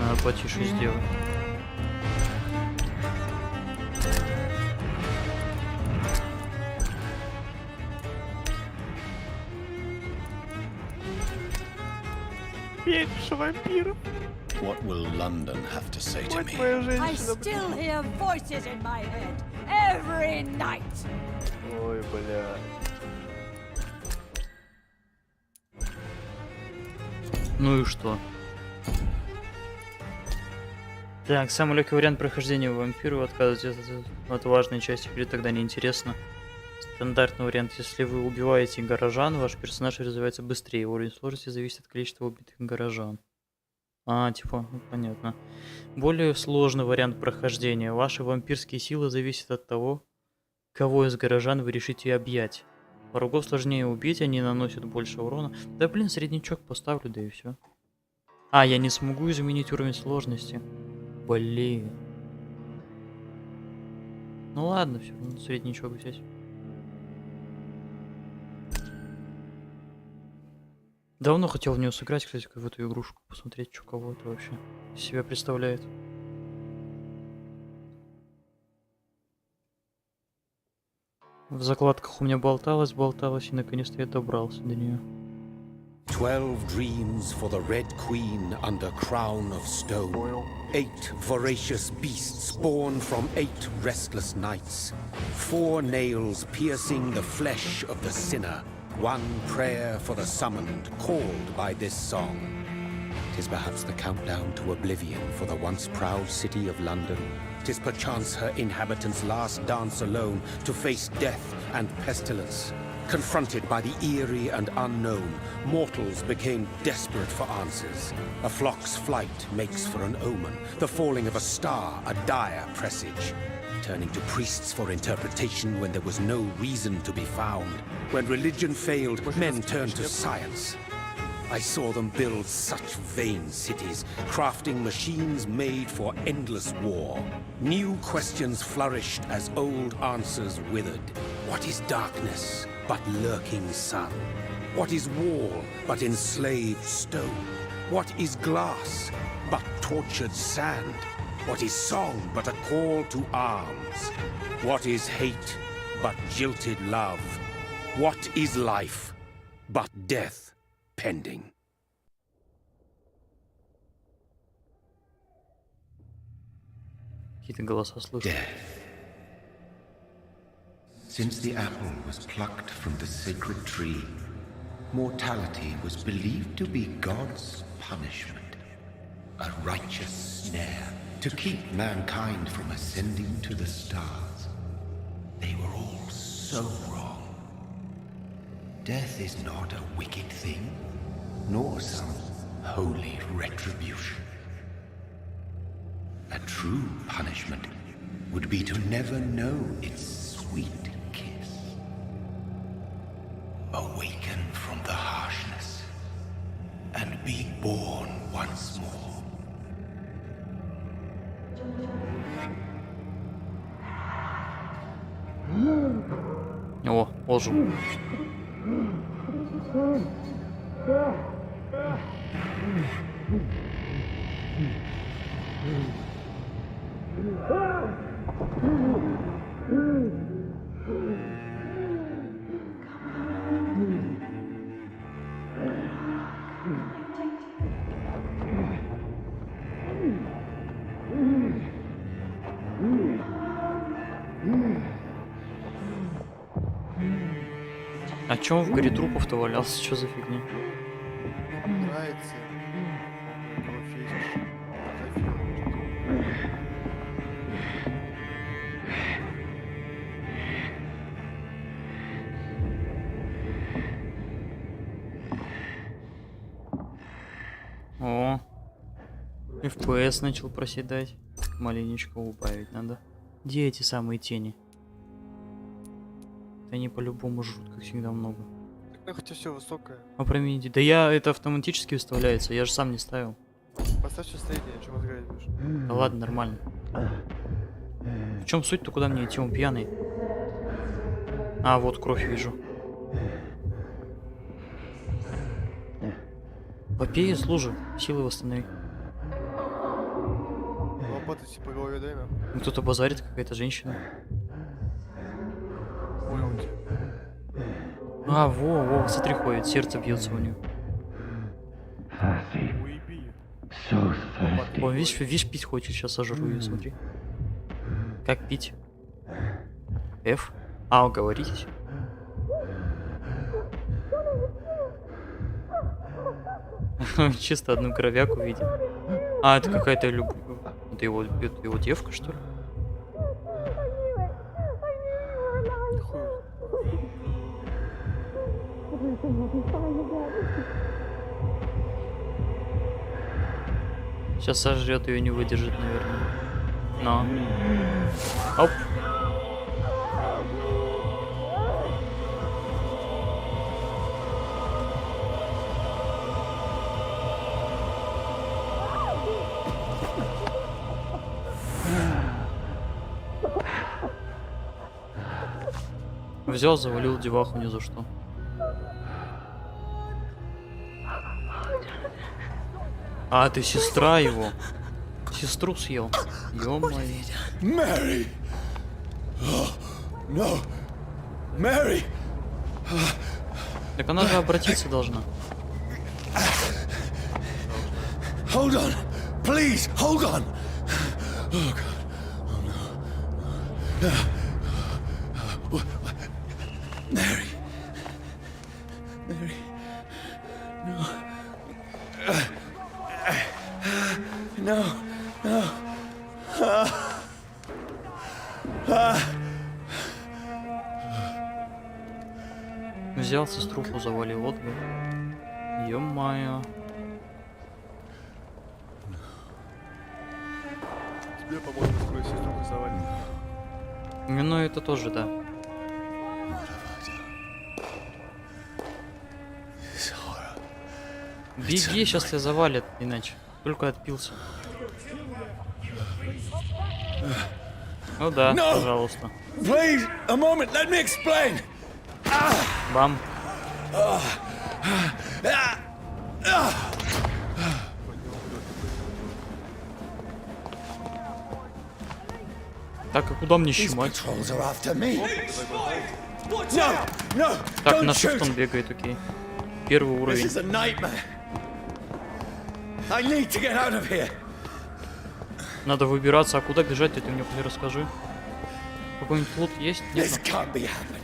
Надо потише сделать. Веришь, вампиров? What will London have to say to Мать me? твою I женщину. still hear voices in my head every night. Ой, бля. Ну и что? Так, самый легкий вариант прохождения вампиру отказывать от важной части игры тогда неинтересно. Стандартный вариант: если вы убиваете горожан, ваш персонаж развивается быстрее. Уровень сложности зависит от количества убитых горожан. Типа, понятно. Более сложный вариант прохождения: ваши вампирские силы зависят от того, кого из горожан вы решите объять. Врагов сложнее убить, они наносят больше урона. Да блин, среднячок поставлю, да и все. Я не смогу изменить уровень сложности. Блин. Ну ладно, все равно среднячок взять. Давно хотел в нее сыграть, кстати, в эту игрушку, посмотреть, что кого это вообще из себя представляет. В закладках у меня болталось, и наконец-то я добрался до нее. 12 dreams for the Red Queen under crown of stone. 8 voracious beasts born from 8 restless nights. 4 nails piercing the flesh of the sinner. 1 prayer for the summoned, called by this song. 'Tis perhaps the countdown to oblivion for the once proud city of London. 'Tis perchance her inhabitants' last dance alone to face death and pestilence. Confronted by the eerie and unknown, mortals became desperate for answers. A flock's flight makes for an omen, the falling of a star a dire presage. Turning to priests for interpretation when there was no reason to be found. When religion failed, men turned to science. I saw them build such vain cities, crafting machines made for endless war. New questions flourished as old answers withered. What is darkness but lurking sun? What is wall but enslaved stone? What is glass but tortured sand? What is song but a call to arms? What is hate but jilted love? What is life but death pending? Какие-то голоса слышу. Death. Since the apple was plucked from the sacred tree, mortality was believed to be God's punishment, a righteous snare to keep mankind from ascending to the stars. They were all so wrong. Death is not a wicked thing, nor some holy retribution. A true punishment would be to never know its sweet kiss. Awaken from the harshness and be born once more. О, ожил. А чё он в горе трупов-то валялся? Что за фигня? Нравится. Кровь едешь. О, FPS начал проседать. Маленечко убавить надо. Где эти самые тени? Они по-любому жрут, как всегда, много. Так хотя все высокое. Промените. Да это автоматически выставляется, я же сам не ставил. Поставь все среднее, чем разговаривать будешь. Да ладно, нормально. В чем суть-то, куда мне идти, он пьяный? Вот кровь вижу. Попей и служи, силы восстанови. работать по голове, дай нам. Ну, кто-то базарит, какая-то женщина. Понял тебя. А, во, смотри, ходит, сердце бьется у нее. Уеби. О, видишь, пить хочет, сейчас сожру ее, смотри. Как пить? F? А, уговоритесь. Чисто одну кровяку видит. А, это какая-то Это его девка, что ли? Сейчас сожрет ее, не выдержит, наверное. Но. Оп. Взял, завалил деваху ни за что. А, ты сестра его. Сестру съел. Ё-моё. Mary! Oh, no! Mary! Так она же обратиться должна. Hold on! Please, hold on! Oh, God. Oh, no. Mary. Mary. No. No. No. Взял сеструху, завалил, вот бы. Ё-моё. Тебе, по-моему, скоро сестру завалит. Ну, это тоже, да. Беги, сейчас тебя завалит, иначе. Только отпился. Ну да, пожалуйста. Please, a moment, let me explain. Бам. Так, а куда мне щемать? Patrols are after me. No, no, Так, don't на shoot. shift он бегает, окей. Первый This уровень. is a nightmare. I need to get out of here. Надо выбираться, а куда бежать, ты мне расскажи. Какой-нибудь лут есть? Нет? This can't be happening.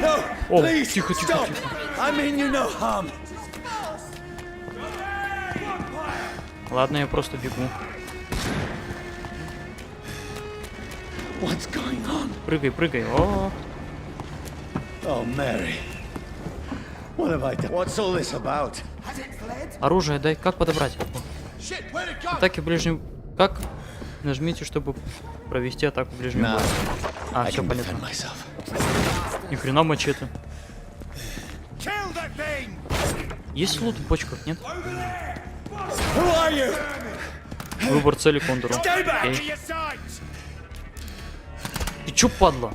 No, О, please тихо, тихо, stop. тихо. I mean you no harm. Ладно, я просто бегу. What's going on? Прыгай, прыгай. О, Oh, Mary. What have I done? What's all this about? оружие дай. Как подобрать? Атаки в ближнем... Как? Нажмите, чтобы провести атаку в ближнем No, бою. А, I все can понятно. defend myself. Ни хрена мачете. Есть лут в бочках, нет? Who are you? Выбор цели кондору. Stay back. Окей. Ты чё, падла?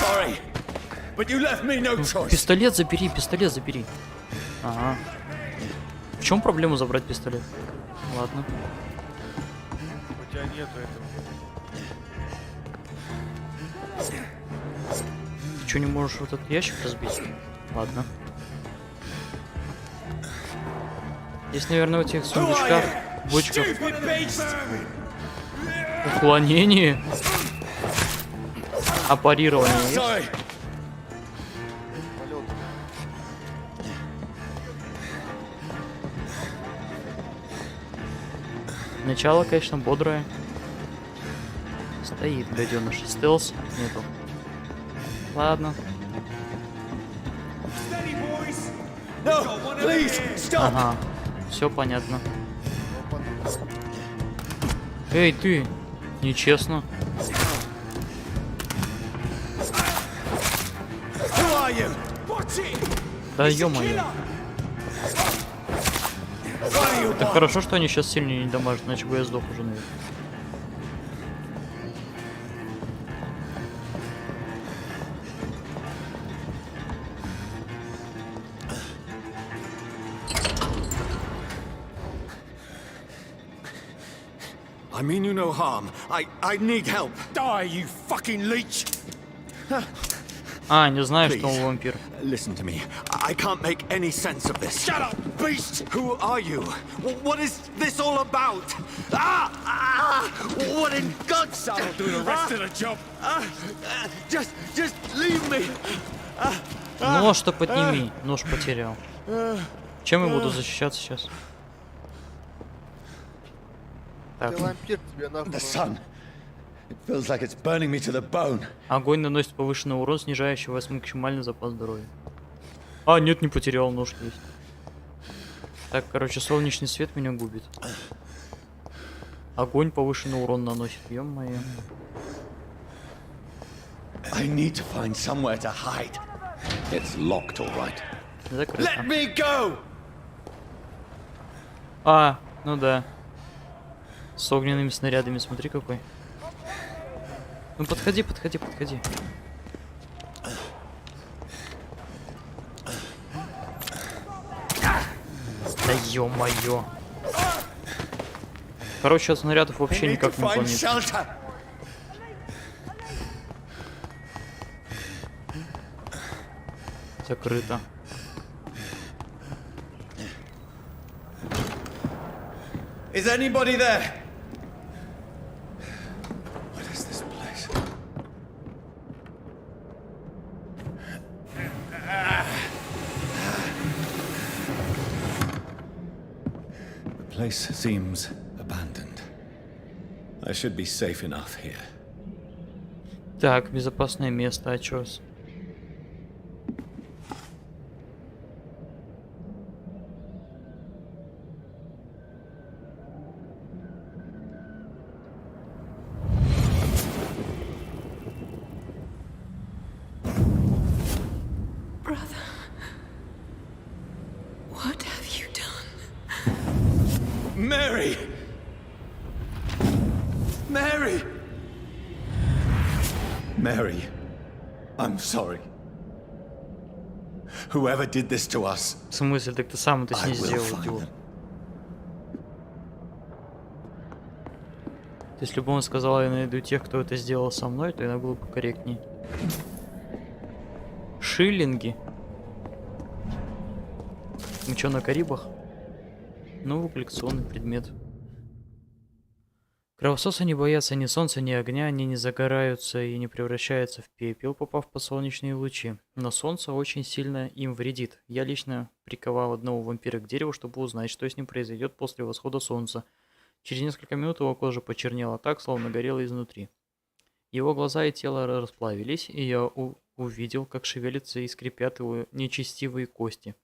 Sorry, but you left me no choice. Пистолет забери, пистолет забери. Ага. В чем проблема забрать пистолет? Ладно. У тебя нету этого. Ты что, не можешь вот этот ящик разбить? Ладно. Здесь, наверное, в этих сундучках, бочках Stupid beast. уклонение. А парирование есть? Sorry. Полет. Начало, конечно, бодрое. Стоит, гаденыш. Стелс нету. Ладно. No, please stop. Ага. Все понятно. Эй, ты! Нечестно. Who are you? Да ё-моё. Так хорошо, что они сейчас сильнее не дамажат, иначе бы я сдох уже, наверное. I mean you no harm. I need help. Die, you fucking leech! А, не знаю, что Please. он вампир. Listen to me. I can't make any sense of this. Shut up, beast! Who are you? What is this all about? What in God's name? I'll do the rest of the job. Just leave me. Нож-то подними. Нож потерял. Чем я буду защищаться сейчас? Так, Ты вампир, тебе нахуй. The sun. It feels like it's burning me to the bone. огонь наносит повышенный урон, снижающий вас максимальный запас здоровья. А, нет, не потерял, нож есть. Так, короче, солнечный свет меня губит. Огонь повышенный урон наносит, ё-моё. I need to find somewhere to hide. It's locked, all right. Закрыто. Let me go! А, ну да. С огненными снарядами, смотри какой. Ну подходи, подходи, подходи. Да ё-моё. Короче, от снарядов вообще I need никак to не find помнит. shelter. Закрыто. Is anybody there? What is this place? The place seems abandoned. I should be safe enough here. Так, безопасное место, а чё? Brother, what have you done? Mary! Mary! Mary, I'm sorry. Whoever did this to us, В смысле, так ты сам это с I ней will сделал, find идиот. them. Если бы он сказал, я найду тех, кто это сделал со мной, то это было бы корректней. Шиллинги. Мы чё, на Карибах? Новый коллекционный предмет. Кровососы не боятся ни солнца, ни огня, они не загораются и не превращаются в пепел, попав под солнечные лучи. Но солнце очень сильно им вредит. Я лично приковал одного вампира к дереву, чтобы узнать, что с ним произойдет после восхода солнца. Через несколько минут его кожа почернела так, словно горела изнутри. Его глаза и тело расплавились, и я увидел, как шевелятся и скрипят его нечестивые кости.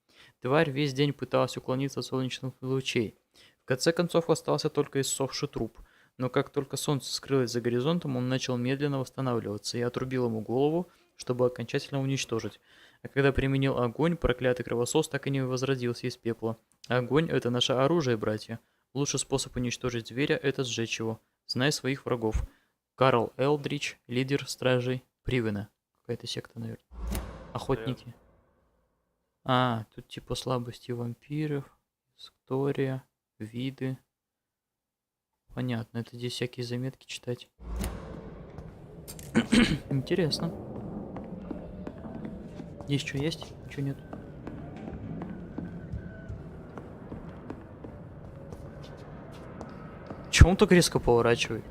Тварь весь день пыталась уклониться от солнечных лучей. В конце концов остался только иссохший труп. Но как только солнце скрылось за горизонтом, он начал медленно восстанавливаться. Я отрубил ему голову, чтобы окончательно уничтожить. А когда применил огонь, проклятый кровосос так и не возродился из пепла. Огонь — это наше оружие, братья. Лучший способ уничтожить зверя — это сжечь его. Знай своих врагов. Карл Элдрич, лидер стражей Привена. Какая-то секта, наверное. Охотники. А, тут типа слабости вампиров, история, виды. Понятно, это здесь всякие заметки читать. Интересно. Здесь что есть? Ничего нет. Чего он так резко поворачивает?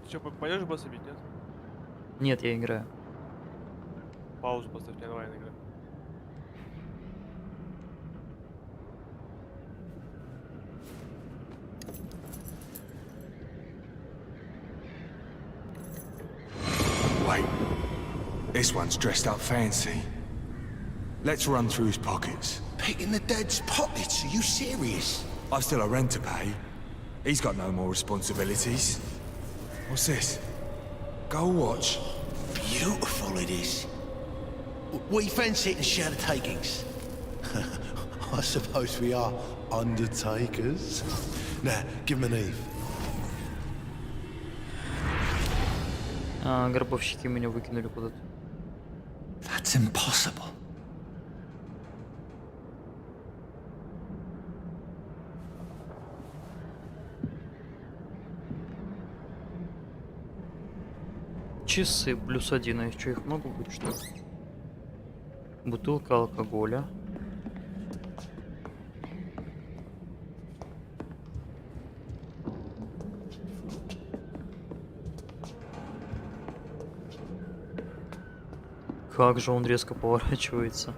Че, пойдешь босса бить, нет? Нет, я играю. Паузу поставь, не онлайн игра. Wait, this one's dressed up fancy. Let's run through his pockets. Picking the dead's pockets? Are you serious? I've still a rent to pay. He's got no more responsibilities. What's this? Go watch. Beautiful it is. We fancy it and share the takings. I suppose we are undertakers. Now, give him an Eve. А, гробовщики меня выкинули куда-то. That's impossible. Часы +1, а что, их много будет, что ли? Бутылка алкоголя. Как же он резко поворачивается.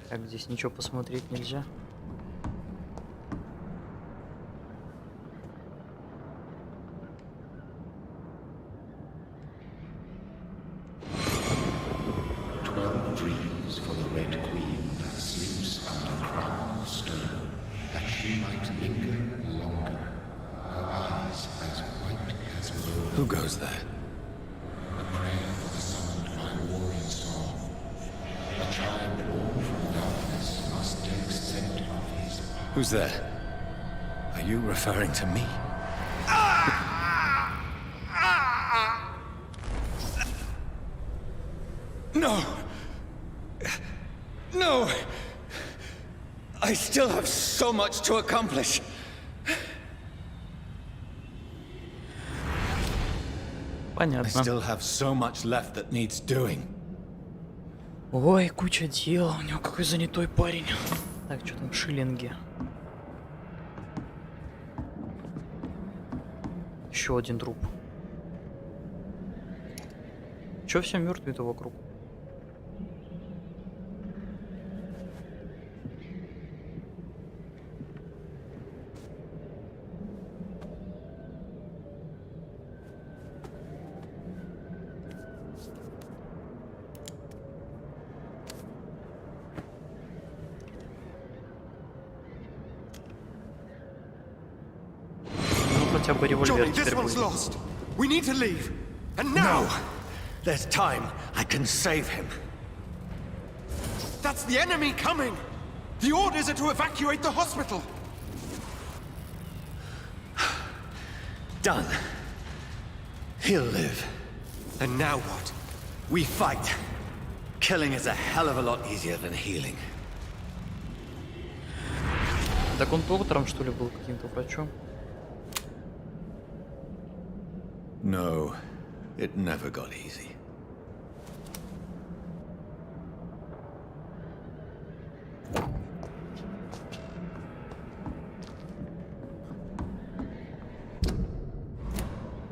Так, здесь ничего посмотреть нельзя. Dreams for the Red Queen that sleeps under crown of stone, that she might linger longer, her eyes as white as wool. Who goes there? A prayer for the summoned by warring song. A child born from darkness must take scent of his path. Who's there? Are you referring to me? No! No! I still have so much to accomplish. I Понятно. still have so much left that needs doing. Ой, куча дел. У него какой занятой парень. Так, что там, шиллинги? Еще один труп. Че все мертвые-то вокруг? Ну хотя бы револьвер Johnny, this теперь one's будет. lost. We need to leave. And now! No! There's time. I can save him. That's the enemy coming! The orders are to evacuate the hospital! Done. He'll live. And now what? We fight. Killing is a hell of a lot easier than healing. Так он доктором, что ли, был каким-то врачом? No, it never got easy.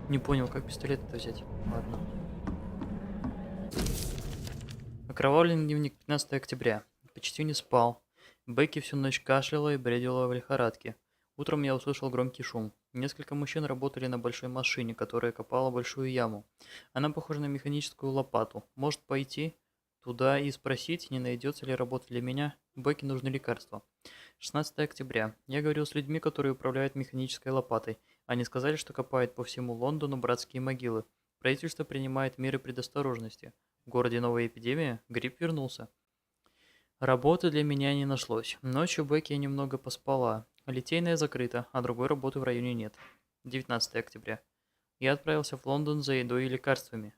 Не понял, как пистолет-то взять. Ладно. Окровавленный дневник, 15 октября. Почти не спал. Бекки всю ночь кашляла и бредила в лихорадке. Утром я услышал громкий шум. Несколько мужчин работали на большой машине, которая копала большую яму. Она похожа на механическую лопату. Может пойти туда и спросить, не найдется ли работа для меня? Бекки нужны лекарства. 16 октября. Я говорил с людьми, которые управляют механической лопатой. Они сказали, что копают по всему Лондону братские могилы. Правительство принимает меры предосторожности. В городе новая эпидемия, грипп вернулся. Работы для меня не нашлось. Ночью Бекки немного поспала. Литейная закрыта, а другой работы в районе нет. 19 октября. Я отправился в Лондон за едой и лекарствами.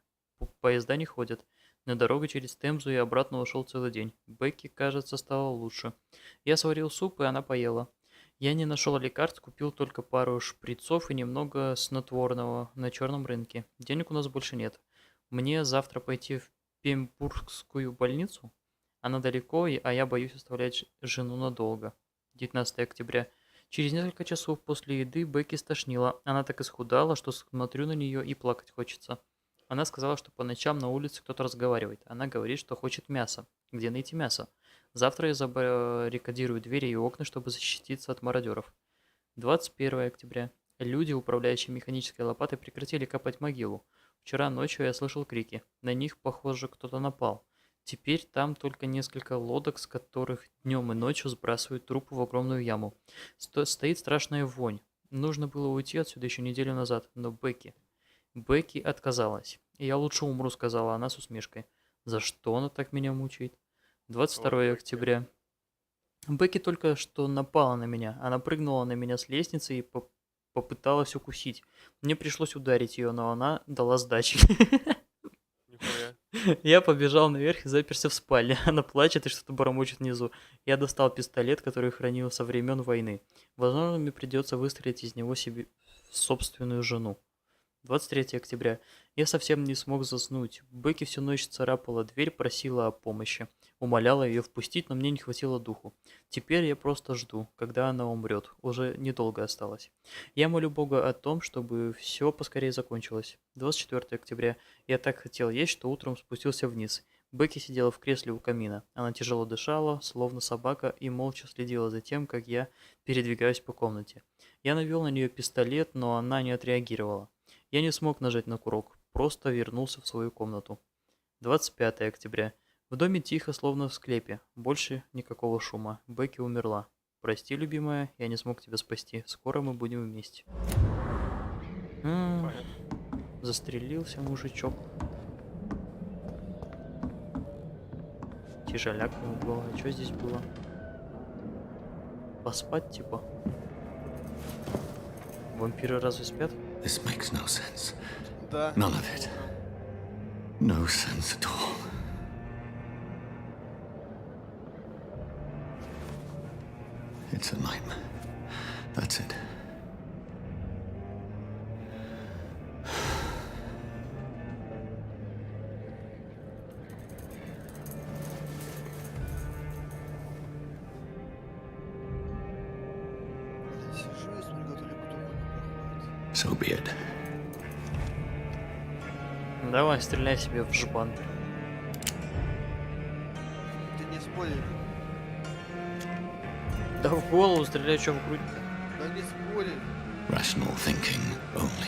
Поезда не ходят. На дорогу через Темзу и обратно ушел целый день. Бекки, кажется, стало лучше. Я сварил суп, и она поела. Я не нашел лекарств, купил только пару шприцов и немного снотворного на черном рынке. Денег у нас больше нет. Мне завтра пойти в Пембургскую больницу? Она далеко, а я боюсь оставлять жену надолго. 19 октября. Через несколько часов после еды Бекки стошнила. Она так исхудала, что смотрю на нее и плакать хочется. Она сказала, что по ночам на улице кто-то разговаривает. Она говорит, что хочет мяса. Где найти мясо? Завтра я забаррикадирую двери и окна, чтобы защититься от мародеров. 21 октября. Люди, управляющие механической лопатой, прекратили копать могилу. Вчера ночью я слышал крики. На них, похоже, кто-то напал. Теперь там только несколько лодок, с которых днем и ночью сбрасывают трупы в огромную яму. Стоит страшная вонь. Нужно было уйти отсюда еще неделю назад, но Бекки отказалась. «Я лучше умру», — сказала она с усмешкой. «За что она так меня мучает?» 22 октября. Бекки только что напала на меня. Она прыгнула на меня с лестницы и попыталась укусить. Мне пришлось ударить ее, но она дала сдачи. Нихуя. Я побежал наверх и заперся в спальне. Она плачет и что-то бормочет внизу. Я достал пистолет, который хранил со времен войны. Возможно, мне придется выстрелить из него себе в собственную жену. 23 октября. Я совсем не смог заснуть. Бекки всю ночь царапала дверь, просила о помощи. Умоляла ее впустить, но мне не хватило духу. Теперь я просто жду, когда она умрет. Уже недолго осталось. Я молю Бога о том, чтобы все поскорее закончилось. 24 октября. Я так хотел есть, что утром спустился вниз. Бекки сидела в кресле у камина. Она тяжело дышала, словно собака, и молча следила за тем, как я передвигаюсь по комнате. Я навел на нее пистолет, но она не отреагировала. Я не смог нажать на курок, просто вернулся в свою комнату. 25 октября. В доме тихо, словно в склепе. Больше никакого шума. Бекки умерла. Прости, любимая, я не смог тебя спасти. Скоро мы будем вместе. Застрелился мужичок. Тяжеляк был. А что здесь было? Поспать типа? Вампиры разве спят? This makes no sense. Да. None of it. No sense at all. It's a nightmare. That's it. Сижу и смотрю, как только проходит. So be it. Давай, стреляй себе в жбан. Ты не споришь. Да в голову стреляй, что в грудь. Да не споришь. Rational thinking only.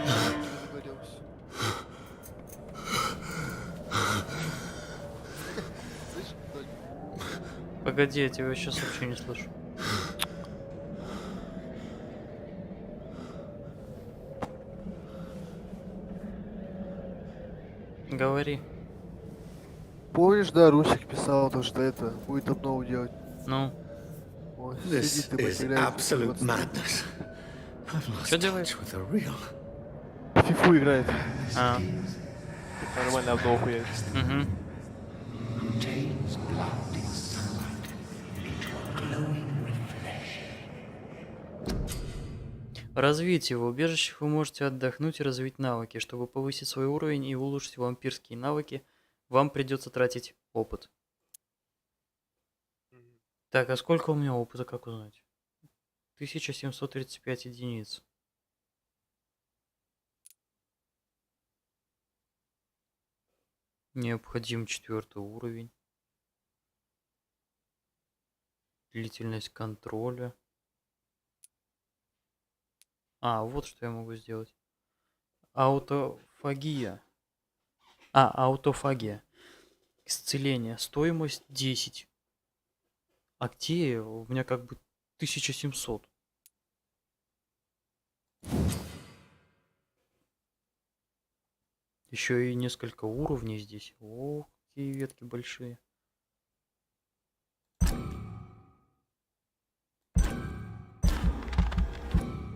Договорился. Слышь, Донь, Погоди, я тебя сейчас вообще не слышу. Говори. помнишь, да, Русик писал то, что это будет обнову делать. Ну, Ой, This сидит и is потеряется. absolute madness. I've lost Что делаешь? touch with the real. Фифу играет. а, Нормально обнову хуярит. угу. Contains blinding sunlight into a glowing reflection. Развитие. В убежищах вы можете отдохнуть и развить навыки. Чтобы повысить свой уровень и улучшить вампирские навыки, вам придется тратить опыт. Так, а сколько у меня опыта, как узнать? 1735 единиц. Необходим 4 уровень. Длительность контроля. А, вот что я могу сделать. Аутофагия. Аутофагия. Исцеление. Стоимость 10. Актея у меня как бы 1700. Еще и несколько уровней здесь. О, какие ветки большие.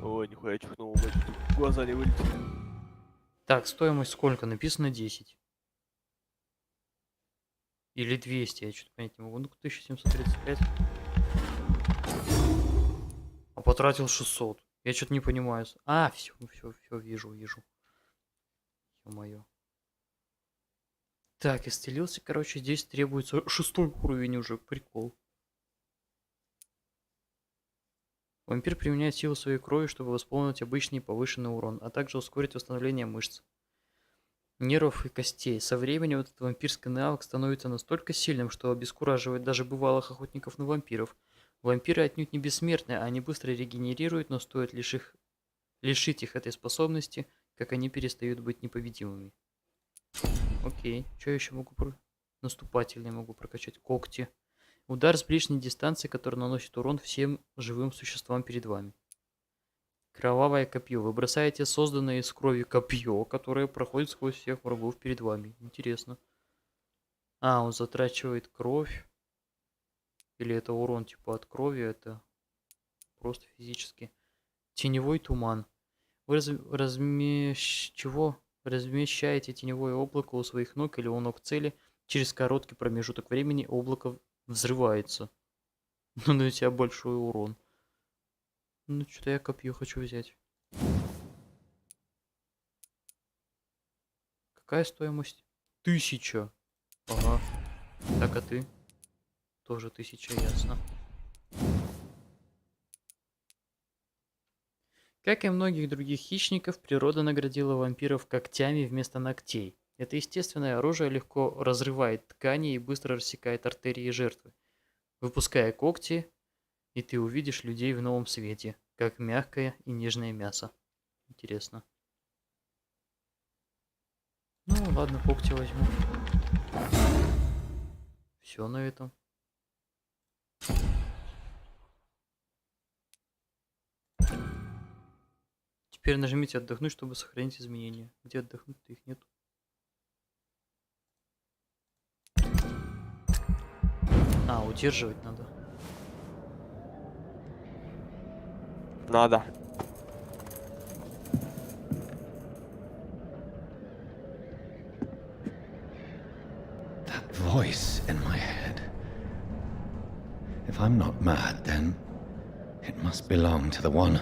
Ой, нихуя чихнул, батя. Глаза не вылетели. Так, стоимость сколько? Написано 10. Или 200, я что-то понять не могу. Ну, 1735. А потратил 600. Я что-то не понимаю. А, все, вижу. Ё-моё. Так, исцелился, короче, здесь требуется 6 уровень уже. Прикол. Вампир применяет силу своей крови, чтобы восполнить обычный повышенный урон, а также ускорить восстановление мышц, нервов и костей. Со временем этот вампирский навык становится настолько сильным, что обескураживает даже бывалых охотников на вампиров. Вампиры отнюдь не бессмертны, они быстро регенерируют, но стоит лишить их этой способности, как они перестают быть непобедимыми. Окей, что еще могу наступательный могу прокачать? Когти. Удар с ближней дистанции, который наносит урон всем живым существам перед вами. Кровавое копье. Вы бросаете созданное из крови копье, которое проходит сквозь всех врагов перед вами. Интересно. А, он затрачивает кровь. Или это урон типа от крови, это просто физически. Теневой туман. Вы размещаете теневое облако у своих ног или у ног цели. Через короткий промежуток времени облако взрывается. Нанося большой урон. Ну, что-то я копье хочу взять. Какая стоимость? 1000. Ага. Так, а ты? Тоже 1000, ясно. Как и многих других хищников, природа наградила вампиров когтями вместо ногтей. Это естественное оружие легко разрывает ткани и быстро рассекает артерии жертвы. Выпуская когти, и ты увидишь людей в новом свете, как мягкое и нежное мясо. Интересно. Ну ладно, когти возьму. Все на этом. Теперь нажмите отдохнуть, чтобы сохранить изменения. Где отдохнуть-то их нет? А, удерживать надо. Надо. That voice in my head. If I'm not mad, then it must belong to the one.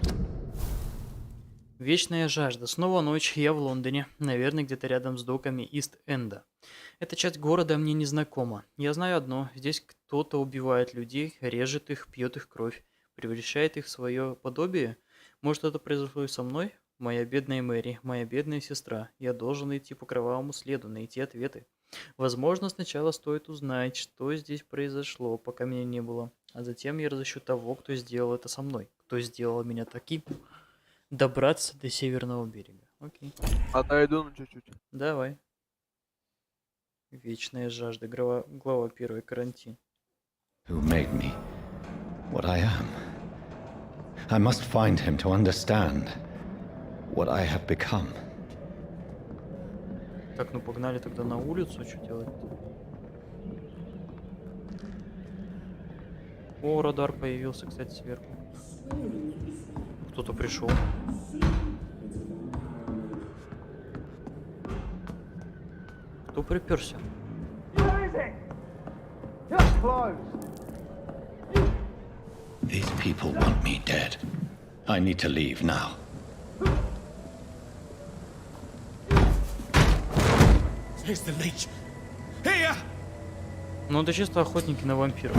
Вечная жажда. Снова ночь, я в Лондоне. Наверное, где-то рядом с доками Ист-Энда. Эта часть города мне не знакома. Я знаю одно. Здесь кто-то убивает людей, режет их, пьет их кровь, превращает их в свое подобие. Может, это произошло и со мной? Моя бедная Мэри, моя бедная сестра. Я должен идти по кровавому следу, найти ответы. Возможно, сначала стоит узнать, что здесь произошло, пока меня не было. А затем я разыщу того, кто сделал это со мной. Кто сделал меня таким. Добраться до северного берега. Окей. Отойду, ну чуть-чуть. Давай. Вечная жажда. Глава 1. Карантин. Who made me what I am? I must find him to understand what I have become. Так, ну погнали тогда на улицу. Что делать? О, радар появился, кстати, сверху. Кто-то пришел. Кто приперся? These people want me dead. I need to leave now. Here's the leech. Here! Ну это чисто охотники на вампиров.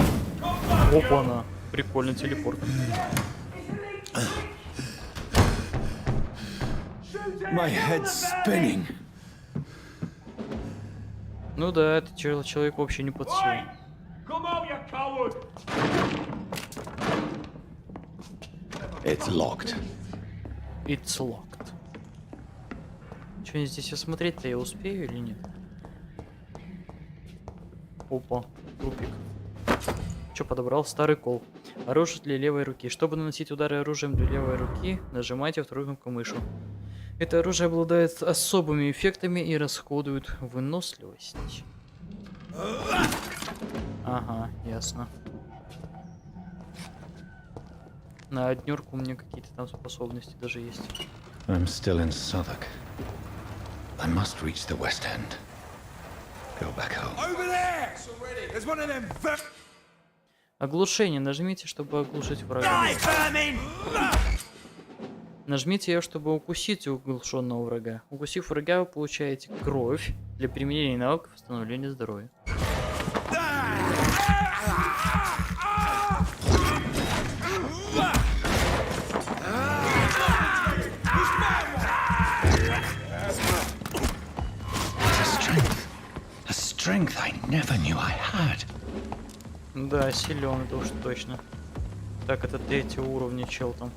Опа-на. Прикольный телепорт. My head's spinning. Ну да, этот человек вообще не под силу. It's locked. It's locked. Что здесь осмотреть-то я успею или нет? Опа, трупик. Что подобрал? Старый кол. Оружие для левой руки. Чтобы наносить удары оружием для левой руки, нажимайте вторую кнопку мышу. Это оружие обладает особыми эффектами и расходует выносливость. Ага, ясно. На однерку у меня какие-то там способности даже есть. I'm still in Southwark. I must reach the West End. Go back home. Over there! There's one of them. Оглушение. Нажмите, чтобы оглушить врага. Нажмите ее, чтобы укусить оглушенного врага. Укусив врага, вы получаете кровь для применения навыков восстановления здоровья. A strength I never knew I had. Да, силен, это уж точно. Так, это 3 уровня чел там.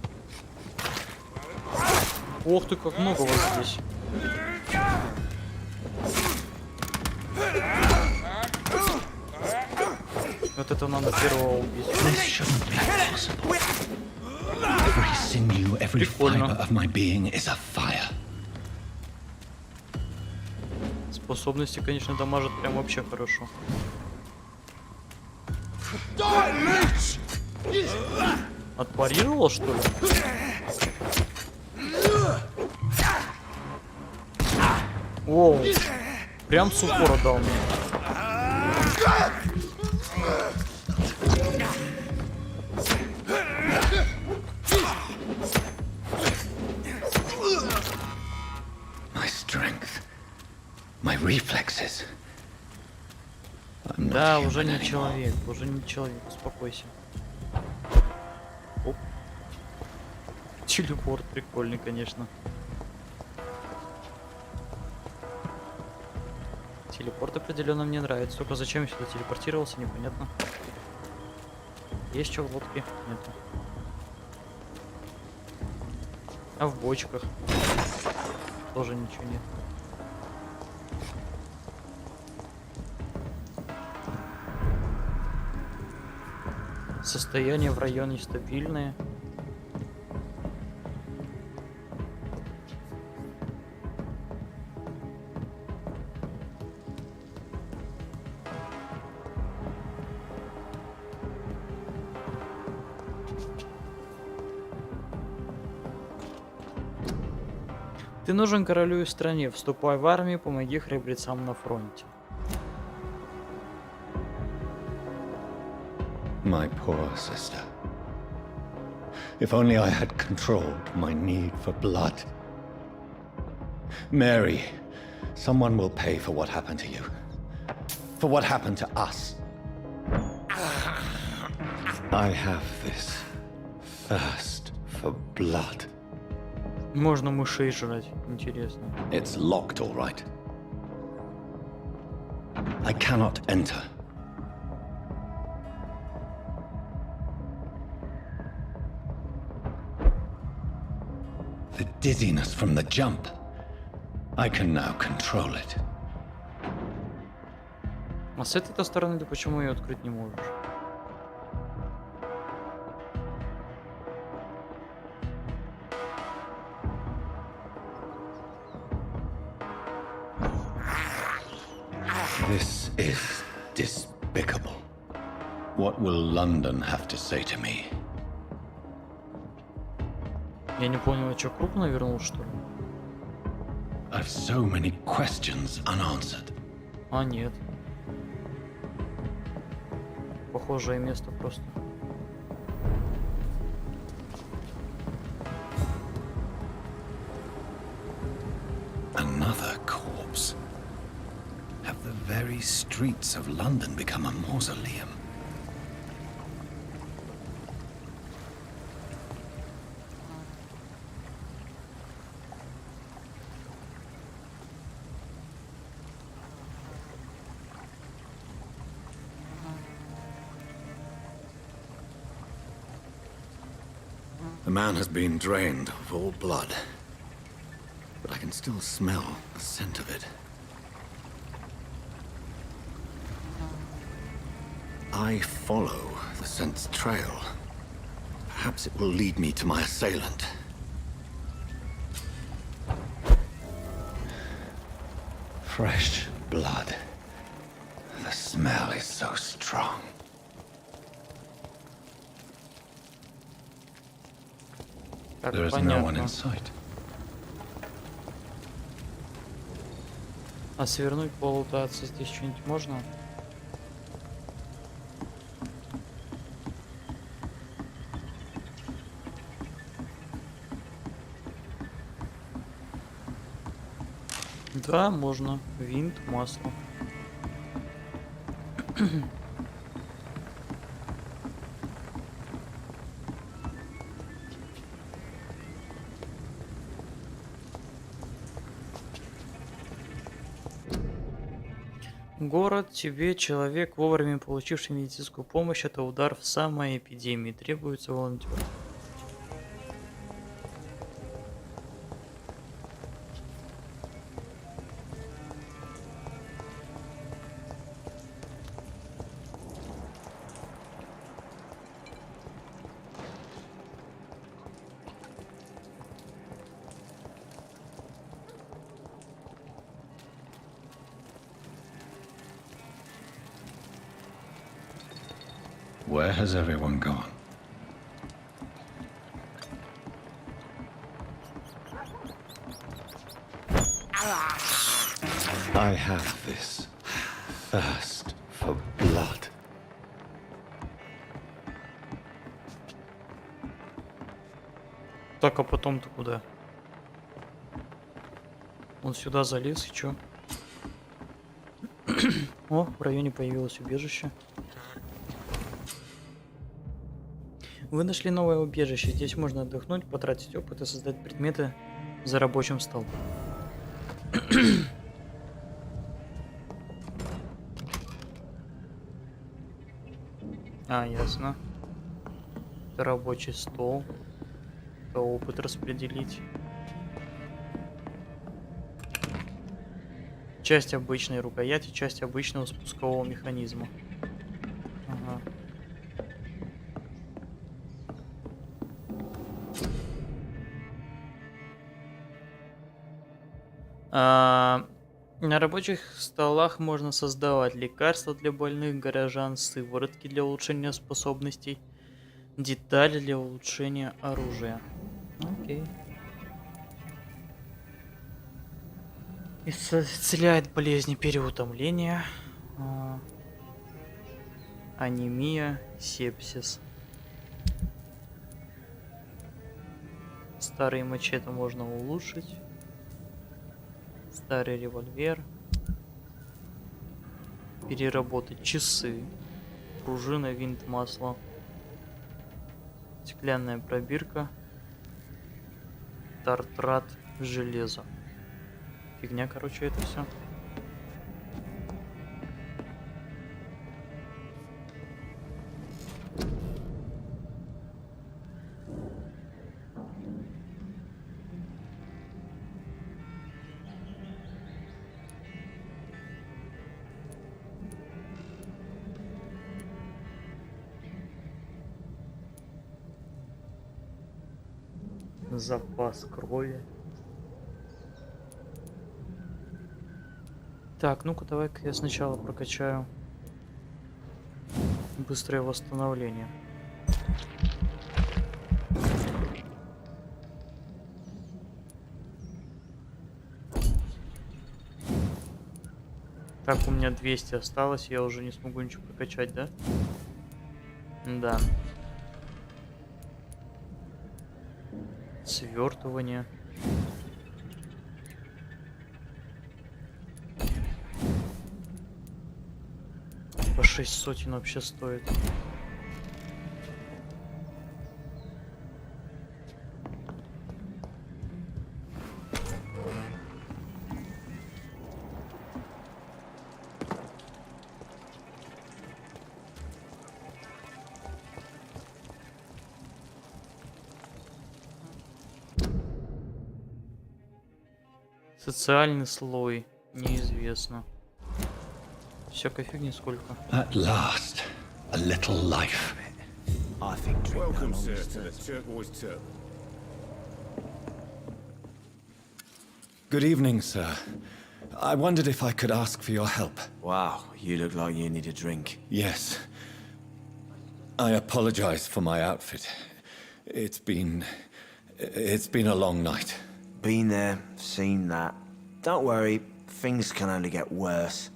Ох ты, как много вас здесь. Вот это надо первого убить. This shouldn't be possible. Every sinew, every fiber of my being is afire. Способности, конечно, дамажат прям вообще хорошо. Отпарировал, что ли? Оу. Прям с упора дал мне. My strength, my reflexes. I'm not Да, human уже не anymore. человек, уже не человек, успокойся. Оп. Телепорт прикольный, конечно. Телепорт определенно мне нравится. Только зачем я сюда телепортировался, непонятно. Есть что в лодке? Нету. А в бочках? Тоже ничего нет. Состояние в районе стабильное. Ты нужен королю и стране. Вступай в армию, помоги храбрецам на фронте. My poor sister. If only I had controlled my need for blood. Mary, someone will pay for what happened to you. For what happened to us. I have this thirst for blood. Можно мышей жрать. Интересно. It's locked, all right. I cannot enter. The dizziness from the jump. I can now control it. А с этой стороны ты почему ее открыть не можешь? This is despicable. What will London have to say to me? Я не понял, я что, крупно вернул, что ли? I've so many questions unanswered. А, нет. Похожее место просто. Another corpse. Have the very streets of London become a mausoleum? The man has been drained of all blood, but I can still smell the scent of it. I follow the scent's trail. Perhaps it will lead me to my assailant. Fresh blood. The smell is so strong. Так, There is no one понятно. in sight. А свернуть, полутаться здесь что-нибудь можно? Да, можно. Винт, масло. Город, тебе, человек, вовремя получивший медицинскую помощь, это удар в самой эпидемии. Требуется волонтер. Where has everyone gone? I have this thirst for blood. Так, а потом-то куда? Он сюда залез и чё? О, в районе появилось убежище. Вы нашли новое убежище. Здесь можно отдохнуть, потратить опыт и создать предметы за рабочим столом. А, ясно. Это рабочий стол. Это опыт распределить. Часть обычной рукояти, часть обычного спускового механизма. Ага. На рабочих столах можно создавать лекарства для больных горожан, сыворотки для улучшения способностей, детали для улучшения оружия. Окей. Исцеляет болезни переутомления, анемия, сепсис. Старые мачете можно улучшить. Старый револьвер. Переработать часы. Пружина, винт, масло. Стеклянная пробирка. Тартрат, железо. Фигня, короче, это все. Запас крови. Так, ну-ка давай-ка я сначала прокачаю быстрое восстановление. Так, у меня 200 осталось, я уже не смогу ничего прокачать, да? Да. Свертывание. По 6 сотен вообще стоит. Социальный слой. Неизвестно. Всякой фигни сколько. At last, a little life. I think Welcome, sir, to the Turquoise Turtle. Good evening, sir. I wondered if I could ask for your help. Wow, you look like you need a drink. Yes. I apologize for my outfit. It's been a long night. Been there, seen that. Don't worry, things can only get worse.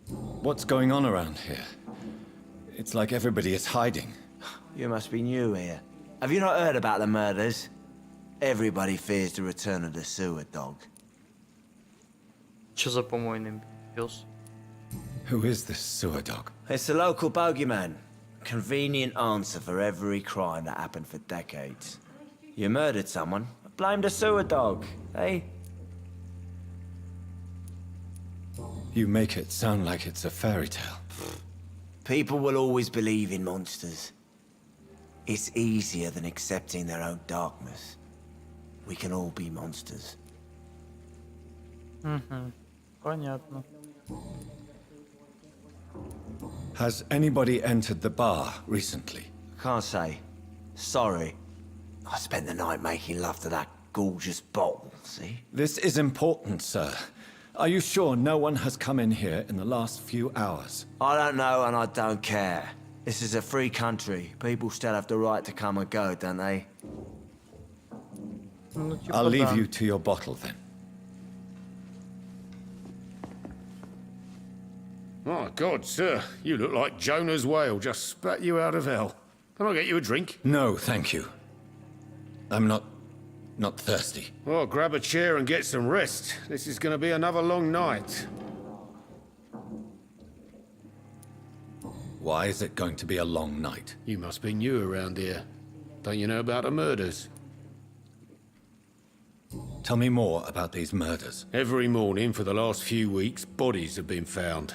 What's going on around here? It's like everybody is hiding. You must be new here. Have you not heard about the murders? Everybody fears the return of the sewer dog. Что за помойный пес? Who is this sewer dog? It's the local bogeyman. Convenient answer for every crime that happened for decades. You murdered someone, blame the sewer dog, eh? You make it sound like it's a fairy tale. People will always believe in monsters. It's easier than accepting their own darkness. We can all be monsters. Понятно. Has anybody entered the bar recently? Can't say. Sorry. I spent the night making love to that gorgeous bottle, see? This is important, sir. Are you sure no one has come in here in the last few hours? I don't know and I don't care. This is a free country. People still have the right to come and go, don't they? Ну, типа, I'll leave да. you to your bottle then. My God, sir, you look like Jonah's whale just spat you out of hell. Can I get you a drink? No, thank you. I'm not thirsty. Well, grab a chair and get some rest. This is going to be another long night. Why is it going to be a long night? You must be new around here. Don't you know about the murders? Tell me more about these murders. Every morning for the last few weeks, bodies have been found.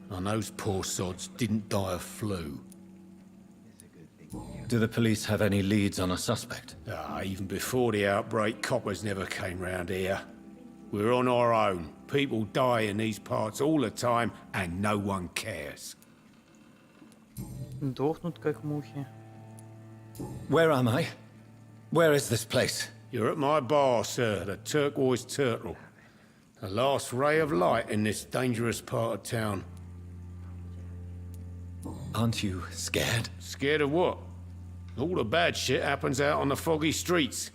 And those poor sods didn't die of flu. Do the police have any leads on a suspect? Even before the outbreak, coppers never came round here. We're on our own. People die in these parts all the time, and no one cares. Дохнут как мухи. Where am I? Where is this place? You're at my bar, sir, the Turquoise Turtle. The last ray of light in this dangerous part of town. Aren't you scared? Scared of what? All the bad shit happens out on the foggy streets.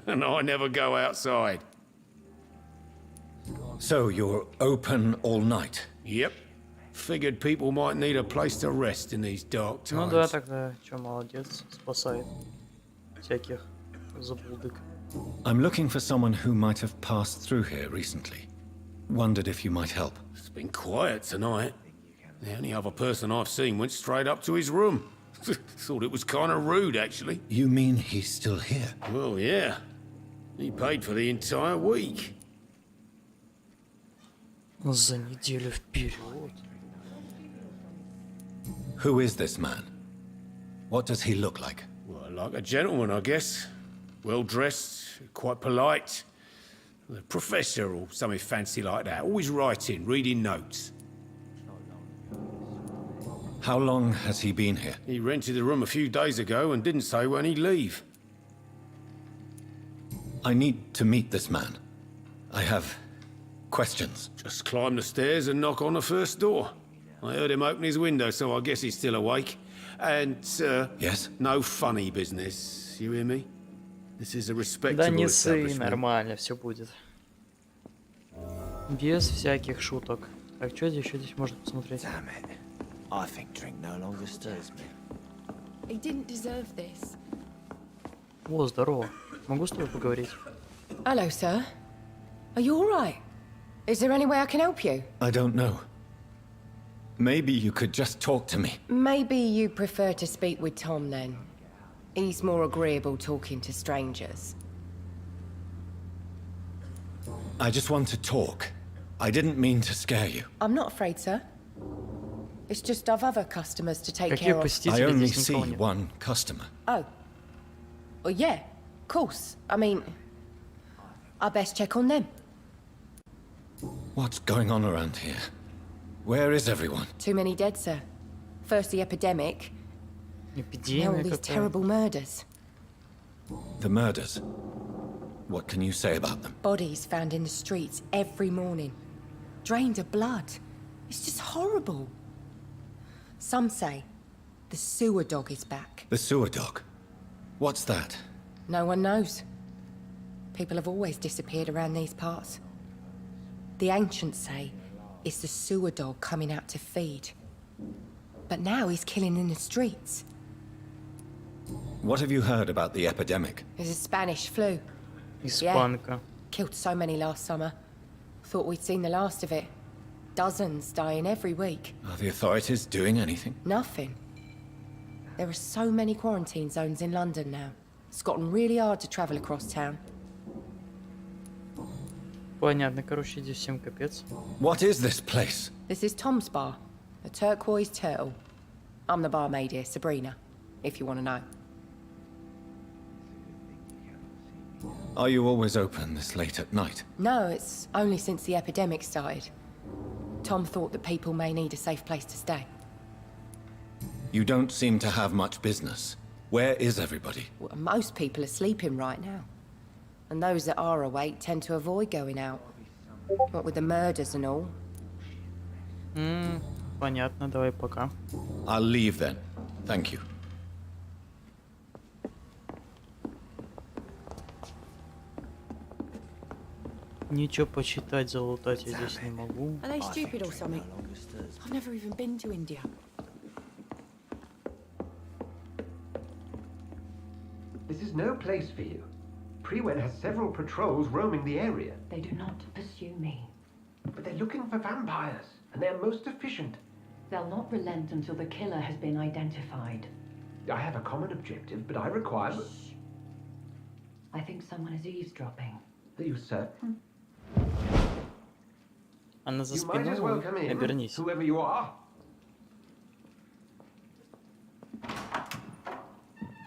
And I never go outside. So you're open all night? Yep. Figured people might need a place to rest in these dark Ну times. да, тогда чё, молодец, спасает всяких заблудок. I'm looking for someone who might have passed through here recently. Wondered if you might help. It's been quiet tonight. The only other person I've seen went straight up to his room. Thought it was kind of rude, actually. You mean he's still here? Well, yeah. He paid for the entire week. За неделю вперед. Who is this man? What does he look like? Well, like a gentleman, I guess. Well-dressed, quite polite. A professor or something fancy like that. Always writing, reading notes. How long has he been here? He rented the room a few days ago and didn't say when he'd leave. I need to meet this man. I have questions. Just climb the stairs and knock on the first door. I heard him open his window, so I guess he's still awake. And, Yes? no funny business. You hear me? This is a Да respectable не ссы, establishment. нормально, все будет. Без всяких шуток. Так, что еще здесь можно посмотреть? Damn it. I think drink no longer stirs me. He didn't deserve this. О, здорово. Могу с тобой поговорить? Hello, sir. Are you all right? Is there any way I can help you? I don't know. Maybe you could just talk to me. Maybe you prefer to speak with Tom then. He's more agreeable talking to strangers. I just want to talk. I didn't mean to scare you. I'm not afraid, sir. It's just I've other customers to take Какие care of. I посетители only здесь никого see нет? one customer. Oh. Well, yeah, of course. I mean, I best check on them. What's going on around here? Where is everyone? Too many dead, sir. First the epidemic, now all Эпидемия these какая. terrible murders. The murders. What can you say about them? Bodies found in the streets every morning. Drained of blood. It's just horrible. Some say the sewer dog is back. The sewer dog. What's that? No one knows. People have always disappeared around these parts. The ancients say it's the sewer dog coming out to feed. But now he's killing in the streets. What have you heard about the epidemic? There's a Spanish flu. Испанка. Killed so many last summer. Thought we'd seen the last of it. Dozens dying every week. Are the authorities doing anything? Nothing. There are so many quarantine zones in London now. It's gotten really hard to travel across town. Понятно, короче, здесь всем капец. What is this place? This is Tom's bar, the Turquoise Turtle. I'm the barmaid here, Sabrina, if you want to know. Are you always open this late at night? No, it's only since the epidemic started. Tom thought that people may need a safe place to stay. You don't seem to have much business. Where is everybody? Well, most people are sleeping right now. And those that are awake tend to avoid going out. What with the murders and all. Понятно, давай пока. I'll leave then. Thank you. Ничего почитать, залутать я здесь не могу. Are they stupid or something? I've never even been to India. This is no place for you. Prewen has several patrols roaming the area. They do not pursue me. But they're looking for vampires, and they're most efficient. They'll not relent until the killer has been identified. I have a common objective, but I require... Shh. I think someone is eavesdropping. Are you certain? Она за You might as well спиной, come in, обернись. whoever you are.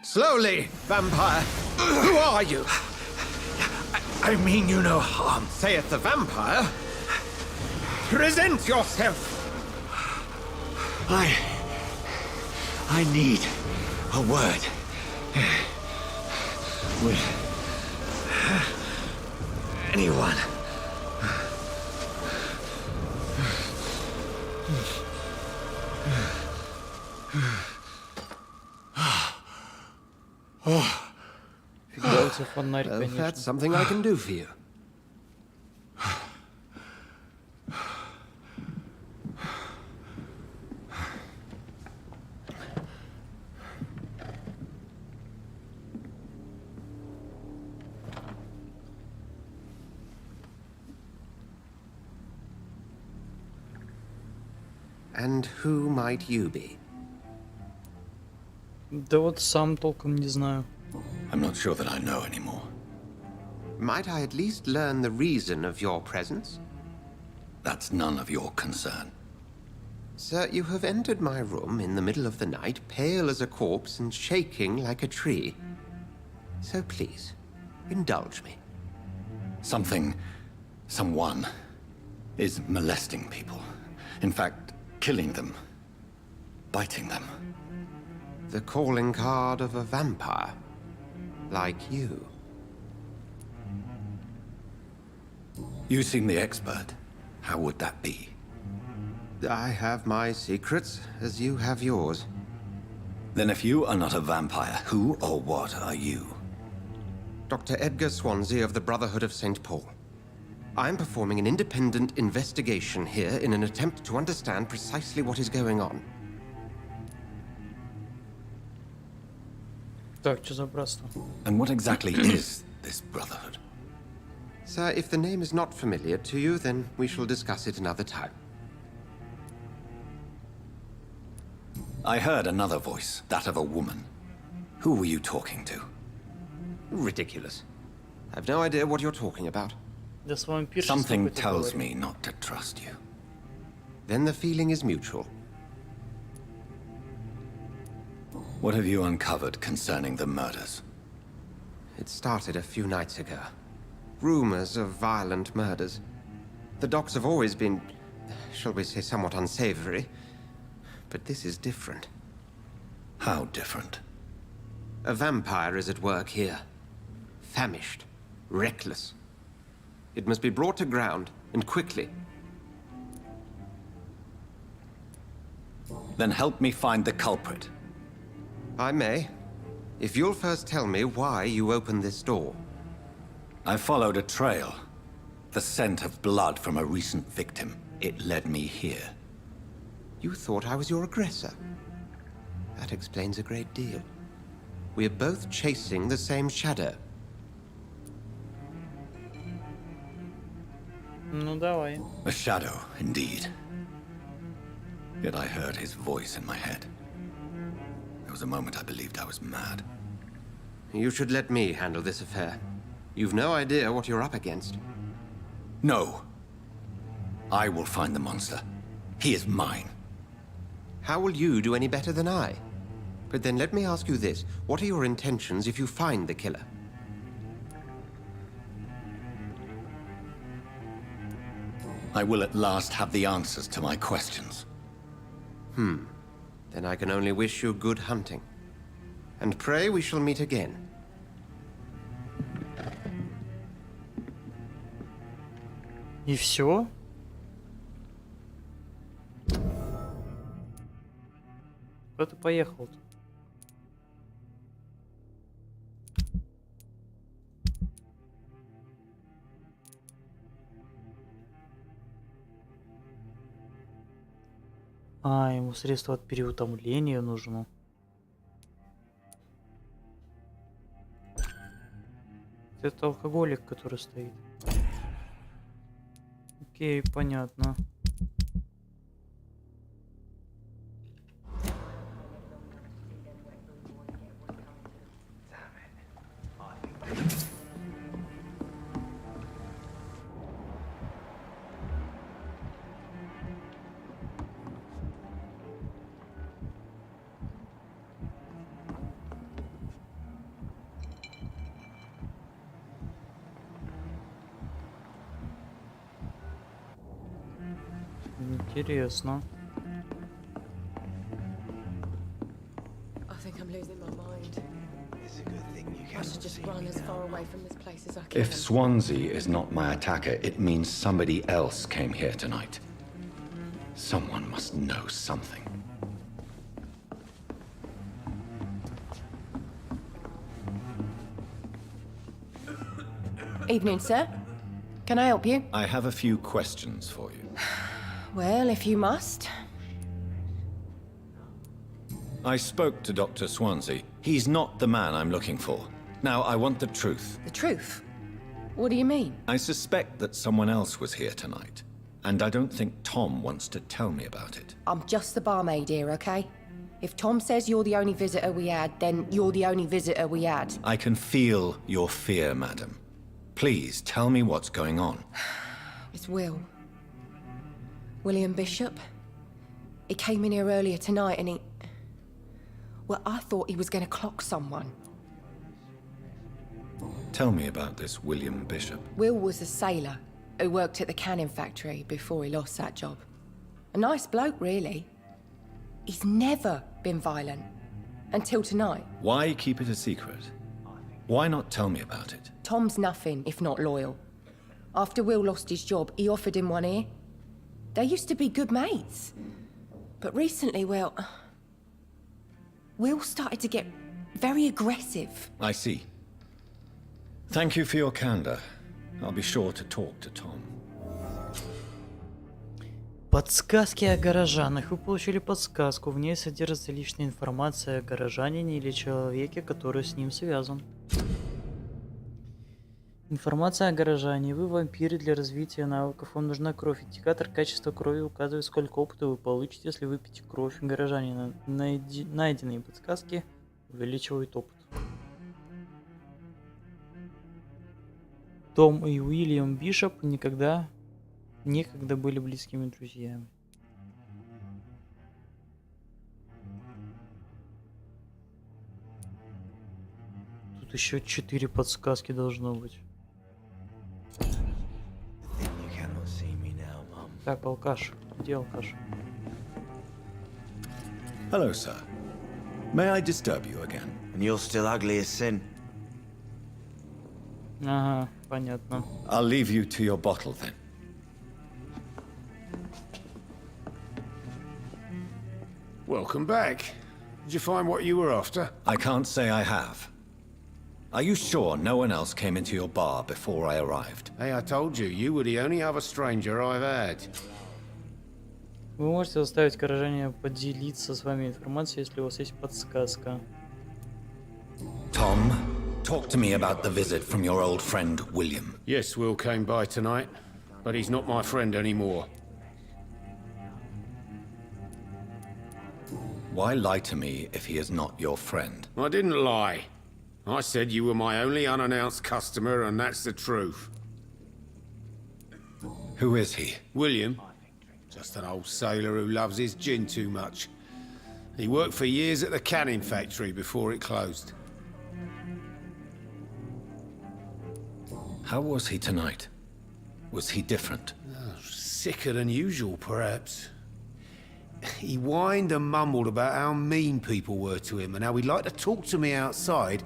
Slowly, vampire. Who are you? I mean you no harm. Saith the vampire. Present yourself. I need a word with anyone. Фига у тебя фонарь, Well, конечно. that's something I can do for you. And who might you be? Да вот сам толком не знаю. I'm not sure that I know anymore. Might I at least learn the reason of your presence? That's none of your concern. Sir, you have entered my room in the middle of the night, pale as a corpse and shaking like a tree. So please, indulge me. Someone is molesting people. In fact, killing them. Biting them. The calling card of a vampire. Like you. You seem the expert. How would that be? I have my secrets, as you have yours. Then if you are not a vampire, who or what are you? Dr. Edgar Swansea of the Brotherhood of St. Paul. I'm performing an independent investigation here in an attempt to understand precisely what is going on. Так, что за братство? And what exactly is this Brotherhood? Sir, if the name is not familiar to you, then we shall discuss it another time. I heard another voice, that of a woman. Who were you talking to? Ridiculous. I've no idea what you're talking about. Да с вампиршей Something какой-то tells говорит. me not to trust you. Then the feeling is mutual. What have you uncovered concerning the murders? It started a few nights ago. Rumors of violent murders. The docs have always been, shall we say, somewhat unsavory. But this is different. How different? A vampire is at work here. Famished. Reckless. It must be brought to ground, and quickly. Then help me find the culprit. I may. If you'll first tell me why you opened this door. I followed a trail. The scent of blood from a recent victim. It led me here. You thought I was your aggressor. That explains a great deal. We're both chasing the same shadow. Ну давай. A shadow, indeed. Yet I heard his voice in my head. There was a moment I believed I was mad. You should let me handle this affair. You've no idea what you're up against. No. I will find the monster. He is mine. How will you do any better than I? But then let me ask you this. What are your intentions if you find the killer? I will at last have the answers to my questions. Then I can only wish you good hunting. And pray we shall meet again. И все? Куда ты поехал-то? А, ему средство от переутомления нужно. Это алкоголик, который стоит. Окей, понятно. Интересно. I think I'm losing my mind. I should just run as far away from this place as I can. If Swansea is not my attacker, it means somebody else came here tonight. Someone must know something. Evening, sir. Can I help you? I have a few questions for you. Well, if you must. I spoke to Dr. Swansea. He's not the man I'm looking for. Now, I want the truth. The truth? What do you mean? I suspect that someone else was here tonight, and I don't think Tom wants to tell me about it. I'm just the barmaid here, okay? If Tom says you're the only visitor we had, then you're the only visitor we had. I can feel your fear, madam. Please, tell me what's going on. It's Will. William Bishop. He came in here earlier tonight and he... Well, I thought he was going to clock someone. Tell me about this William Bishop. Will was a sailor who worked at the canning factory before he lost that job. A nice bloke, really. He's never been violent. Until tonight. Why keep it a secret? Why not tell me about it? Tom's nothing if not loyal. After Will lost his job, he offered him one ear. They used to be good mates. But recently, well... Will started to get very aggressive. I see. Thank you for your candor. I'll be sure to talk to Tom. Подсказки о горожанах. Вы получили подсказку. В ней содержится личная информация о горожанине или человеке, который с ним связан. Информация о горожане. Вы вампиры. Для развития навыков вам нужна кровь. Индикатор качества крови указывает, сколько опыта вы получите, если выпьете кровь горожанина. Найденные подсказки увеличивают опыт. Том и Уильям Бишоп некогда были близкими друзьями. Тут еще 4 подсказки должно быть. Так, алкаш. Где алкаш? Hello, sir. May I disturb you again? And you're still ugly as sin. Ага, понятно. I'll leave you to your bottle then. Welcome back. Did you find what you were after? I can't say I have. Are you sure no one else came into your bar before I arrived? Hey, I told you, you were the only other stranger I've had. Вы можете заставить горожане поделиться с вами информацией, если у вас есть подсказка. Tom, talk to me about the visit from your old friend, William. Yes, Will came by tonight, but he's not my friend anymore. Why lie to me if he is not your friend? I didn't lie. I said you were my only unannounced customer, and that's the truth. Who is he? William. Just an old sailor who loves his gin too much. He worked for years at the canning factory before it closed. How was he tonight? Was he different? Sicker than usual, perhaps. He whined and mumbled about how mean people were to him and how he'd like to talk to me outside,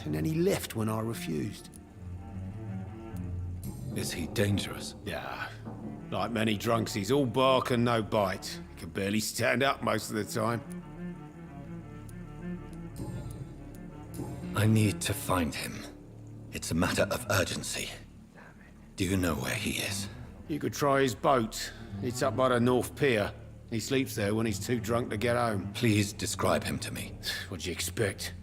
and then he left when I refused. Is he dangerous? Yeah. Like many drunks, he's all bark and no bite. He can barely stand up most of the time. I need to find him. It's a matter of urgency. Do you know where he is? You could try his boat. It's up by the North Pier. He sleeps there when he's too drunk to get home. Please describe him to me. What do you expect?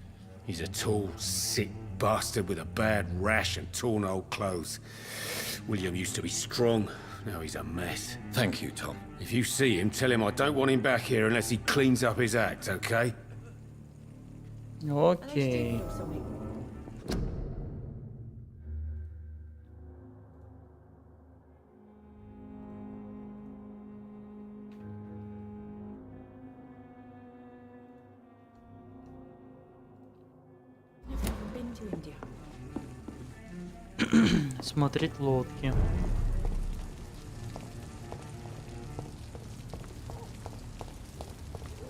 He's a tall, sick bastard with a bad rash and torn old clothes. William used to be strong. Now he's a mess. Thank you, Tom. If you see him, tell him I don't want him back here unless he cleans up his act, okay? Окей. Смотреть лодки.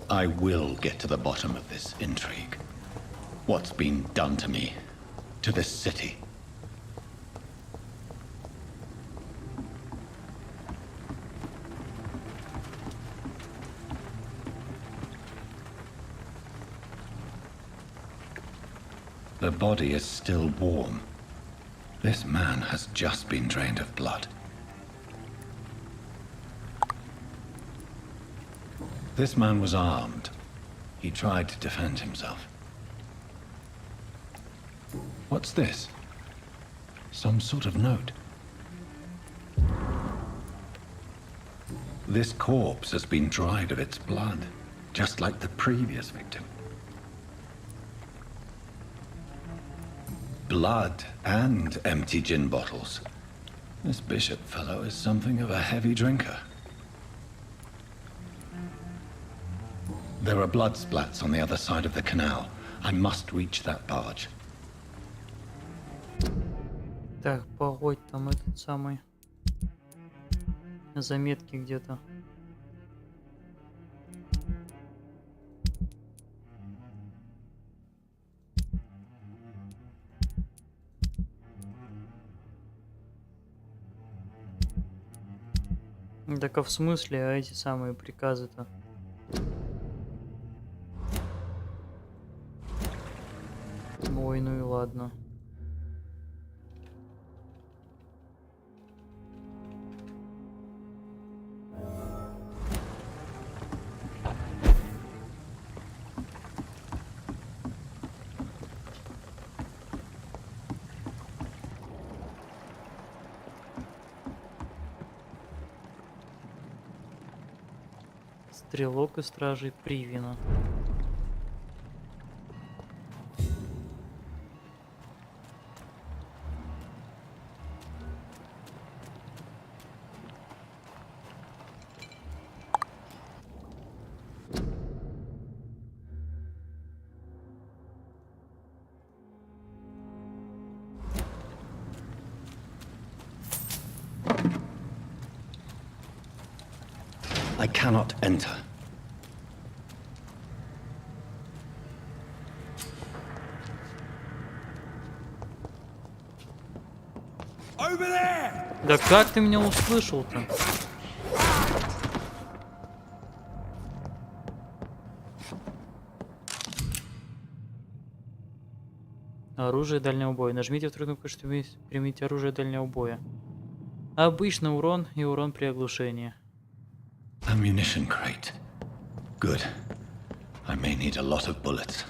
I will get to the bottom of this intrigue. What's been done to me, to this city? The body is still warm. This man has just been drained of blood. This man was armed. He tried to defend himself. What's this? Some sort of note. This corpse has been dried of its blood, just like the previous victim. Blood and empty gin bottles. This bishop fellow is something of a heavy drinker. There are blood splats on the other side of the canal. I must reach that barge. Так, погодь, там этот самый... Заметки где-то. Так, а в смысле, а эти самые приказы-то? Ой, ну и ладно. Стрелок и стражей Привина. I cannot enter. Over there! Да как ты меня услышал-то? Оружие дальнего боя. Нажмите вторую кнопку, чтобы применить оружие дальнего боя. Обычный урон и урон при оглушении. Ammunition crate. Good. I may need a lot of bullets.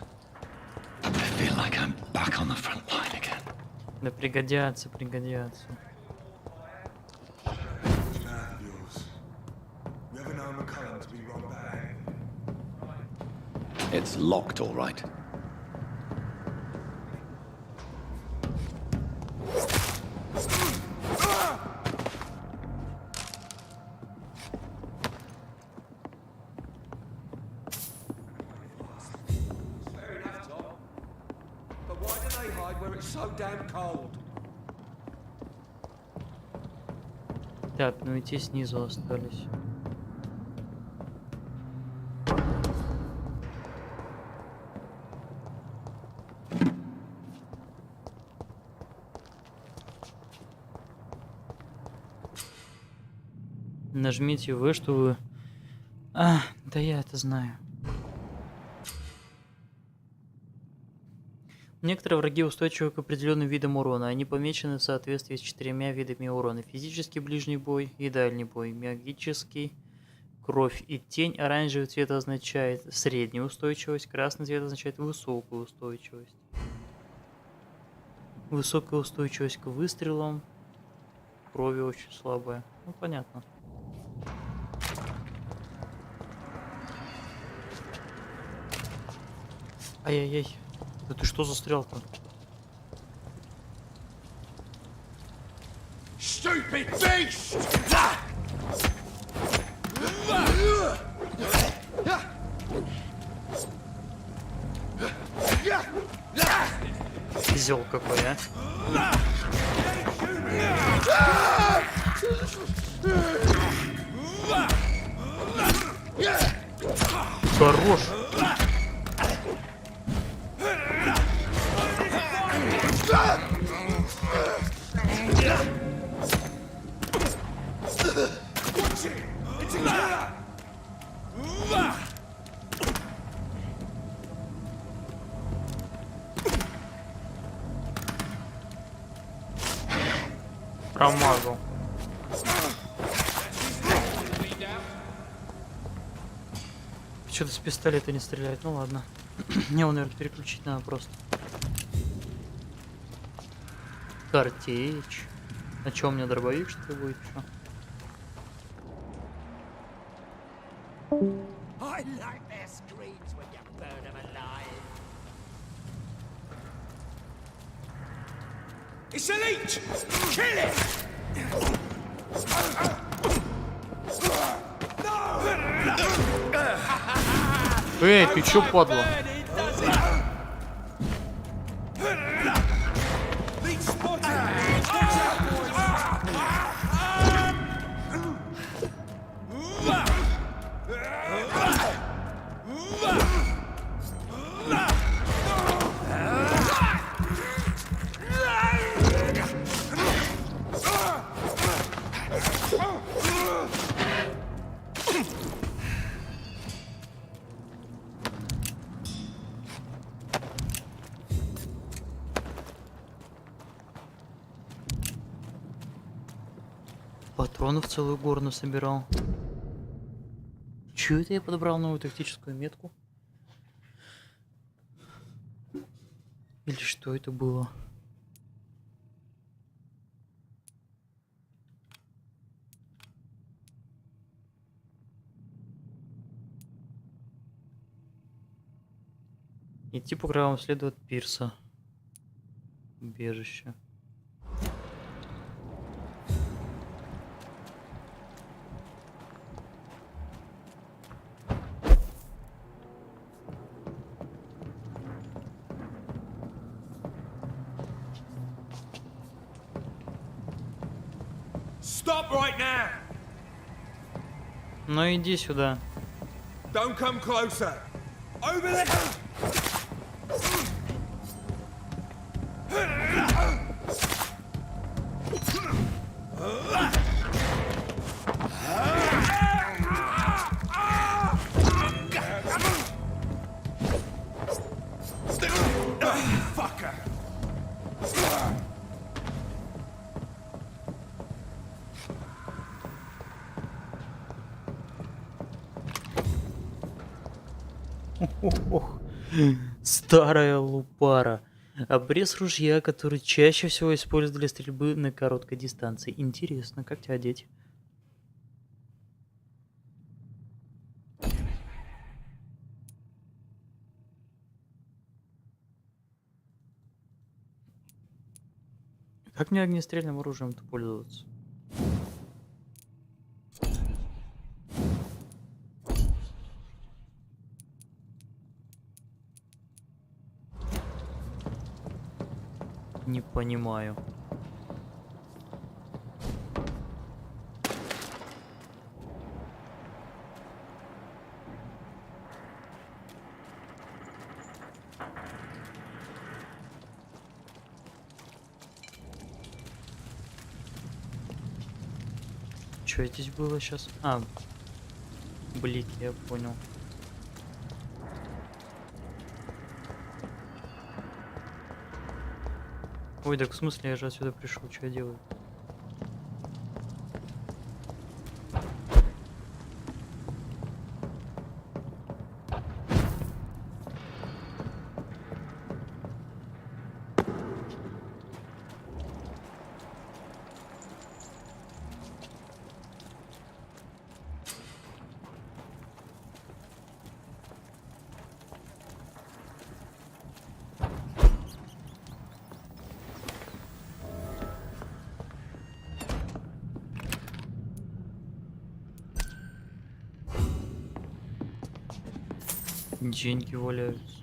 I feel like I'm back on the front line again. Да пригодятся, пригодятся. It's locked, all right. Так, ну и те снизу остались. Нажмите В, чтобы... А, да я это знаю. Некоторые враги устойчивы к определенным видам урона. Они помечены в соответствии с 4 видами урона. Физический ближний бой и дальний бой. Магический, кровь и тень. Оранжевый цвет означает среднюю устойчивость. Красный цвет означает высокую устойчивость. Высокая устойчивость к выстрелам. Крови очень слабая. Ну, понятно. Ай-яй-яй. Да ты что застрял-то? Stupid beast! Козёл какой, а? Хорош! Промазал. Что-то с пистолета не стреляет. Ну ладно. Мне его, наверное, переключить надо просто. Картечь. А чё, у меня дробовик, что ли, будет? Чё? I like their screams when you burn them alive. It's a leech! Kill it! Эй, ты чё, падла? Патронов целую гору насобирал. Чё это я подобрал новую тактическую метку? Или что это было? Идти по кровавым следу от пирса. Убежище. Stop right now! Ну иди сюда. Don't come closer! Over there! Fucker! Ох, старая лупара. Обрез ружья, который чаще всего используют для стрельбы на короткой дистанции. Интересно, как тебя одеть? Как мне огнестрельным оружием-то пользоваться? Не понимаю. Что здесь было сейчас? А, блики, я понял. Ой, так в смысле, я же отсюда пришел, что я делаю? Деньги валяются.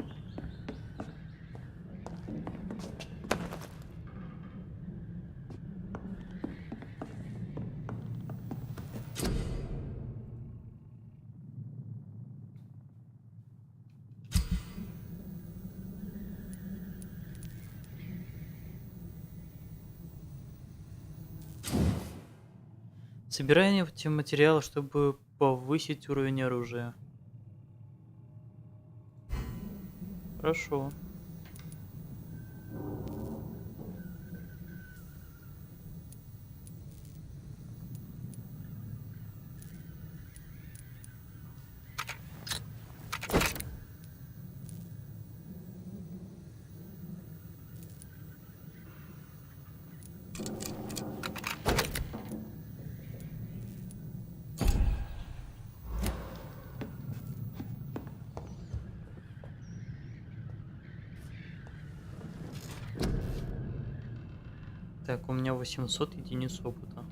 Собирание материала, чтобы повысить уровень оружия. Хорошо. Так, у меня 800 единиц опыта.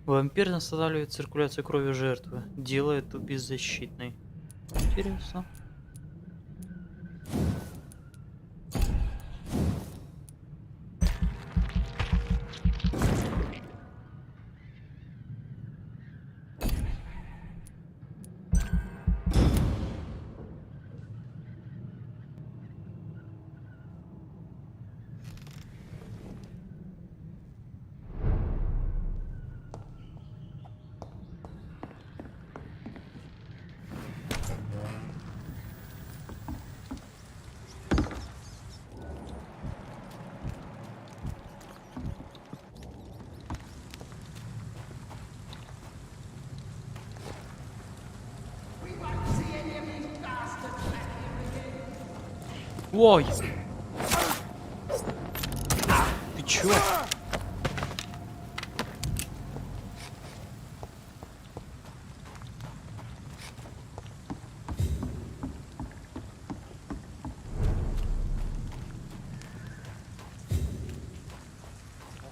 Вампир останавливает циркуляцию крови жертвы, делает ее беззащитной. Интересно. Ой! Ты чё?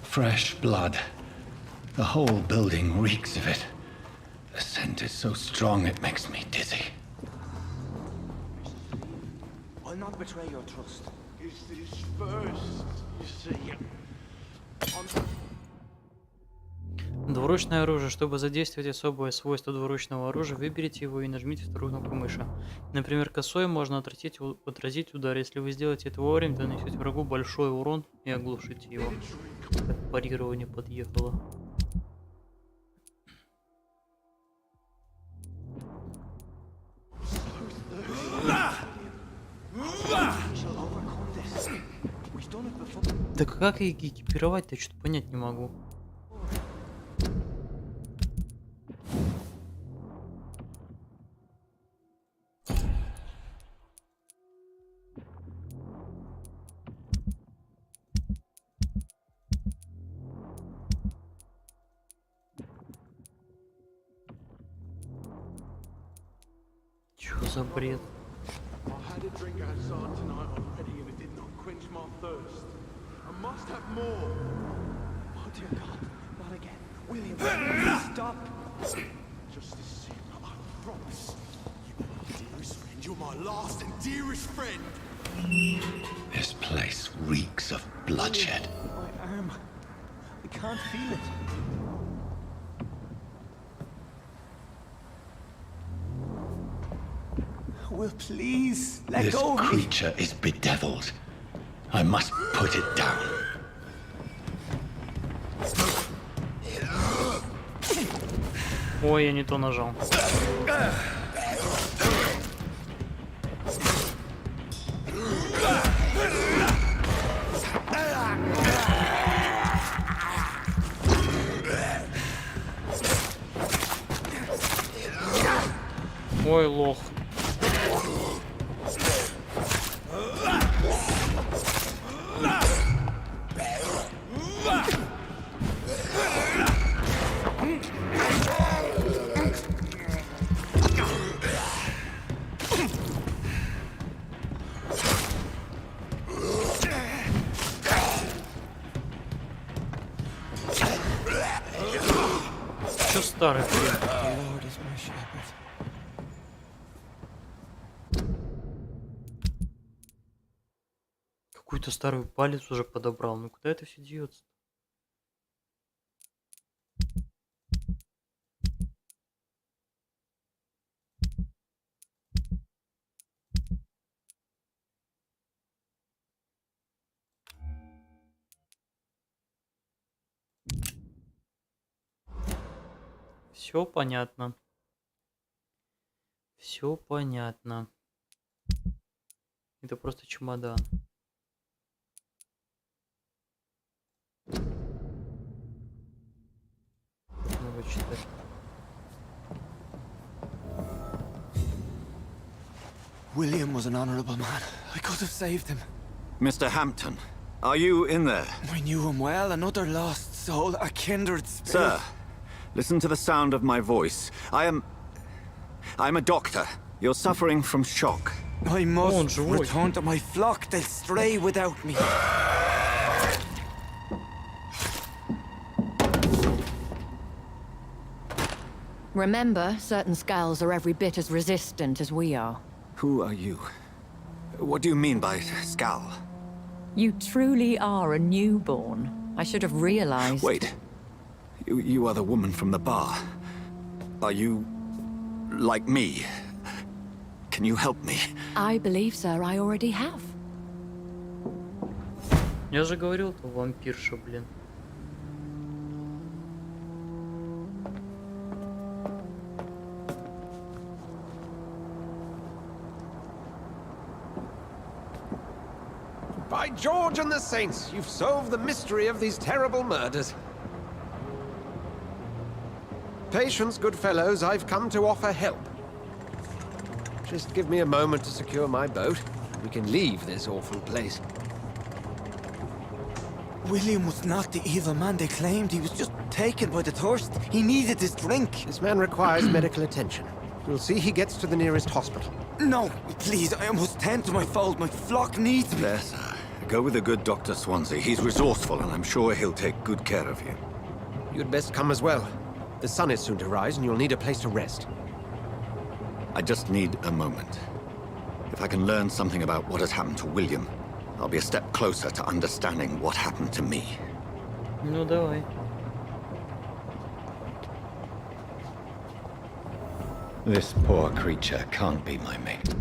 Fresh blood. The whole building reeks of it. The scent is so strong it makes me dizzy. I'll not betray your trust. Is this first, you see? Двуручное оружие. Чтобы задействовать особое свойство двуручного оружия, выберите его и нажмите вторую кнопку мыши. Например, косой можно отразить удар. Если вы сделаете это вовремя, то нанесете врагу большой урон и оглушите его. Так, парирование подъехало. Так как их экипировать-то, что-то понять не могу. Чё за бред? Must have more. Oh dear God, not again. William, stop. Just this sin, I promise. You are my dearest friend. You're my last and dearest friend. This place reeks of bloodshed. My arm. I can't feel it. Will, please, let This go of me. creature is bedeviled. I must put it down. Ой, я не то нажал. Ой, лох. Чё старый? Lord is my shepherd. Какой-то старый палец уже подобрал. Ну куда это все деется? Все понятно. Все понятно. Это просто чемодан. Надо читать. William was an honourable man. I could have saved him. Mr. Hampton, are you in there? I knew him well, another lost soul, a kindred spirit. Sir, listen to the sound of my voice. I'm a doctor. You're suffering from shock. I must return to my flock. They'll stray without me. Remember, certain skulls are every bit as resistant as we are. Who are you? What do you mean by Skal? You truly are a newborn. I should have realized. Wait. You are the woman from the bar. Are you like me? Can you help me? I believe, sir, I already have. Я же говорил, то вампирша, блин. By George and the Saints, you've solved the mystery of these terrible murders. Patience, good fellows, I've come to offer help. Just give me a moment to secure my boat. We can leave this awful place. William was not the evil man they claimed. He was just taken by the thirst. He needed his drink. This man requires medical attention. You'll see he gets to the nearest hospital. No, please, I must tend to my fold. My flock needs me. There, sir. Go with the good Dr. Swansea. He's resourceful, and I'm sure he'll take good care of you. You'd best come as well. The sun is soon to rise, and you'll need a place to rest. I just need a moment. If I can learn something about what has happened to William, I'll be a step closer to understanding what happened to me. Ну давай. This poor creature can't be my mate.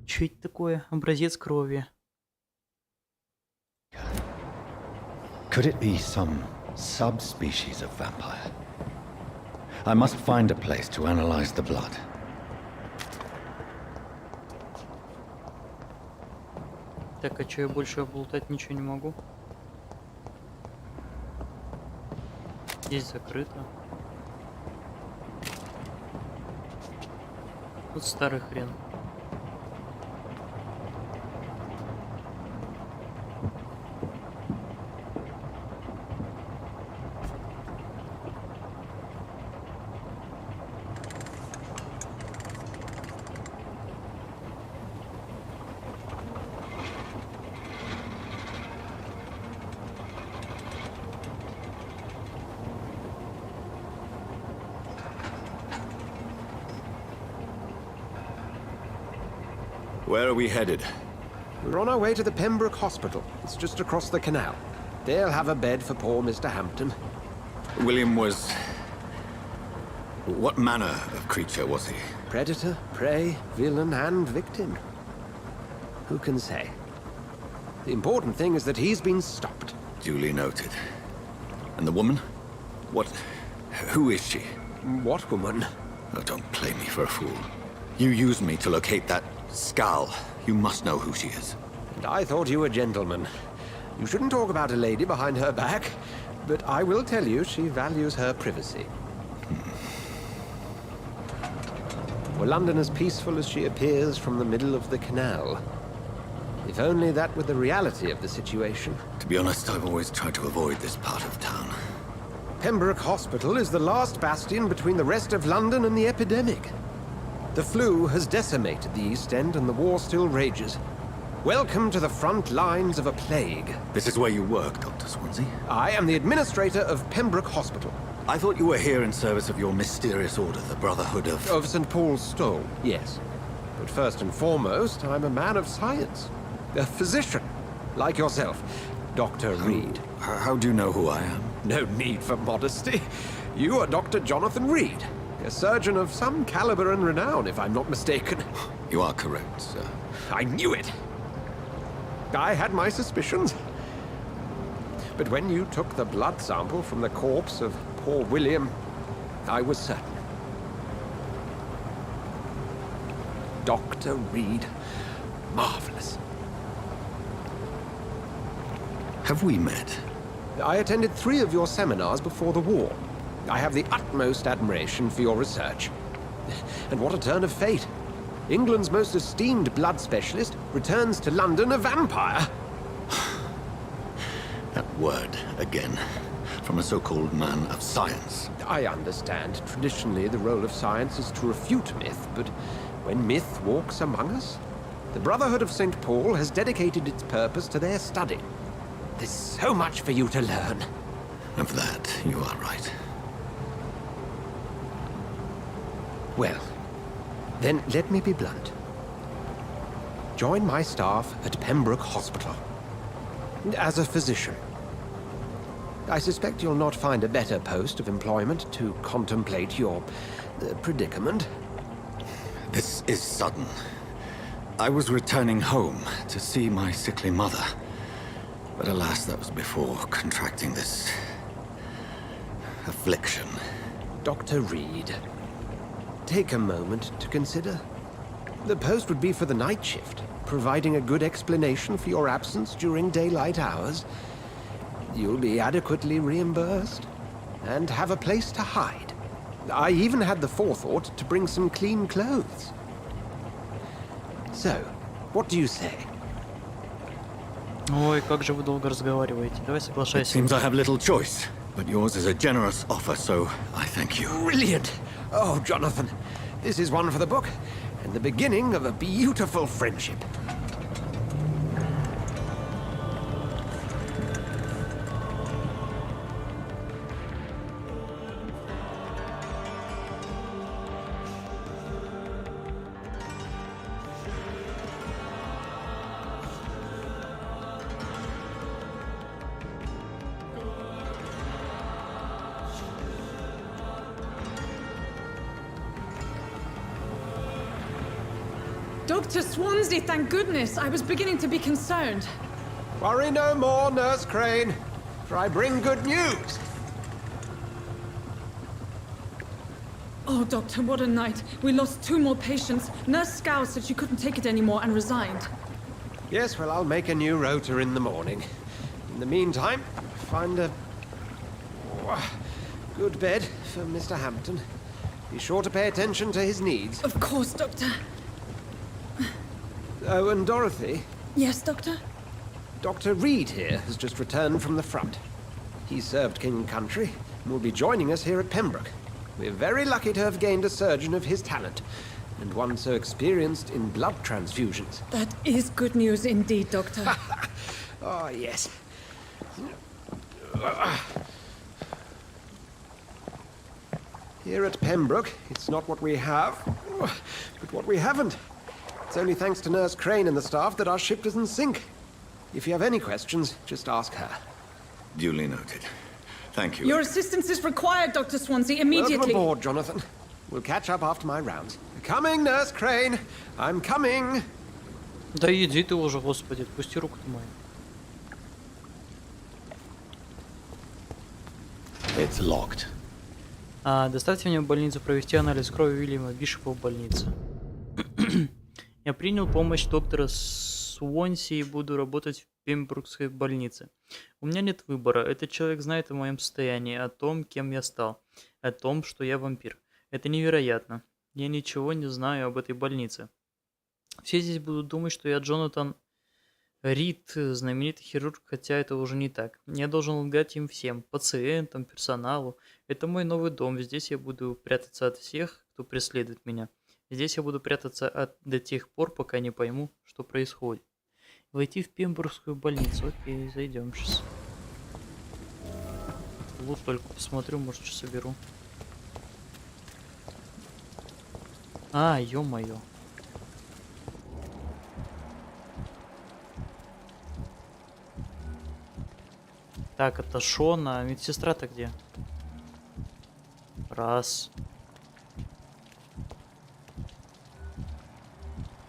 Чё это такое? Образец крови. Could it be some subspecies of vampire? I must find a place to analyze the blood. Так, а чё я больше облутать ничего не могу? Здесь закрыто. Тут старый хрен. Where are we headed? We're on our way to the Pembroke Hospital. It's just across the canal. They'll have a bed for poor Mr. Hampton. William was... What manner of creature was he? Predator, prey, villain, and victim. Who can say? The important thing is that he's been stopped. Duly noted. And the woman? Who is she? What woman? Oh, don't play me for a fool. You used me to locate that S.T.A.L.K.E.R. You must know who she is. And I thought you a gentleman. You shouldn't talk about a lady behind her back, but I will tell you she values her privacy. Were London as peaceful as she appears from the middle of the canal? If only that were the reality of the situation. To be honest, I've always tried to avoid this part of town. Pembroke Hospital is the last bastion between the rest of London and the epidemic. The flu has decimated the East End and the war still rages. Welcome to the front lines of a plague. This is where you work, Dr. Swansea? I am the administrator of Pembroke Hospital. I thought you were here in service of your mysterious order, the Brotherhood of... Of St. Paul's Stole, yes. But first and foremost, I'm a man of science. A physician, like yourself, Dr. Reed. How do you know who I am? No need for modesty. You are Dr. Jonathan Reed, a surgeon of some caliber and renown, if I'm not mistaken. You are correct, sir. I knew it. I had my suspicions. But when you took the blood sample from the corpse of poor William, I was certain. Dr. Reed. Marvelous. Have we met? I attended 3 of your seminars before the war. I have the utmost admiration for your research. And what a turn of fate. England's most esteemed blood specialist returns to London a vampire. That word, again. From a so-called man of science. I understand. Traditionally, the role of science is to refute myth, but when myth walks among us, the Brotherhood of St. Paul has dedicated its purpose to their study. There's so much for you to learn. Of that, you are right. Well, then let me be blunt. Join my staff at Pembroke Hospital. As a physician. I suspect you'll not find a better post of employment to contemplate your predicament. This is sudden. I was returning home to see my sickly mother. But alas, that was before contracting this... affliction. Dr. Reed, take a moment to consider. The post would be for the night shift, providing a good explanation for your absence during daylight hours. You'll be adequately reimbursed, and have a place to hide. I even had the forethought to bring some clean clothes. So, what do you say? Ой, как же вы долго разговариваете. Давай It соглашайся. seems I have little choice, but yours is a generous offer, so I thank you. Brilliant! Oh, Jonathan, this is one for the book, and the beginning of a beautiful friendship. Dr. Swansea, thank goodness. I was beginning to be concerned. Worry no more, Nurse Crane, for I bring good news. Oh, Doctor, what a night. We lost 2 more patients. Nurse Scow said she couldn't take it anymore and resigned. Yes, well, I'll make a new rota in the morning. In the meantime, find a good bed for Mr. Hampton. Be sure to pay attention to his needs. Of course, Doctor. Oh, and Dorothy? Yes, Doctor? Dr. Reed here has just returned from the front. He served King and Country and will be joining us here at Pembroke. We're very lucky to have gained a surgeon of his talent, and one so experienced in blood transfusions. That is good news indeed, Doctor. Oh, yes. Here at Pembroke, it's not what we have, but what we haven't. It's only thanks to Nurse Crane and the staff that our ship doesn't sink. If you have any questions, just ask her. Duly noted. Thank you. Your assistance is required, Dr. Swansea, immediately. Welcome aboard, Jonathan. We'll catch up after my rounds. Coming, Nurse Crane. I'm coming. Да иди ты уже, господи, отпусти руку-то мою. It's locked. Доставьте меня в больницу провести анализ крови Уильяма Бишопа в больнице. Я принял помощь доктора Свонси и буду работать в Пембрукской больнице. У меня нет выбора. Этот человек знает о моем состоянии, о том, кем я стал, о том, что я вампир. Это невероятно. Я ничего не знаю об этой больнице. Все здесь будут думать, что я Джонатан Рид, знаменитый хирург, хотя это уже не так. Я должен лгать им всем, пациентам, персоналу. Это мой новый дом. Здесь я буду прятаться от всех, кто преследует меня. Здесь я буду прятаться до тех пор, пока не пойму, что происходит. Войти в Пембургскую больницу. Окей, зайдем сейчас. Лут только посмотрю, может, что соберу. Ё-моё. Так, это Шона. Медсестра-то где? Раз.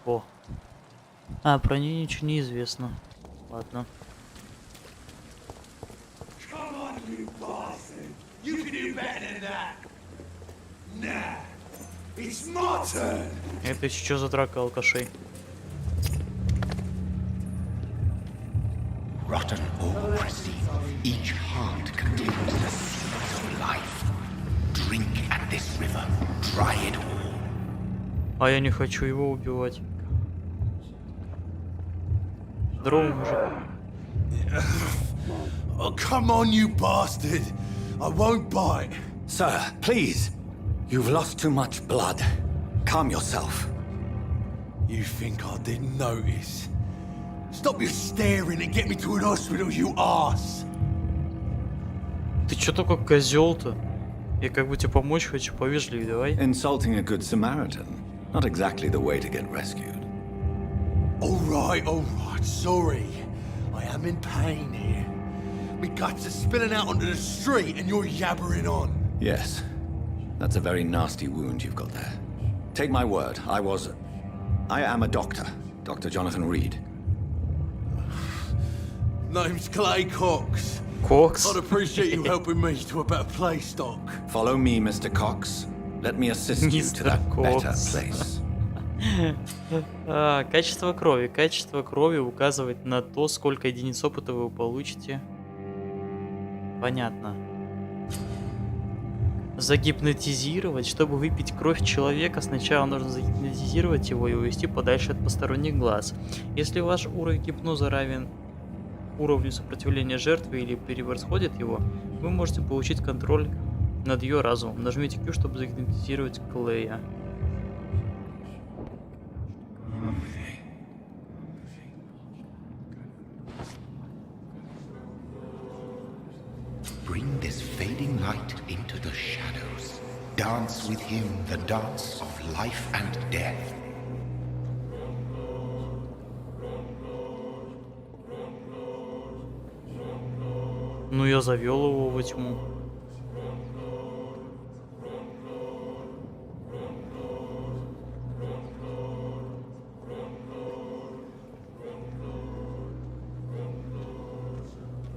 О. Про нее ничего не известно. Ладно. Это что за драка алкашей? Rotten ocracy. Each heart contains the seed of life. Drink at this river. Dry it all. Я не хочу его убивать. Здорово, мужик. Oh, come on, you bastard. I won't bite. Sir, please. You've lost too much blood. Calm yourself. You think I didn't notice? Stop your staring and get me to an hospital, you ass! Ты чё такой козёл-то? Я как бы тебе помочь хочу, повежливее, давай. Insulting a good Samaritan. Not exactly the way to get rescued. Alright, sorry. I am in pain here. My guts are spilling out onto the street and you're yabbering on. Yes. That's a very nasty wound you've got there. Take my word, I am a doctor. Dr. Jonathan Reed. Name's Clay Cox. Cox? I'd appreciate you helping me to a better place, Doc. Follow me, Mr. Cox. Let me assist you to that better place. Качество крови. Качество крови указывает на то, сколько единиц опыта вы получите. Понятно. Загипнотизировать. Чтобы выпить кровь человека, сначала нужно загипнотизировать его и увести подальше от посторонних глаз. Если ваш уровень гипноза равен уровню сопротивления жертвы или превосходит его, вы можете получить контроль над ее разумом. Нажмите Q, чтобы загипнотизировать Клея. Bring this fading light into the shadows. Dance with him the dance of life and death. Ну, я завел его во тьму.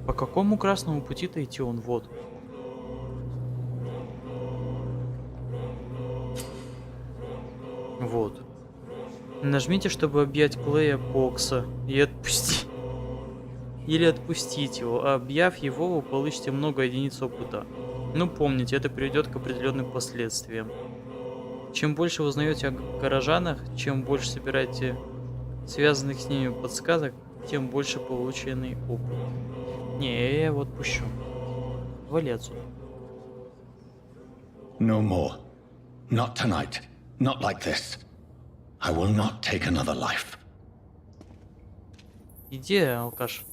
По какому красному пути-то идти он? Вот. Вот. Нажмите, чтобы объять Клея Кокса и отпустить. Или отпустить его. Объяв его, вы получите много единиц опыта. Но помните, это приведет к определенным последствиям. Чем больше вы узнаете о горожанах, чем больше собираете связанных с ними подсказок, тем больше полученный опыт. Не, я его отпущу. Вали отсюда. No more. Not tonight. Not like this. I will not take another life. Иди, алкаш.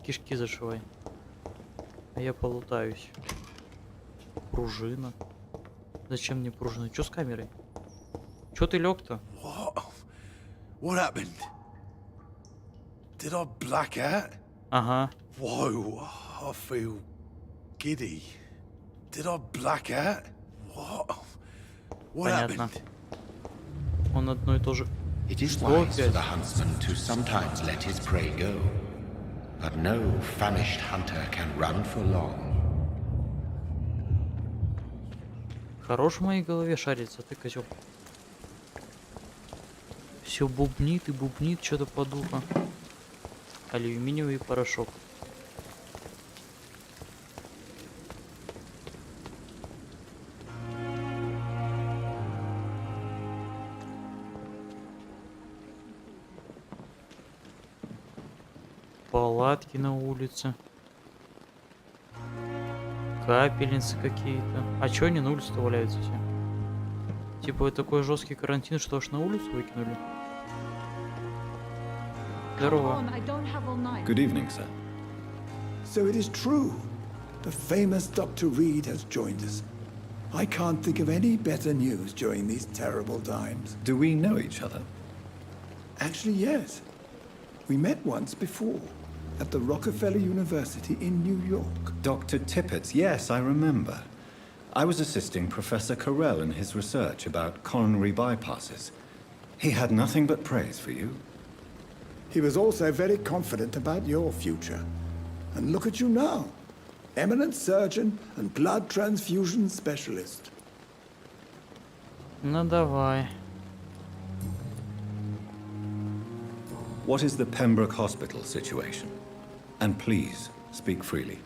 Кишки зашивай. А я полутаюсь. Пружина. Зачем мне пружина? Чё с камерой? Чё ты лёг-то? What happened? Did I black out? Ага. Whoa, I feel giddy. Did I black out? What Понятно. happened? Он одно и то же. It is Что wise for опять? the huntsman to sometimes let his prey go, but no famished hunter can run for long. Хорош в моей голове шарится, ты козел. Все бубнит и бубнит что-то по духу. Алюминиевый порошок. Палатки на улице. Капельницы какие-то. А чё они на улице-то валяются все? Типа такой жесткий карантин, что аж на улицу выкинули? Здорово. Good evening, sir. So it is true. The famous Dr. Reed has joined us. I can't think of any better news during these terrible times. Do we know each other? Actually, yes. We met once before at the Rockefeller University in New York. Dr. Tippett, yes, I remember. I was assisting Professor Carell in his research about coronary bypasses. He had nothing but praise for you. He was also very confident about your future. And look at you now. Eminent surgeon and blood transfusion specialist. Ну давай. What is the Pembroke Hospital situation? And please, speak freely.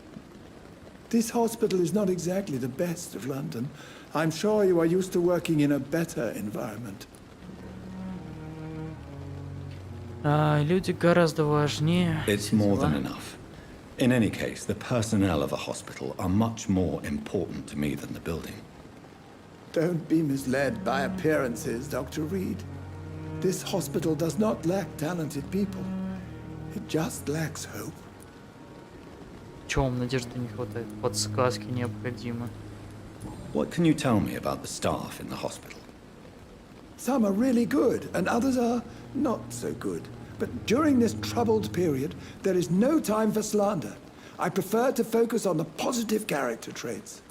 This hospital is not exactly the best of London. I'm sure you are used to working in a better environment. Люди гораздо важнее. It's more than enough. In any case, the personnel of a hospital are much more important to me than the building. Don't be misled by appearances, Dr. Reed. This hospital does not lack talented people. It just lacks hope. Чем надежды не хватает? Подсказки необходимы. What can you tell me about the staff in the hospital? Some are really good, and others are not so good. But during this troubled period, there is no time for slander. I prefer to focus on the positive character traits.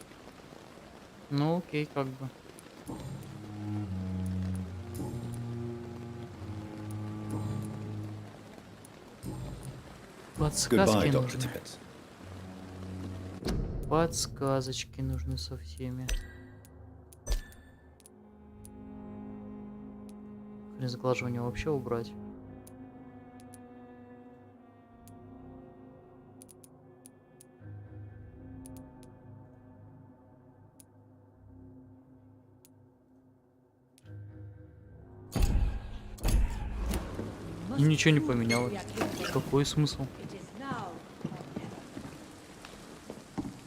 Ну окей, как бы. Подсказки нужны. Подсказочки нужны со всеми. Разглаживание вообще убрать. Ничего не поменялось. Какой смысл?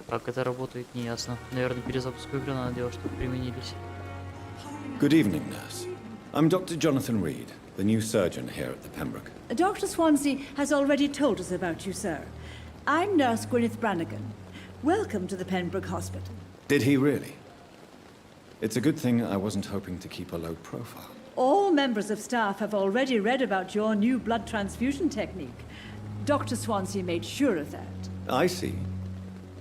Как это работает, не ясно. Наверное, перезапуск игры надо делать, чтобы применились. Good evening, nurse. I'm Dr. Jonathan Reed, the new surgeon here at the Pembroke. Dr. Swansea has already told us about you, sir. I'm Nurse Gwyneth Brannigan. Welcome to the Pembroke Hospital. Did he really? It's a good thing I wasn't hoping to keep a low profile. All members of staff have already read about your new blood transfusion technique. Dr. Swansea made sure of that. I see.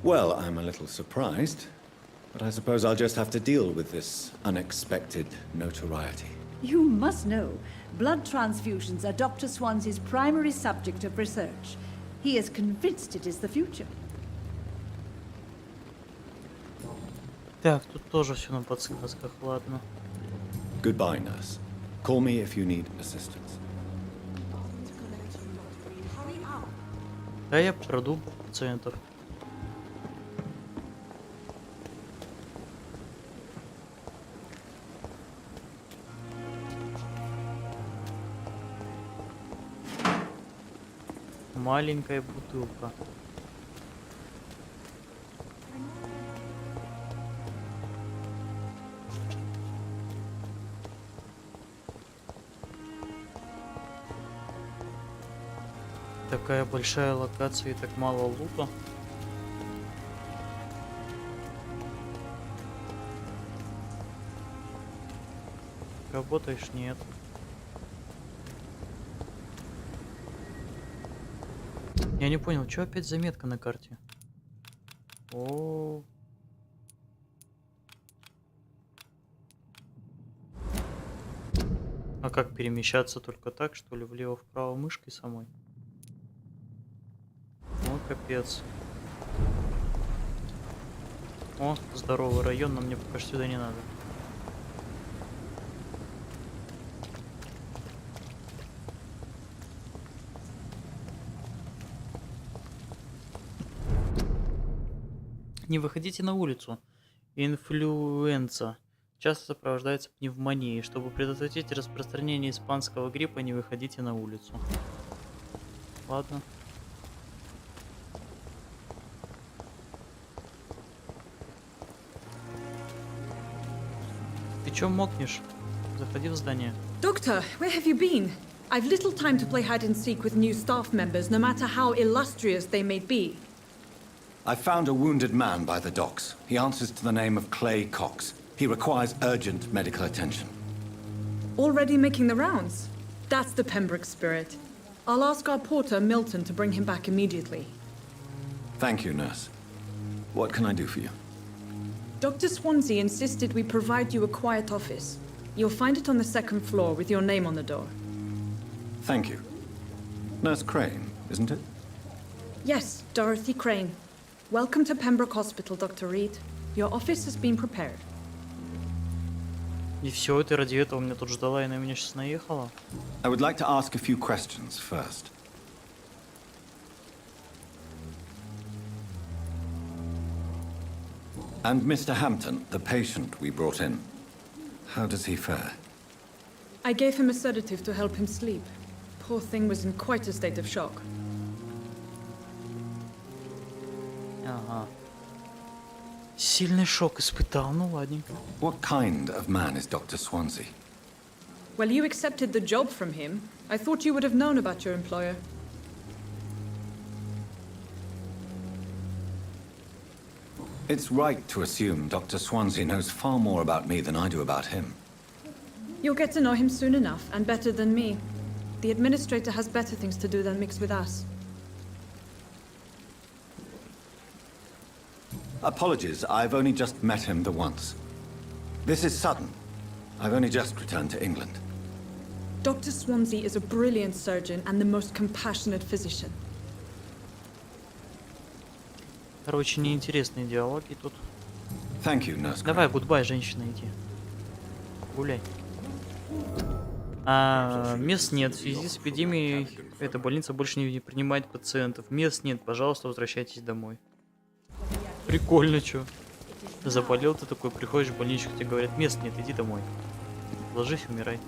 Well, I'm a little surprised, but I suppose I'll just have to deal with this unexpected notoriety. You must know, blood transfusions are Dr. Swansea's primary subject of research. He is convinced it is the future. Так, тут тоже все на подсказках, ладно. Goodbye, nurse. Call me if you need assistance. Да, я проду пациентов. Маленькая бутылка. Такая большая локация и так мало лута. Работаешь? Нет. Я не понял, что опять заметка на карте? О. А как перемещаться только так, что ли, влево-вправо мышкой самой? О, капец. О, здоровый район, но мне пока что сюда не надо. Не выходите на улицу. Инфлюенса часто сопровождается пневмонией. Чтобы предотвратить распространение испанского гриппа, не выходите на улицу. Ладно. Ты чё мокнешь? Заходи в здание. Doctor, where have you been? I've little time to play hide and seek with new staff members, no matter how illustrious they may be. I found a wounded man by the docks. He answers to the name of Clay Cox. He requires urgent medical attention. Already making the rounds? That's the Pembroke spirit. I'll ask our porter, Milton, to bring him back immediately. Thank you, nurse. What can I do for you? Dr. Swansea insisted we provide you a quiet office. You'll find it on the second floor with your name on the door. Thank you. Nurse Crane, isn't it? Yes, Dorothy Crane. Welcome to Pembroke Hospital, Dr. Reed. Your office has been prepared. И все, ты ради этого меня тут ждала и на меня сейчас наехала? I would like to ask a few questions first. And Mr. Hampton, the patient we brought in, how does he fare? I gave him a sedative to help him sleep. Poor thing was in quite a state of shock. Ага. Сильный шок испытал, ну ладненько. What kind of man is Dr. Swansea? Well, you accepted the job from him. I thought you would have known about your employer. It's right to assume Dr. Swansea knows far more about me than I do about him. You'll get to know him soon enough, and better than me. The administrator has better things to do than mix with us. Apologies, I've only just met him the once. This is sudden. I've only just returned to England. Dr. Swansea is a brilliant surgeon and the most compassionate physician. Короче, неинтересные диалоги тут. Thank you, nurse. Давай, гудбай, женщина, иди. Гуляй. Мест нет. В связи с эпидемией эта больница больше не принимает пациентов. Мест нет. Пожалуйста, возвращайтесь домой. Прикольно, чё. Заболел ты такой, приходишь в больничку, тебе говорят, мест нет, иди домой. Ложись, умирай.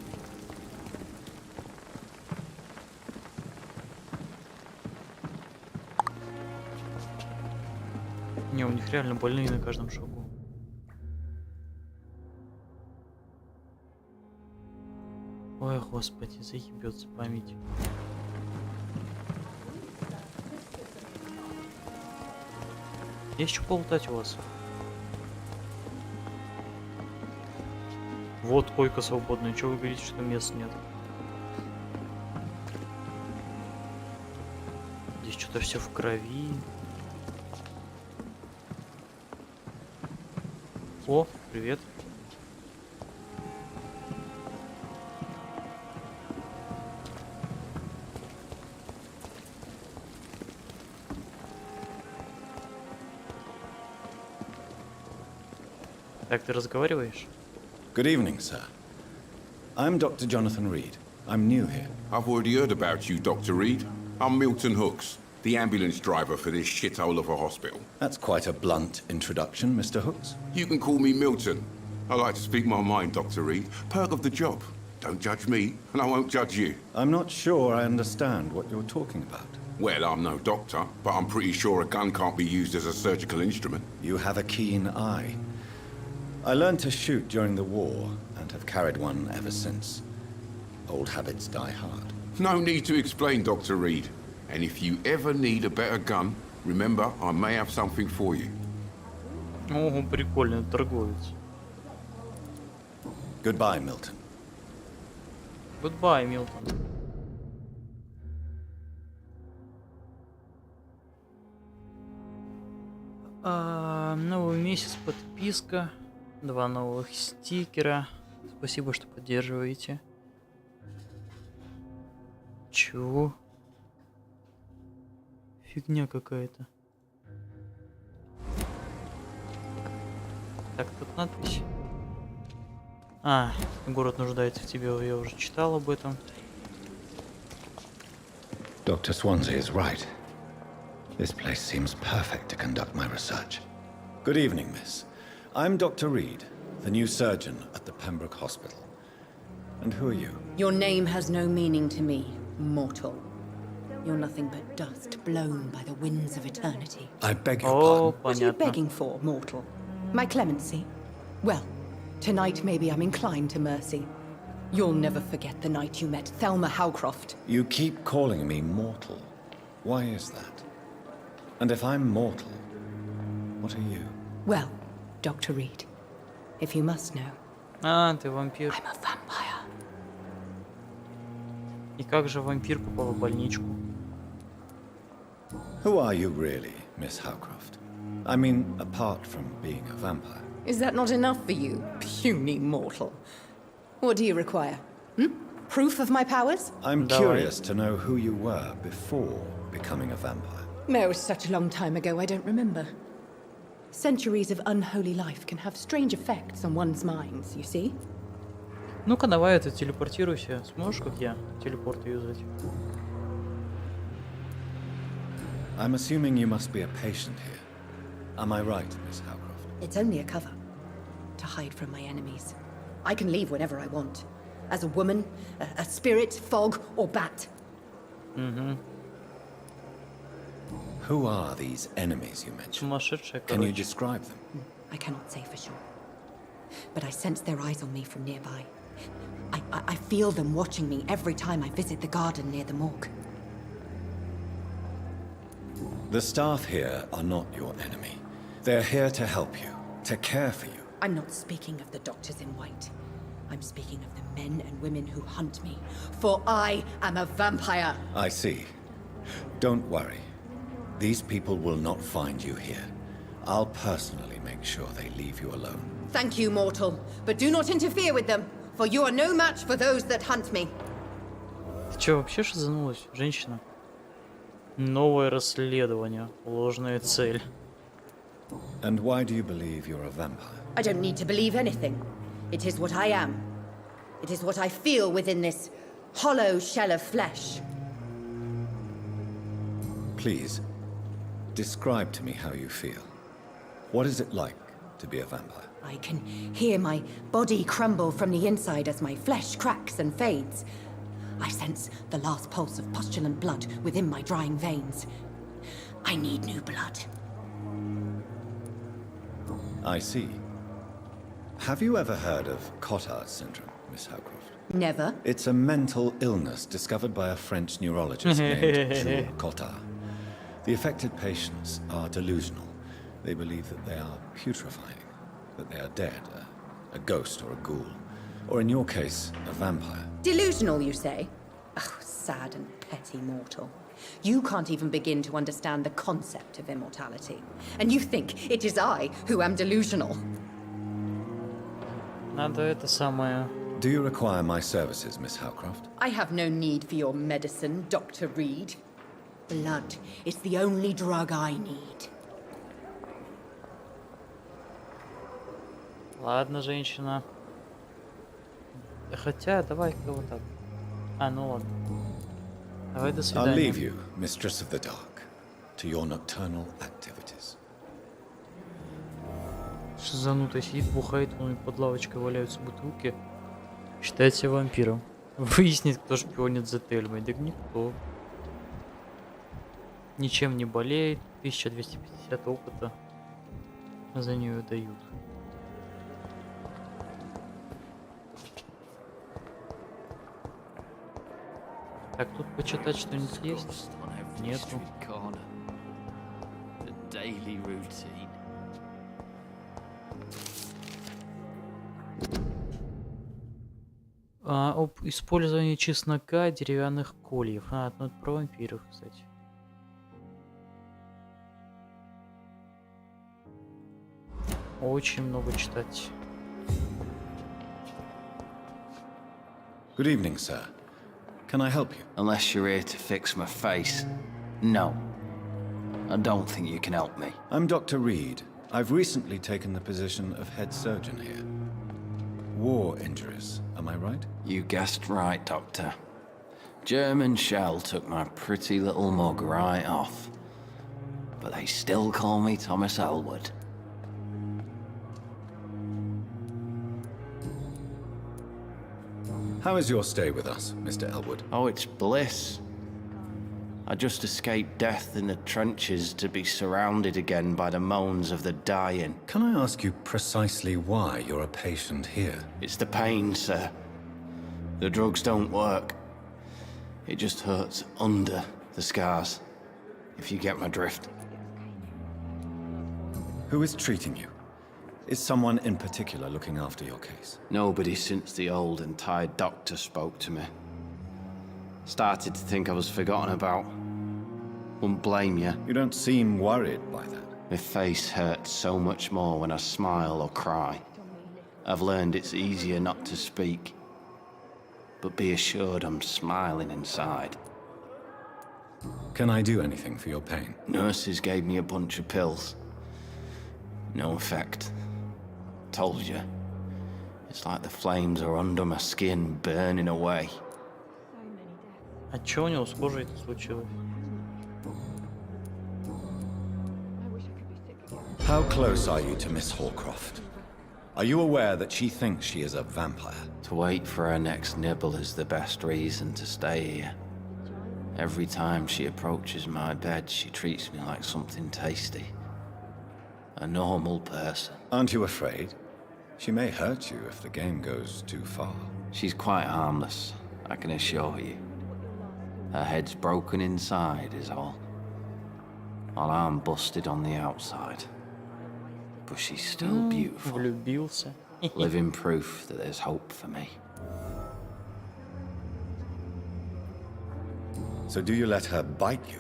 Не, у них реально больные на каждом шагу. Ой, господи, заебется память. Есть что полутать у вас? Вот койка свободная. Чего вы говорите, что мест нет? Здесь что-то все в крови. О, привет. Так ты разговариваешь? Good evening, sir. I'm Dr. Jonathan Reed. I'm new here. I've already heard about you, Dr. Reed. I'm Milton Hooks, the ambulance driver for this shithole of a hospital. That's quite a blunt introduction, Mr. Hooks. You can call me Milton. I like to speak my mind, Dr. Reed. Perk of the job. Don't judge me, and I won't judge you. I'm not sure I understand what you're talking about. Well, I'm no doctor, but I'm pretty sure a gun can't be used as a surgical instrument. You have a keen eye. I learned to shoot during the war, and have carried one ever since. Old habits die hard. No need to explain, Dr. Reed. And if you ever need a better gun, remember, I may have something for you. Ого, прикольный торговец. Goodbye, Milton. Goodbye, Милтон. Новый месяц, подписка. 2 новых стикера. Спасибо, что поддерживаете. Чего? Фигня какая-то. Так, тут надпись. Город нуждается в тебе, я уже читал об этом. Dr. Swansea is right. This place seems perfect to conduct my research. Good evening, miss. I'm Dr. Reed, the new surgeon at the Pembroke Hospital. And who are you? Your name has no meaning to me, mortal. You're nothing but dust blown by the winds of eternity. I beg your pardon. What are you begging for, mortal? My clemency? Well, tonight maybe I'm inclined to mercy. You'll never forget the night you met Thelma Howcroft. You keep calling me mortal. Why is that? And if I'm mortal, what are you? Well, Dr. Reed, if you must know. Ты вампир. I'm a vampire. И как же вампир попал в больничку? Who are you really, Miss Howcroft? I mean, apart from being a vampire. Is that not enough for you, puny mortal? What do you require? Proof of my powers? I'm curious to know who you were before becoming a vampire. No, it was such a long time ago, I don't remember. Centuries of unholy life can have strange effects on one's minds, you see? Ну-ка, давай это телепортируйся. Сможешь, как я, телепорт юзать? I'm assuming you must be a patient here. Am I right, Miss Howcroft? It's only a cover. To hide from my enemies. I can leave whenever I want. As a woman, a spirit, fog, or bat. Who are these enemies you mentioned? Can you describe them? I cannot say for sure. But I sense their eyes on me from nearby. I feel them watching me every time I visit the garden near the morgue. The staff here are not your enemy. They're here to help you, to care for you. I'm not speaking of the doctors in white. I'm speaking of the men and women who hunt me. For I am a vampire. I see. Don't worry. These people will not find you here. I'll personally make sure they leave you alone. Thank you, mortal. But do not interfere with them, for you are no match for those that hunt me. Ты чё, вообще шизанулась, женщина? Новое расследование. Ложная цель. And why do you believe you're a vampire? I don't need to believe anything. It is what I am. It is what I feel within this hollow shell of flesh. Please, describe to me how you feel. What is it like to be a vampire? I can hear my body crumble from the inside as my flesh cracks and fades. I sense the last pulse of postulant blood within my drying veins. I need new blood. I see. Have you ever heard of Cotard syndrome, Miss Howcroft? Never. It's a mental illness discovered by a French neurologist named Jules Cotard. The affected patients are delusional. They believe that they are putrefying, that they are dead, a ghost or a ghoul, or in your case, a vampire. Delusional, you say? Oh, sad and petty mortal. You can't even begin to understand the concept of immortality. And you think it is I who am delusional. Надо это самое. Do you require my services, Miss Howcroft? I have no need for your medicine, Dr. Reed. Blood is the only drug I need. Ладно, женщина. Хотя, давай-ка вот так. Ну ладно. Давай, до свидания. I'll leave you, Mistress of the Dark, to your nocturnal activities. Шизанутый сидит, бухает, он под лавочкой валяются бутылки. Считает себя вампиром. Выяснит, кто шпионит за Тельмой. Да никто. Ничем не болеет. 1250 опыта. За нее дают. Так, тут почитать что-нибудь есть? Нету. Об использовании чеснока, деревянных кольев. Ну это про вампиров, кстати. Очень много читать. Good evening, sir. Can I help you? Unless you're here to fix my face. No. I don't think you can help me. I'm Dr. Reed. I've recently taken the position of head surgeon here. War injuries, am I right? You guessed right, Doctor. German shell took my pretty little mug right off. But they still call me Thomas Elwood. How is your stay with us, Mr. Elwood? Oh, it's bliss. I just escaped death in the trenches to be surrounded again by the moans of the dying. Can I ask you precisely why you're a patient here? It's the pain, sir. The drugs don't work. It just hurts under the scars, if you get my drift. Who is treating you? Is someone in particular looking after your case? Nobody since the old and tired doctor spoke to me. Started to think I was forgotten about. Wouldn't blame you. You don't seem worried by that. My face hurts so much more when I smile or cry. I've learned it's easier not to speak. But be assured I'm smiling inside. Can I do anything for your pain? Nurses gave me a bunch of pills. No effect. Told you. It's like the flames are under my skin, burning away. А чё у него с кожей-то случилось? How close are you to Miss Hallcroft? Are you aware that she thinks she is a vampire? To wait for her next nibble is the best reason to stay here. Every time she approaches my bed, she treats me like something tasty. A normal person. Aren't you afraid? She may hurt you if the game goes too far. She's quite harmless, I can assure you. Her head's broken inside is all. While I'm busted on the outside. But she's still beautiful. Влюбился. Living proof that there's hope for me. So do you let her bite you?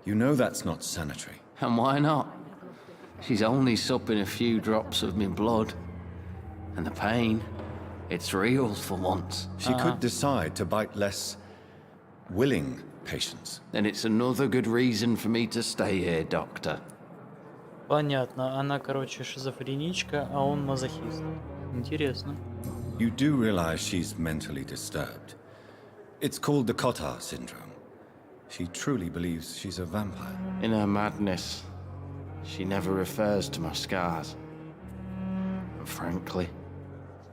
You know that's not sanitary. And why not? She's only supping a few drops of me blood. And the pain, it's real for once. She could decide to bite less willing patients. Then it's another good reason for me to stay here, Doctor. Понятно. Она, короче, шизофреничка, а он мазохист. Интересно. You do realize she's mentally disturbed. It's called the Cotard syndrome. She truly believes she's a vampire. In her madness, she never refers to my scars. And frankly,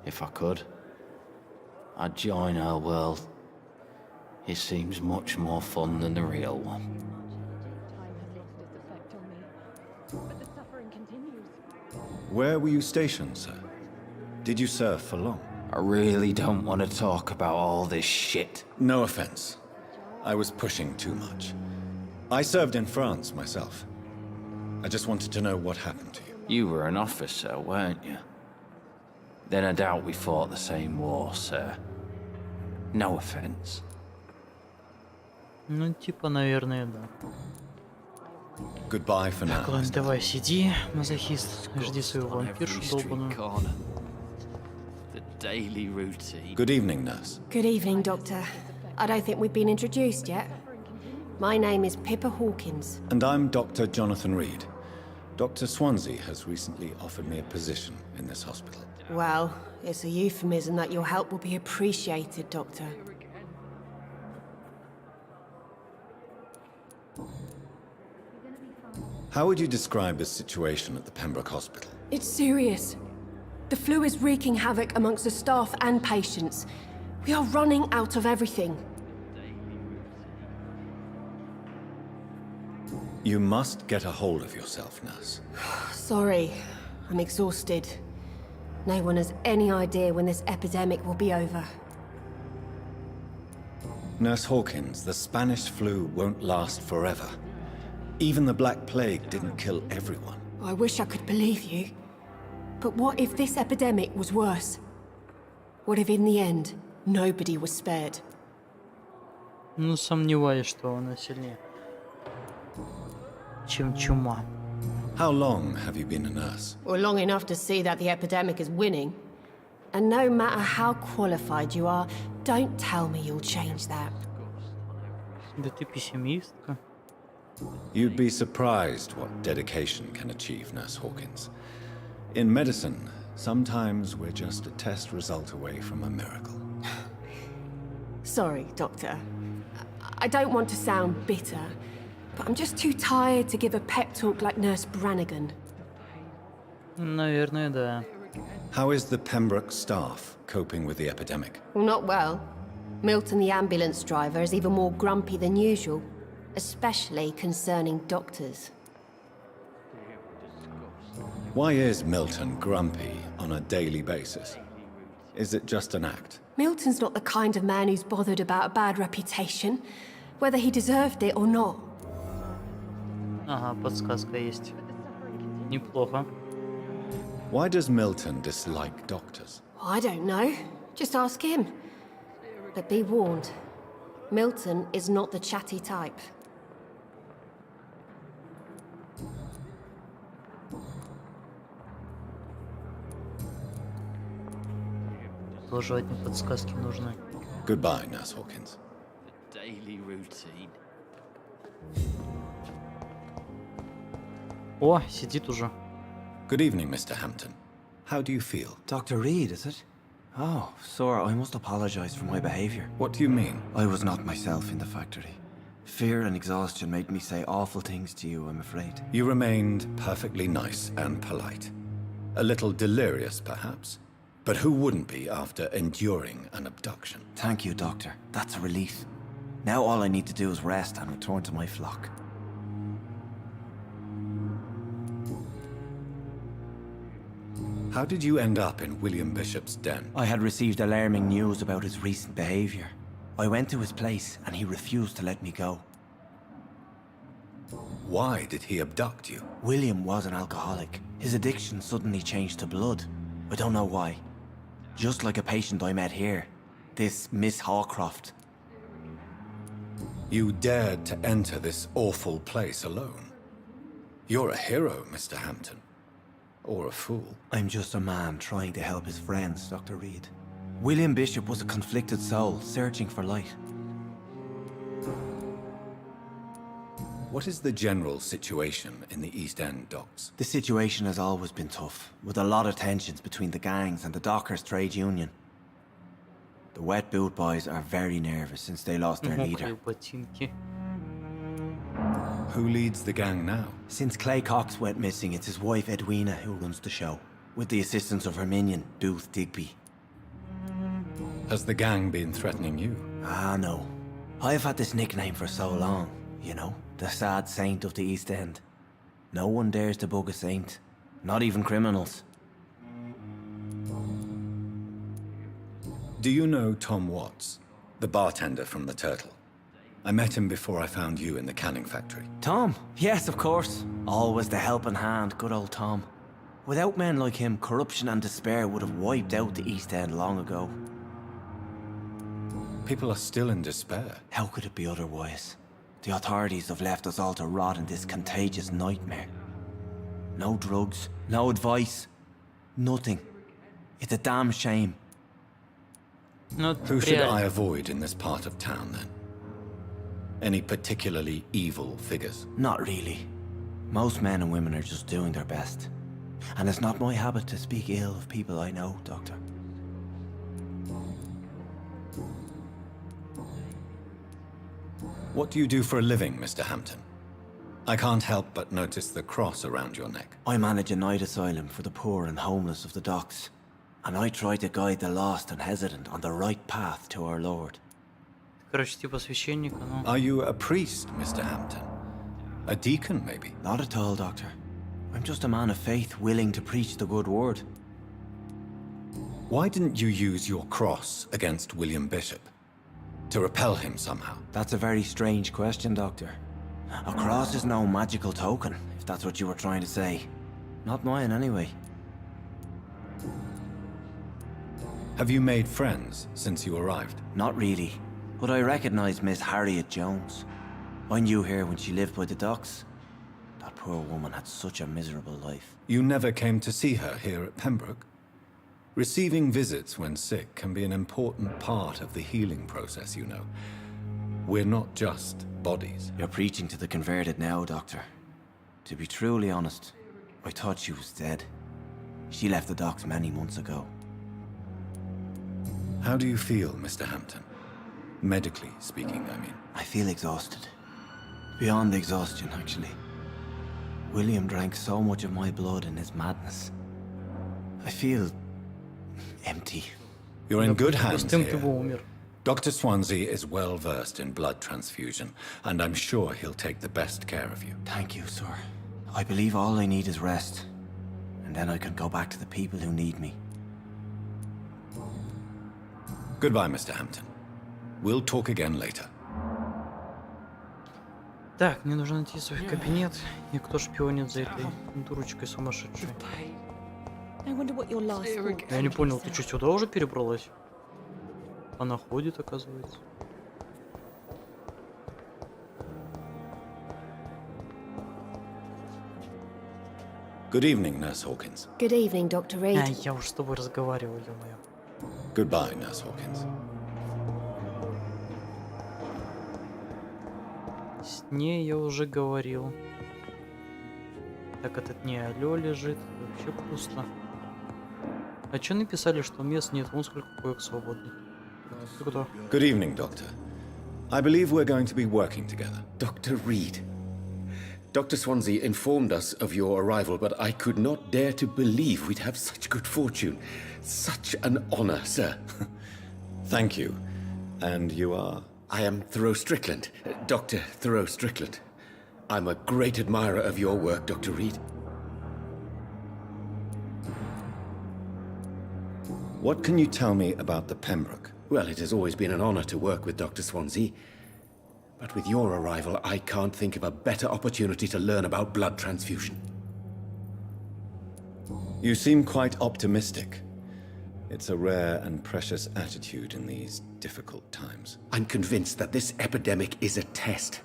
if I could, I'd join her world. It seems much more fun than the real one. Where were you stationed, sir? Did you serve for long? I really don't want to talk about all this shit. No offense. I was pushing too much. I served in France myself. I just wanted to know what happened to you. You were an officer, weren't you? Then I doubt we fought the same war, sir. No offense. Ну, типа, наверное, да. Goodbye for now. Так, ладно, давай, сиди, мазохист. Жди свою вампиршу долбаную. Good evening, nurse. Good evening, Doctor. I don't think we've been introduced yet. My name is Pippa Hawkins. And I'm Dr. Jonathan Reed. Dr. Swansea has recently offered me a position in this hospital. Well, it's a euphemism that your help will be appreciated, Doctor. How would you describe the situation at the Pembroke Hospital? It's serious. The flu is wreaking havoc amongst the staff and patients. We are running out of everything. You must get a hold of yourself, nurse. Sorry, I'm exhausted. No one has any idea when this epidemic will be over. Nurse Hawkins, the Spanish flu won't last forever. Even the Black Plague didn't kill everyone. I wish I could believe you. But what if this epidemic was worse? What if in the end, nobody was spared? Ну, сомневаюсь, что она сильнее, чем чума. How long have you been a nurse? Well, long enough to see that the epidemic is winning. And no matter how qualified you are, don't tell me you'll change that. Да ты пессимистка. You'd be surprised what dedication can achieve, Nurse Hawkins. In medicine, sometimes we're just a test result away from a miracle. Sorry, Doctor. I don't want to sound bitter, but I'm just too tired to give a pep talk like Nurse Brannigan. Наверное, да. How is the Pembroke staff coping with the epidemic? Well, not well. Milton, the ambulance driver, is even more grumpy than usual, especially concerning doctors. Why is Milton grumpy on a daily basis? Is it just an act? Milton's not the kind of man who's bothered about a bad reputation, whether he deserved it or not. Ага, подсказка есть. Неплохо. Why does Milton dislike doctors? I don't know. Just ask him. But be warned, Milton is not the chatty type. Тоже одни подсказки нужны. Goodbye, Nurse Hawkins. Daily routine. О, сидит уже. Good evening, Mr. Hampton. How do you feel? Dr. Reed, is it? Oh, sir, I must apologize for my behavior. What do you mean? I was not myself in the factory. Fear and exhaustion made me say awful things to you, I'm afraid. You remained perfectly nice and polite. A little delirious, perhaps. But who wouldn't be after enduring an abduction? Thank you, Doctor. That's a relief. Now all I need to do is rest and return to my flock. How did you end up in William Bishop's den? I had received alarming news about his recent behavior. I went to his place and he refused to let me go. Why did he abduct you? William was an alcoholic. His addiction suddenly changed to blood. I don't know why. Just like a patient I met here. This Miss Hawcroft. You dared to enter this awful place alone. You're a hero, Mr. Hampton. Or a fool. I'm just a man trying to help his friends, Dr. Reed. William Bishop was a conflicted soul, searching for light. What is the general situation in the East End docks? The situation has always been tough, with a lot of tensions between the gangs and the dockers' trade union. The wet boot boys are very nervous since they lost their leader. Who leads the gang now? Since Clay Cox went missing, it's his wife Edwina who runs the show, with the assistance of her minion, Booth Digby. Has the gang been threatening you? Ah, no. I've had this nickname for so long, you know, the sad saint of the East End. No one dares to bug a saint, not even criminals. Do you know Tom Watts, the bartender from the Turtle? I met him before I found you in the canning factory. Tom? Yes, of course. Always the helping hand, good old Tom. Without men like him, corruption and despair would have wiped out the East End long ago. People are still in despair. How could it be otherwise? The authorities have left us all to rot in this contagious nightmare. No drugs, no advice, nothing. It's a damn shame. Who should I avoid in this part of town, then? Any particularly evil figures? Not really. Most men and women are just doing their best. And it's not my habit to speak ill of people I know, Doctor. What do you do for a living, Mr. Hampton? I can't help but notice the cross around your neck. I manage a night asylum for the poor and homeless of the docks. And I try to guide the lost and hesitant on the right path to our Lord. Короче, типа священника, ну. Are you a priest, Mr. Hampton? A deacon, maybe? Not at all, Doctor. I'm just a man of faith willing to preach the good word. Why didn't you use your cross against William Bishop? To repel him somehow? That's a very strange question, Doctor. A cross is no magical token, if that's what you were trying to say. Not mine, anyway. Have you made friends since you arrived? Not really, but I recognize Miss Harriet Jones. I knew her when she lived by the docks. That poor woman had such a miserable life. You never came to see her here at Pembroke? Receiving visits when sick can be an important part of the healing process, you know. We're not just bodies. You're preaching to the converted now, Doctor. To be truly honest, I thought she was dead. She left the docks many months ago. How do you feel, Mr. Hampton? Medically speaking, I mean. I feel exhausted. Beyond exhaustion, actually. William drank so much of my blood in his madness. I feel empty. You're in good hands here. Dr. Swansea is well versed in blood transfusion, and I'm sure he'll take the best care of you. Thank you, sir. I believe all I need is rest. And then I can go back to the people who need me. Goodbye, Mr. Hampton. We'll talk again later. Так, мне нужно найти свой кабинет. И кто шпионит за этой дурочкой сумасшедшей? Я не понял, ты что, сюда уже перебралась? Она ходит, оказывается. Good evening, Nurse Hawkins. Good evening, Dr. Reed. Я уже с тобой разговаривал, ё-моё. Goodbye, Nurse Hawkins. С ней я уже говорил. Так, этот не алло лежит. Вообще пусто. А чё написали, что мест нет? Вон сколько коек свободных. Кто? Good evening, Doctor. I believe we're going to be working together. Dr. Reed. Dr. Swansea informed us of your arrival, but I could not dare to believe we'd have such good fortune. Such an honor, sir. Thank you. And you are? I am Thoreau Strickland, Dr. Thoreau Strickland. I'm a great admirer of your work, Dr. Reed. What can you tell me about the Pembroke? Well, it has always been an honor to work with Dr. Swansea. But with your arrival, I can't think of a better opportunity to learn about blood transfusion. You seem quite optimistic. It's a rare and precious attitude in these difficult times. I'm convinced that this epidemic is a test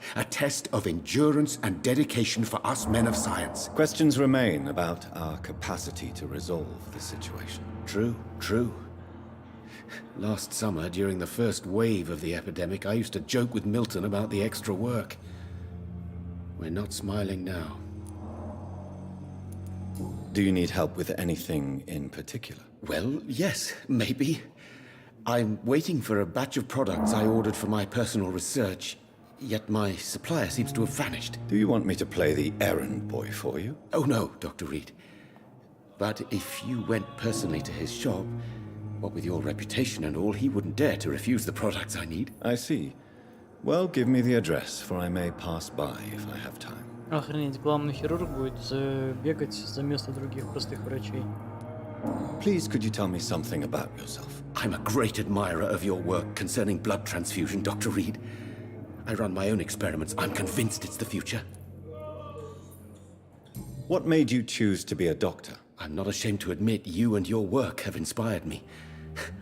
of endurance and dedication for us men of science. Questions remain about our capacity to resolve the situation. True, true. Last summer, during the first wave of the epidemic, I used to joke with Milton about the extra work. We're not smiling now. Do you need help with anything in particular? Well, yes, maybe. I'm waiting for a batch of products I ordered for my personal research, yet my supplier seems to have vanished. Do you want me to play the errand boy for you? Oh no, Dr. Reed. But if you went personally to his shop, what with your reputation and all, he wouldn't dare to refuse the products I need. I see. Well, give me the address, for I may pass by if I have time. Охренеть, главный хирург будет бегать за место других простых врачей. Please, could you tell me something about yourself? I'm a great admirer of your work concerning blood transfusion, Dr. Reed. I run my own experiments. I'm convinced it's the future. What made you choose to be a doctor? I'm not ashamed to admit you and your work have inspired me.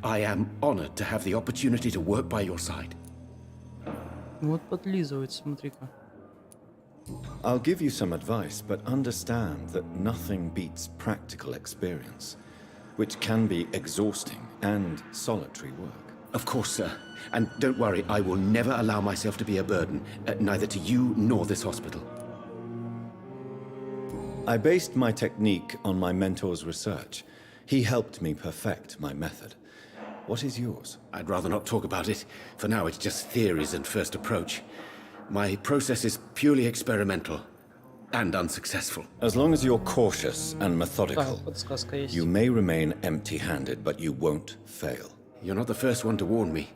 I am honored to have the opportunity to work by your side. Вот подлизывает, смотри-ка. I'll give you some advice, but understand that nothing beats practical experience, which can be exhausting and solitary work. Of course, sir. And don't worry, I will never allow myself to be a burden, neither to you nor this hospital. I based my technique on my mentor's research. He helped me perfect my method. What is yours? I'd rather not talk about it. For now, it's just theories and first approach. My process is purely experimental and unsuccessful. As long as you're cautious and methodical, you may remain empty-handed, but you won't fail. You're not the first one to warn me,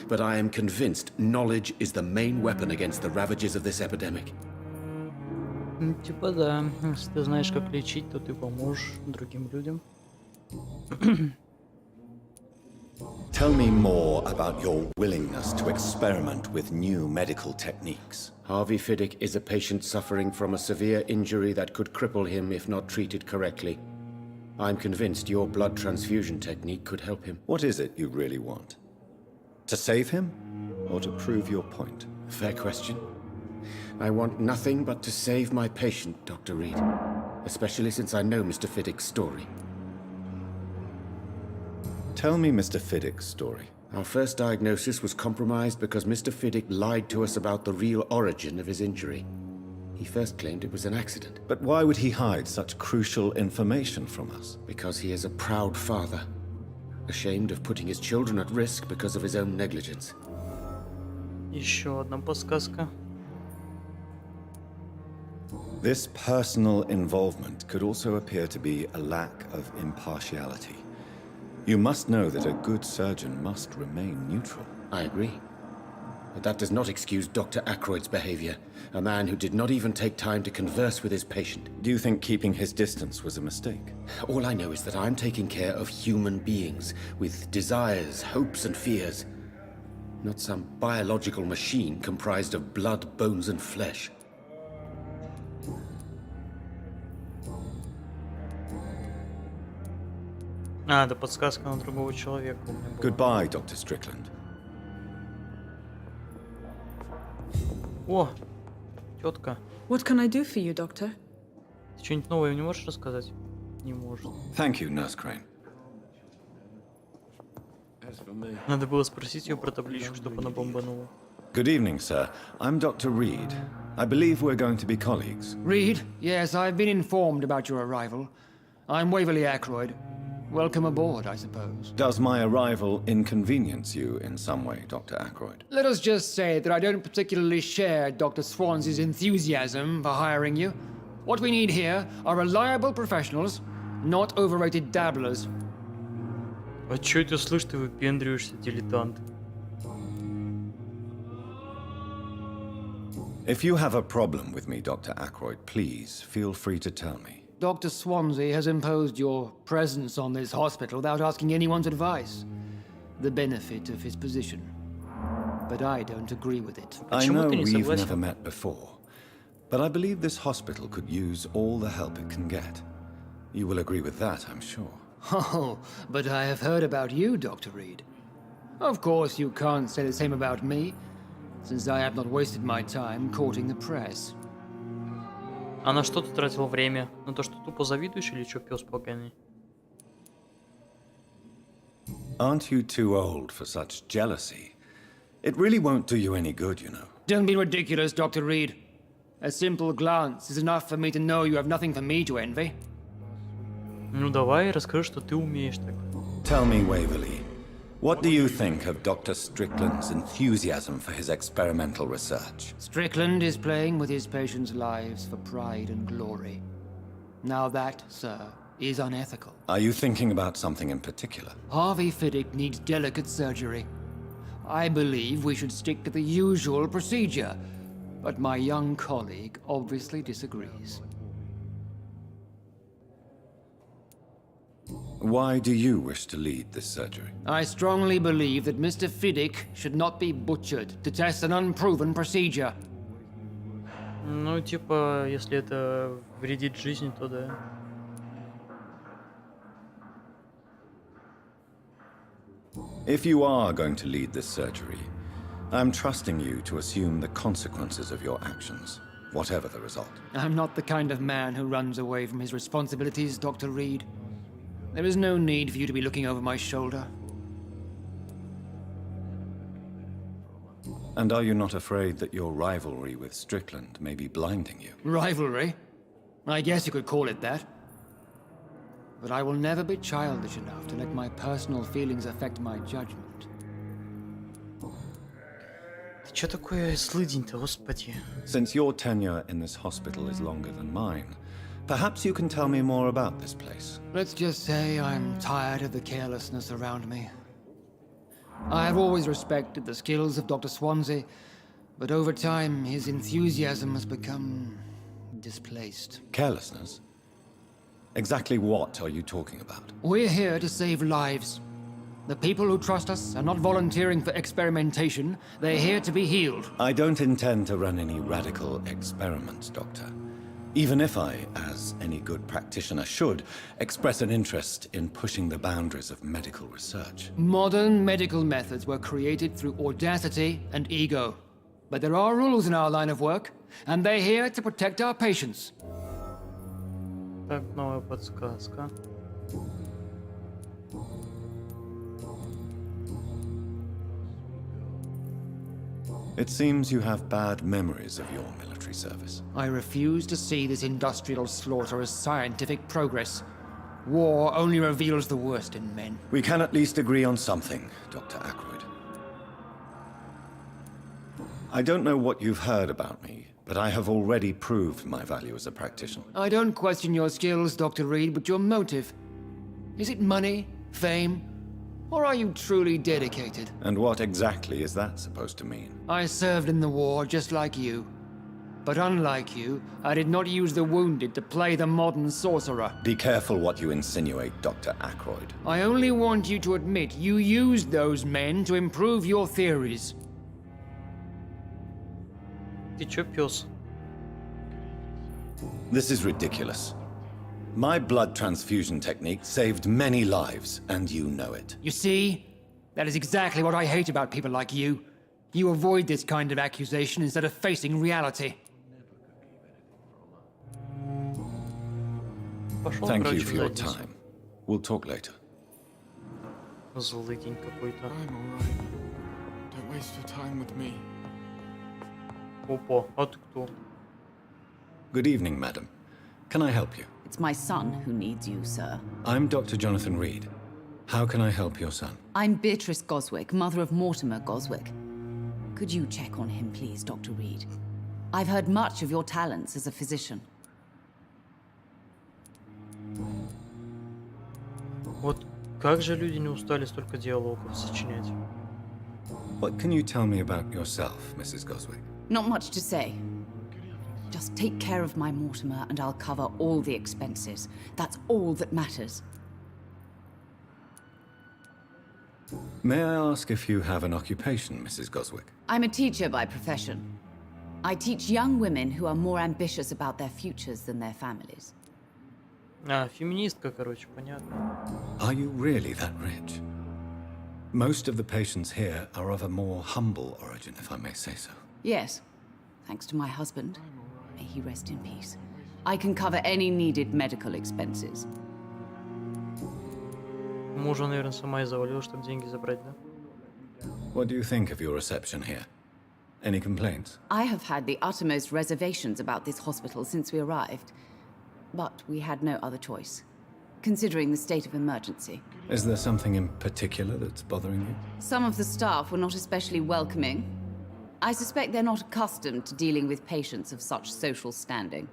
but I am convinced knowledge is the main weapon against the ravages of this epidemic. Типа да, если ты знаешь, как лечить, то ты поможешь другим людям. Tell me more about your willingness to experiment with new medical techniques. Harvey Fiddick is a patient suffering from a severe injury that could cripple him if not treated correctly. I'm convinced your blood transfusion technique could help him. What is it you really want? To save him, or to prove your point? Fair question. I want nothing but to save my patient, Dr. Reed. Especially since I know Mr. Fiddick's story. Tell me Mr. Fiddick's story. Our first diagnosis was compromised because Mr. Fiddick lied to us about the real origin of his injury. He first claimed it was an accident. But why would he hide such crucial information from us? Because he is a proud father, ashamed of putting his children at risk because of his own negligence. Еще одна подсказка. This personal involvement could also appear to be a lack of impartiality. You must know that a good surgeon must remain neutral. I agree. But that does not excuse Dr. Aykroyd's behavior, a man who did not even take time to converse with his patient. Do you think keeping his distance was a mistake? All I know is that I'm taking care of human beings, with desires, hopes and fears. Not some biological machine comprised of blood, bones and flesh. А, это подсказка на другого человека. Goodbye, Dr. Strickland. О, тетка. What can I do for you, Doctor? Ты что-нибудь новое не можешь рассказать? Не может. Thank you, Nurse Crane. Надо было спросить ее про табличку, чтобы она бомбанула. Good evening, sir. I'm Dr. Reed. I believe we're going to be colleagues. Reed? Yes, I've been informed about your arrival. I'm Waverly Ackroyd. Welcome aboard, I suppose. Does my arrival inconvenience you in some way, Dr. Ackroyd? Let us just say that I don't particularly share Dr. Swans's enthusiasm for hiring you. What we need here are reliable professionals, not overrated dabblers. А чё это слышь, ты выпендриваешься, дилетант? If you have a problem with me, Dr. Ackroyd, please feel free to tell me. Dr. Swansea has imposed your presence on this hospital without asking anyone's advice. The benefit of his position. But I don't agree with it. I know we've never met before, but I believe this hospital could use all the help it can get. You will agree with that, I'm sure. Oh, but I have heard about you, Dr. Reed. Of course, you can't say the same about me, since I have not wasted my time courting the press. А на что ты тратил время? На то, что тупо завидуешь или чё, пёс поганый? Aren't you too old for such jealousy? It really won't do you any good, you know. Don't be ridiculous, Dr. Reed. A simple glance is enough for me to know you have nothing for me to envy. Ну давай, расскажи, что ты умеешь так. Tell me, Waverly, what do you think of Dr. Strickland's enthusiasm for his experimental research? Strickland is playing with his patients' lives for pride and glory. Now that, sir, is unethical. Are you thinking about something in particular? Harvey Fiddick needs delicate surgery. I believe we should stick to the usual procedure, but my young colleague obviously disagrees. Why do you wish to lead this surgery? I strongly believe that Mr. Fiddick should not be butchered to test an unproven procedure. Ну, типа, если это вредит жизни, то да. If you are going to lead this surgery, I'm trusting you to assume the consequences of your actions, whatever the result. I'm not the kind of man who runs away from his responsibilities, Dr. Reed. There is no need for you to be looking over my shoulder. And are you not afraid that your rivalry with Strickland may be blinding you? Rivalry? I guess you could call it that. But I will never be childish enough to let my personal feelings affect my judgment. Ты чё такое злыдень-то, господи? Since your tenure in this hospital is longer than mine, perhaps you can tell me more about this place. Let's just say I'm tired of the carelessness around me. I have always respected the skills of Dr. Swansea, but over time his enthusiasm has become displaced. Carelessness? Exactly what are you talking about? We're here to save lives. The people who trust us are not volunteering for experimentation. They're here to be healed. I don't intend to run any radical experiments, Doctor. Even if I, as any good practitioner should, express an interest in pushing the boundaries of medical research. Modern medical methods were created through audacity and ego. But there are rules in our line of work, and they're here to protect our patients. Так, новая подсказка. It seems you have bad memories of your military service. I refuse to see this industrial slaughter as scientific progress. War only reveals the worst in men. We can at least agree on something, Dr. Ackroyd. I don't know what you've heard about me, but I have already proved my value as a practitioner. I don't question your skills, Dr. Reed, but your motive. Is it money, fame, or are you truly dedicated? And what exactly is that supposed to mean? I served in the war just like you. But unlike you, I did not use the wounded to play the modern sorcerer. Be careful what you insinuate, Dr. Ackroyd. I only want you to admit you used those men to improve your theories. Ты чё, пёс? This is ridiculous. My blood transfusion technique saved many lives, and you know it. You see? That is exactly what I hate about people like you. You avoid this kind of accusation instead of facing reality. Thank you for your time. We'll talk later. Злый день какой-то. I'm alright. Don't waste your time with me. Опа, а ты кто? Good evening, madam. Can I help you? It's my son who needs you, sir. I'm Dr. Jonathan Reed. How can I help your son? I'm Beatrice Goswick, mother of Mortimer Goswick. Could you check on him, please, Dr. Reed? I've heard much of your talents as a physician. Вот как же люди не устали столько диалогов сочинять? What can you tell me about yourself, Mrs. Goswick? Not much to say. Just take care of my Mortimer and I'll cover all the expenses. That's all that matters. May I ask if you have an occupation, Mrs. Goswick? I'm a teacher by profession. I teach young women who are more ambitious about their futures than their families. А, феминистка, короче, понятно. Are you really that rich? Most of the patients here are of a more humble origin, if I may say so. Yes, thanks to my husband. May he rest in peace. I can cover any needed medical expenses. Мужа, наверное, сама и завалила, чтобы деньги забрать, да? What do you think of your reception here? Any complaints? I have had the uttermost reservations about this hospital since we arrived. But we had no other choice, considering the state of emergency. Is there something in particular that's bothering you? Some of the staff were not especially welcoming. I suspect they're not accustomed to dealing with patients of such social standing.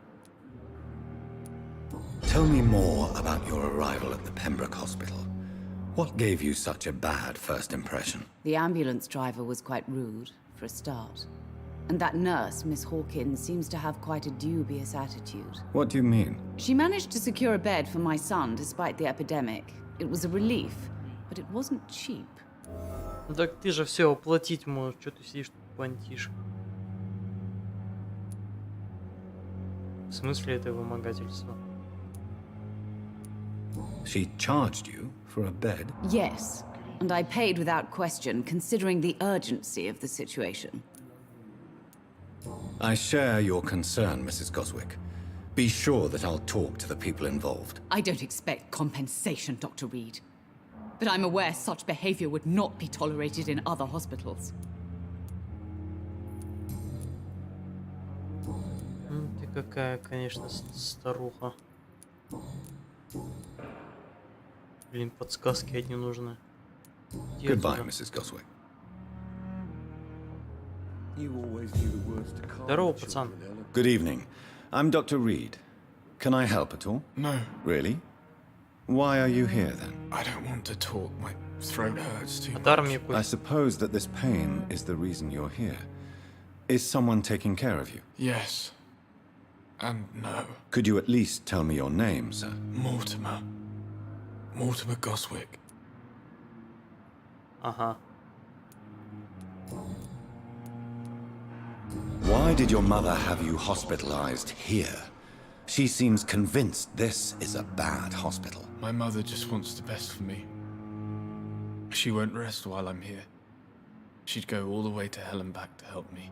Tell me more about your arrival at the Pembroke Hospital. What gave you such a bad first impression? The ambulance driver was quite rude, for a start. And that nurse, Miss Hawkins, seems to have quite a dubious attitude. What do you mean? She managed to secure a bed for my son despite the epidemic. It was a relief, but it wasn't cheap. Так ты же все оплатить можешь, что ты сидишь тут понтишь? В смысле это вымогательство? She charged you for a bed? Yes, and I paid without question, considering the urgency of the situation. I share your concern, Mrs. Goswick. Be sure that I'll talk to the people involved. I don't expect compensation, Dr. Reed. But I'm aware such behavior would not be tolerated in other hospitals. Ты какая, конечно, старуха. Блин, подсказки одни нужны. Goodbye, Mrs. Goswick. Здорово, пацан. Good evening. I'm Dr. Reed. Can I help at all? No. Really? Why are you here then? I don't want to talk. My throat hurts too I much. suppose that this pain is the reason you're here. Is someone taking care of you? Yes. And no. Could you at least tell me your name, sir? Mortimer. Mortimer Goswick. Ага. Why did your mother have you hospitalized here? She seems convinced this is a bad hospital. My mother just wants the best for me. She won't rest while I'm here. She'd go all the way to hell and back to help me.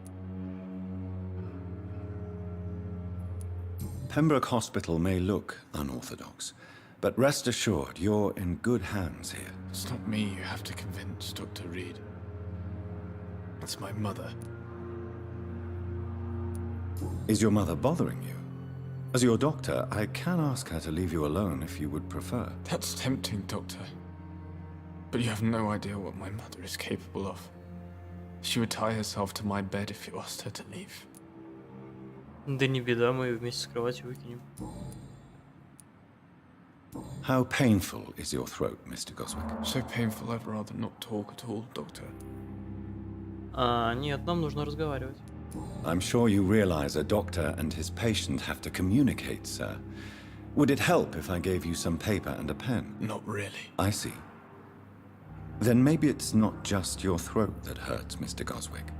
Pembroke Hospital may look unorthodox, but rest assured you're in good hands here. It's not me you have to convince, Dr. Reed. It's my mother. Is your mother bothering you? As your doctor, I can ask her to leave you alone if you would prefer. That's tempting, Doctor. But you have no idea what my mother is capable of. She would tie herself to my bed if you asked her to leave. Да не беда, мы ее вместе с кровати выкинем. How painful is your throat, Mr. Goswick? So painful I'd rather not talk at all, Doctor. Нет, нам нужно разговаривать. I'm sure you realize a doctor and his patient have to communicate, sir. Would it help if I gave you some paper and a pen? Not really. I see. Then maybe it's not just your throat that hurts, Mr. Goswick.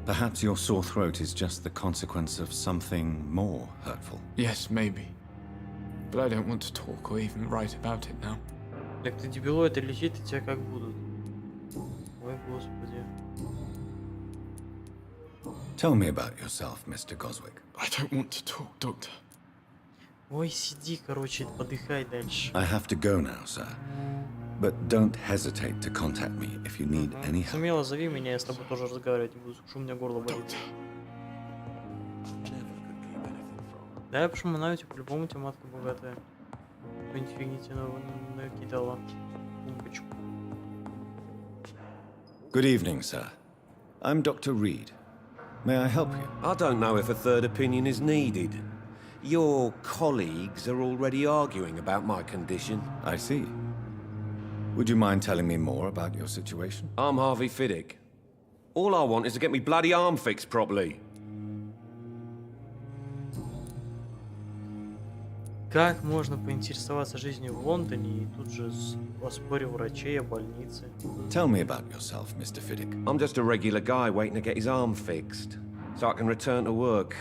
Perhaps your sore throat is just the consequence of something more hurtful. Yes, maybe. But I don't want to talk or even write about it now. Так ты дебилоид, лечить тебя как будут? Ой, господи. Tell me about yourself, Mr. Goswick. I don't want to talk, Doctor. Ой, сиди, короче, подыхай дальше. I have to go now, sir. But don't hesitate to contact me if you need any help. Смело зови меня, я с тобой тоже разговаривать не буду, потому что у меня горло болит. Да, я пошмонаю, тебе по-любому тебе матка богатая. Какой-нибудь фигни тебе накидала. Умбочку. Good evening, sir. I'm Dr. Reed. May I help you? I don't know if a third opinion is needed. Your colleagues are already arguing about my condition. I see. Would you mind telling me more about your situation? I'm Harvey Fiddick. All I want is to get me bloody arm fixed properly. Как можно поинтересоваться жизнью в Лондоне и тут же оспорив врачей о больнице? Tell me about yourself, Mr. Fiddick. I'm just a regular guy waiting to get his arm fixed, so I can return to work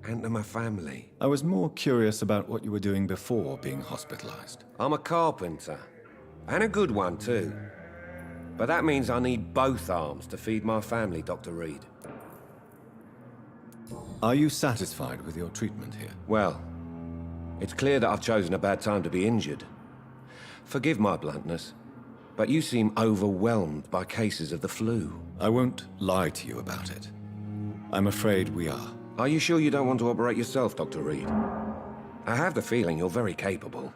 and to my family. I was more curious about what you were doing before being hospitalized. I'm a carpenter, and a good one too. But that means I need both arms to feed my family, Dr. Reed. Are you satisfied with your treatment here? Well, it's clear that I've chosen a bad time to be injured. Forgive my bluntness, but you seem overwhelmed by cases of the flu. I won't lie to you about it. I'm afraid we are. Are you sure you don't want to operate yourself, Dr. Reed? I have the feeling you're very capable.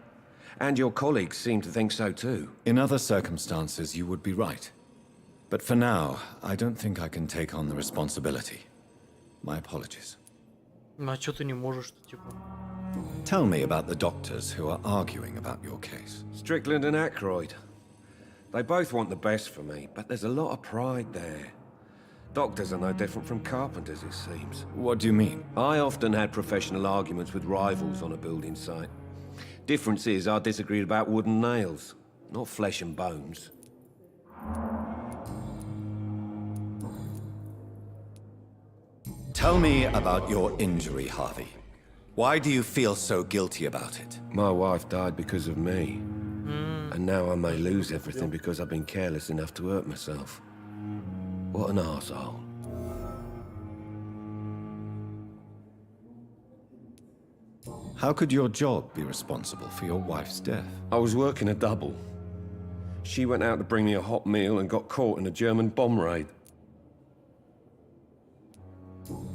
And your colleagues seem to think so too. In other circumstances, you would be right. But for now, I don't think I can take on the responsibility. My apologies. А чё ты не можешь, типа? Tell me about the doctors who are arguing about your case. Strickland and Aykroyd. They both want the best for me, but there's a lot of pride there. Doctors are no different from carpenters, it seems. What do you mean? I often had professional arguments with rivals on a building site. Difference is I disagreed about wooden nails, not flesh and bones. Tell me about your injury, Harvey. Why do you feel so guilty about it? My wife died because of me. And now I may lose everything because I've been careless enough to hurt myself. What an arsehole. How could your job be responsible for your wife's death? I was working a double. She went out to bring me a hot meal and got caught in a German bomb raid.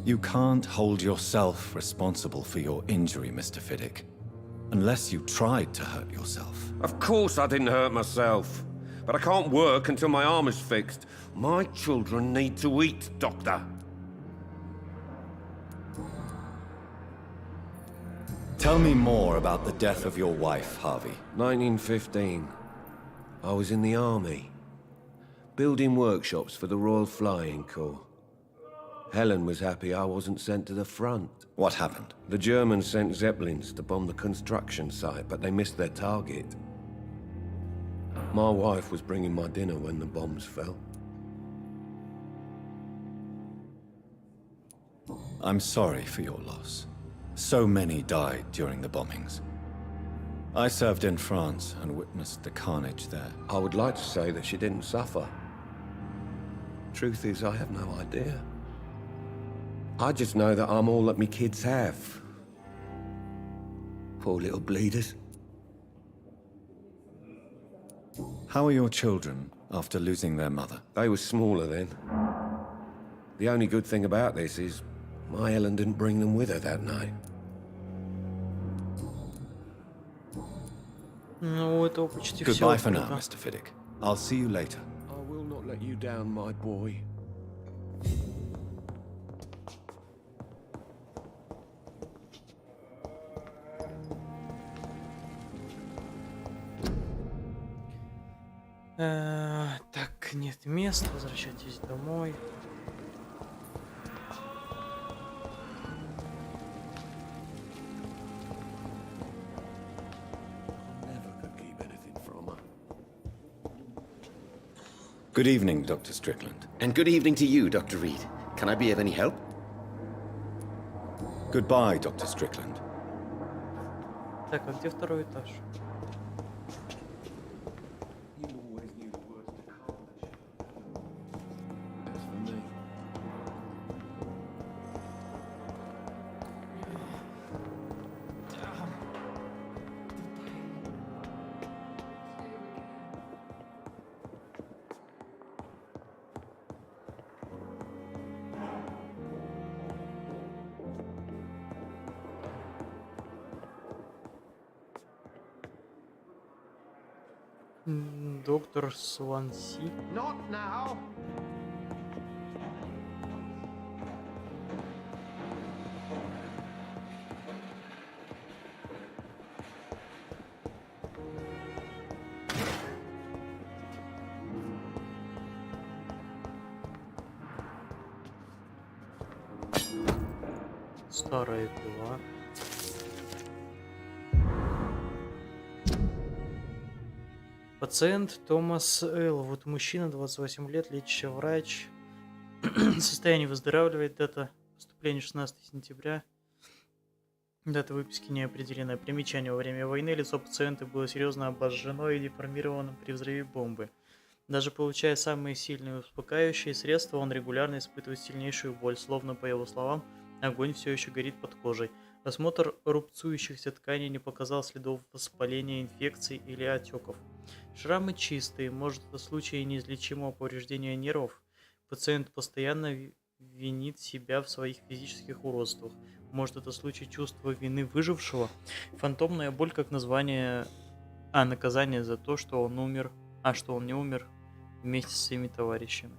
You can't hold yourself responsible for your injury, Mr. Fiddick. Unless you tried to hurt yourself. Of course I didn't hurt myself. But I can't work until my arm is fixed. My children need to eat, Doctor. Tell me more about the death of your wife, Harvey. 1915. I was in the army. Building workshops for the Royal Flying Corps. Helen was happy I wasn't sent to the front. What happened? The Germans sent Zeppelins to bomb the construction site, but they missed their target. My wife was bringing my dinner when the bombs fell. I'm sorry for your loss. So many died during the bombings. I served in France and witnessed the carnage there. I would like to say that she didn't suffer. Truth is, I have no idea. I just know that I'm all that me kids have. Poor little bleeders. How are your children after losing their mother? They were smaller then. The only good thing about this is my Ellen didn't bring them with her that night. Ну, это почти все. Goodbye for now, Mr. Fiddick. I'll see you later. I will not let you down, my boy. Так, нет мест, возвращайтесь домой. Good evening, Dr. Strickland. And good evening to you, Dr. Reed. Can I be of any help? Goodbye, Dr. Strickland. Так, а где второй этаж? Доктор Сванси. Not now. Старая пила. Пациент Томас Л. Вот мужчина, 28 лет, лечащий врач. Состояние выздоравливает. Дата поступления 16 сентября. Дата выписки не определена. Примечание: во время войны лицо пациента было серьезно обожжено и деформировано при взрыве бомбы. Даже получая самые сильные успокаивающие средства, он регулярно испытывает сильнейшую боль, словно, по его словам, огонь все еще горит под кожей. Осмотр рубцующихся тканей не показал следов воспаления, инфекций или отеков. Шрамы чистые, может, это случай неизлечимого повреждения нервов. Пациент постоянно винит себя в своих физических уродствах. Может, это случай чувства вины выжившего. Фантомная боль как название, наказание за то, что он умер, что он не умер вместе со своими товарищами.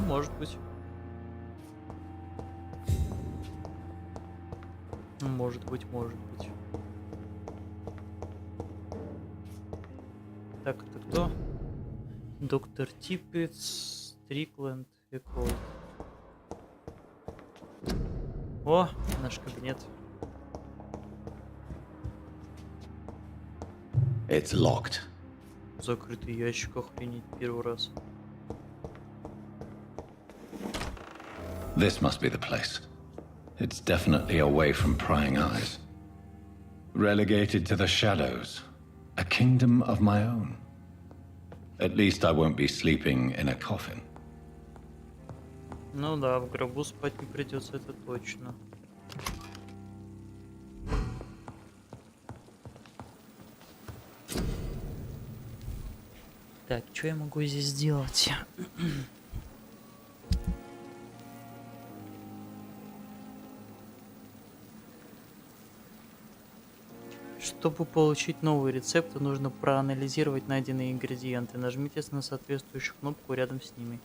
Может быть. Может быть. Так, это кто? Доктор Типпетс, Стрикленд, Эколд. О, наш кабинет. It's locked. Закрытый ящик, охренеть, первый раз. This must be the place. It's definitely away from prying eyes. Relegated to the shadows. A kingdom of my own. At least I won't be sleeping in a coffin. Ну да, в гробу спать не придется, это точно. Так, что я могу здесь сделать? Чтобы получить новые рецепты, нужно проанализировать найденные ингредиенты. Нажмите на соответствующую кнопку рядом с ними.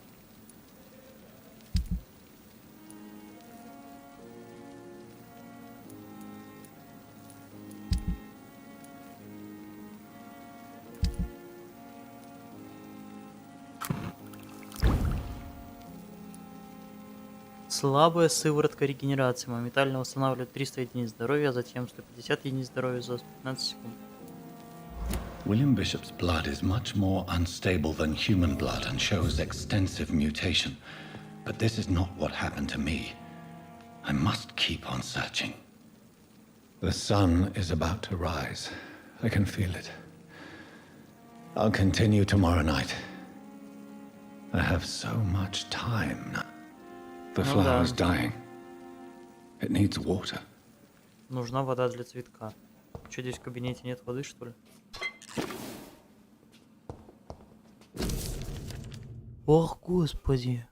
Слабая сыворотка регенерации. Моментально восстанавливает 300 единиц здоровья, а затем 150 единиц здоровья за 15 секунд. William Bishop's blood is much more unstable than human blood and shows extensive mutation. But this is not what happened to me. I must keep on searching. The sun is about to rise. I can feel it. I'll continue tomorrow night. I have so much time now. The flower's dying. It needs water. Нужна вода для цветка. Что, здесь в кабинете нет воды, что ли? Ох, господи.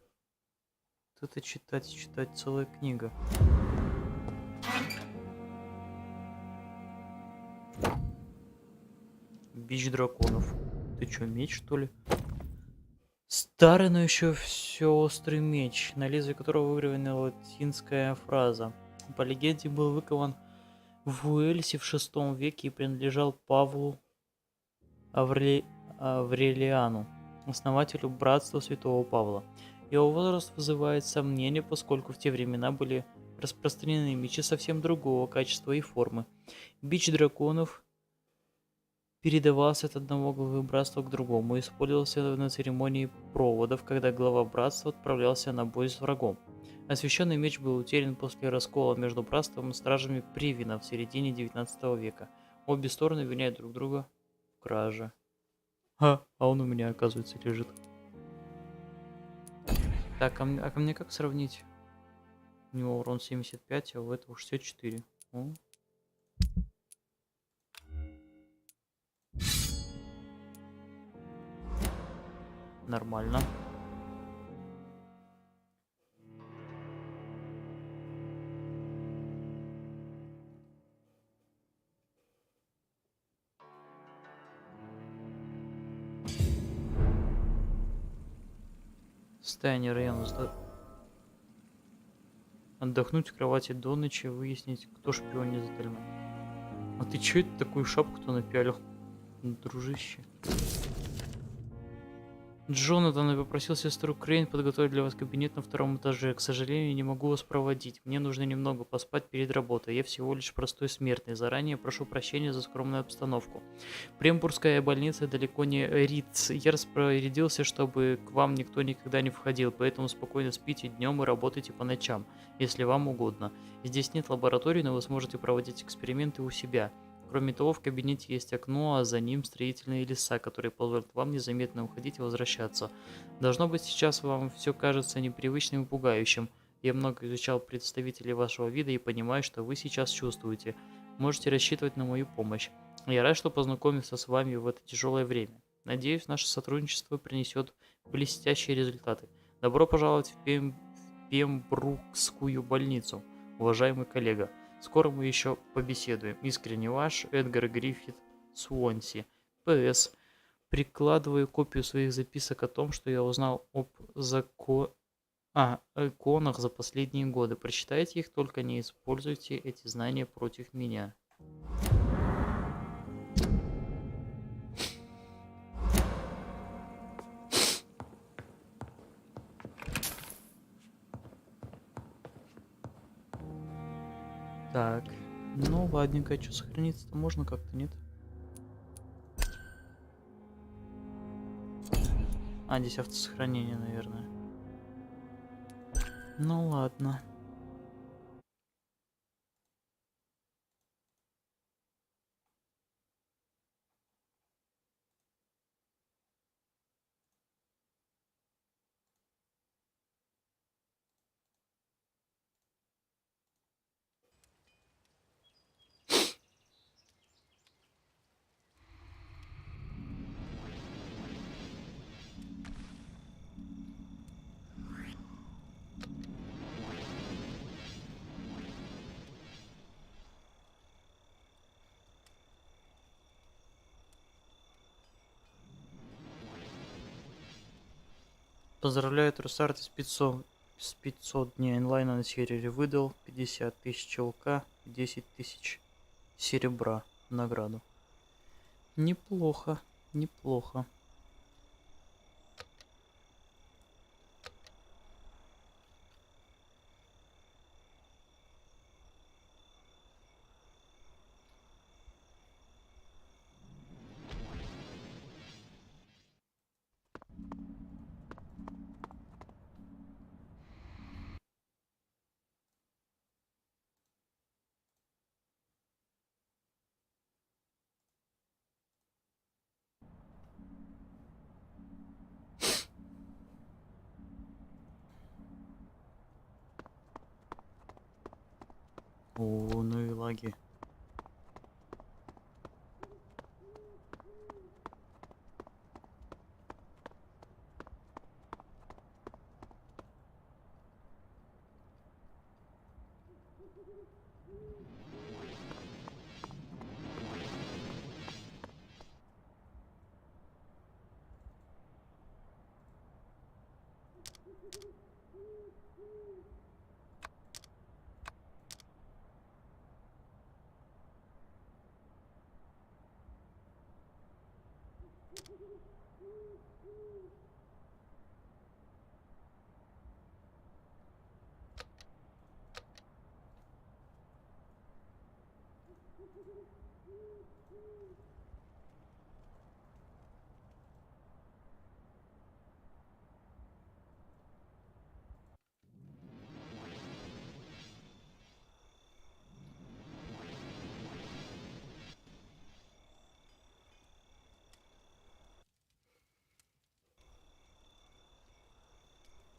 Это читать целая книга. Бич драконов. Ты чё, меч, что ли? Старый, но еще все острый меч, на лезвие которого выгравирована латинская фраза. По легенде, был выкован в Уэльсе в VI веке и принадлежал Павлу Аврелиану, основателю братства святого Павла. Его возраст вызывает сомнения, поскольку в те времена были распространены мечи совсем другого качества и формы. Бич драконов передавался от одного главы братства к другому и использовался на церемонии проводов, когда глава братства отправлялся на бой с врагом. Освященный меч был утерян после раскола между братством и стражами Привина в середине 19 века. Обе стороны обвиняют друг друга в краже. А он у меня, оказывается, лежит. Так, ко мне как сравнить? У него урон 75, а у этого 64. О. Нормально. Состояние района. Отдохнуть в кровати до ночи, выяснить, кто шпионит за остальным. А ты чё это такую шапку-то напялил, дружище? Джонатан попросил сестру Крейн подготовить для вас кабинет на 2-м этаже. К сожалению, не могу вас проводить. Мне нужно немного поспать перед работой. Я всего лишь простой смертный. Заранее прошу прощения за скромную обстановку. Прембургская больница далеко не Риц. Я распорядился, чтобы к вам никто никогда не входил, поэтому спокойно спите днем и работайте по ночам, если вам угодно. Здесь нет лаборатории, но вы сможете проводить эксперименты у себя. Кроме того, в кабинете есть окно, а за ним строительные леса, которые позволят вам незаметно уходить и возвращаться. Должно быть, сейчас вам все кажется непривычным и пугающим. Я много изучал представителей вашего вида и понимаю, что вы сейчас чувствуете. Можете рассчитывать на мою помощь. Я рад, что познакомился с вами в это тяжелое время. Надеюсь, наше сотрудничество принесет блестящие результаты. Добро пожаловать в Пембрукскую больницу, уважаемый коллега. Скоро мы еще побеседуем. Искренне ваш, Эдгар Гриффит Суонси. П.С. Прикладываю копию своих записок о том, что я узнал об иконах за последние годы. Прочитайте их, только не используйте эти знания против меня. Так, ну ладненько, что сохраниться-то можно как-то, нет? А, здесь автосохранение, наверное. Ну ладно. Поздравляю, Трусард из 500 дней онлайна на сервере выдал 50 тысяч ЛК, 10 тысяч серебра в награду. Неплохо, неплохо. О, ну и лаги.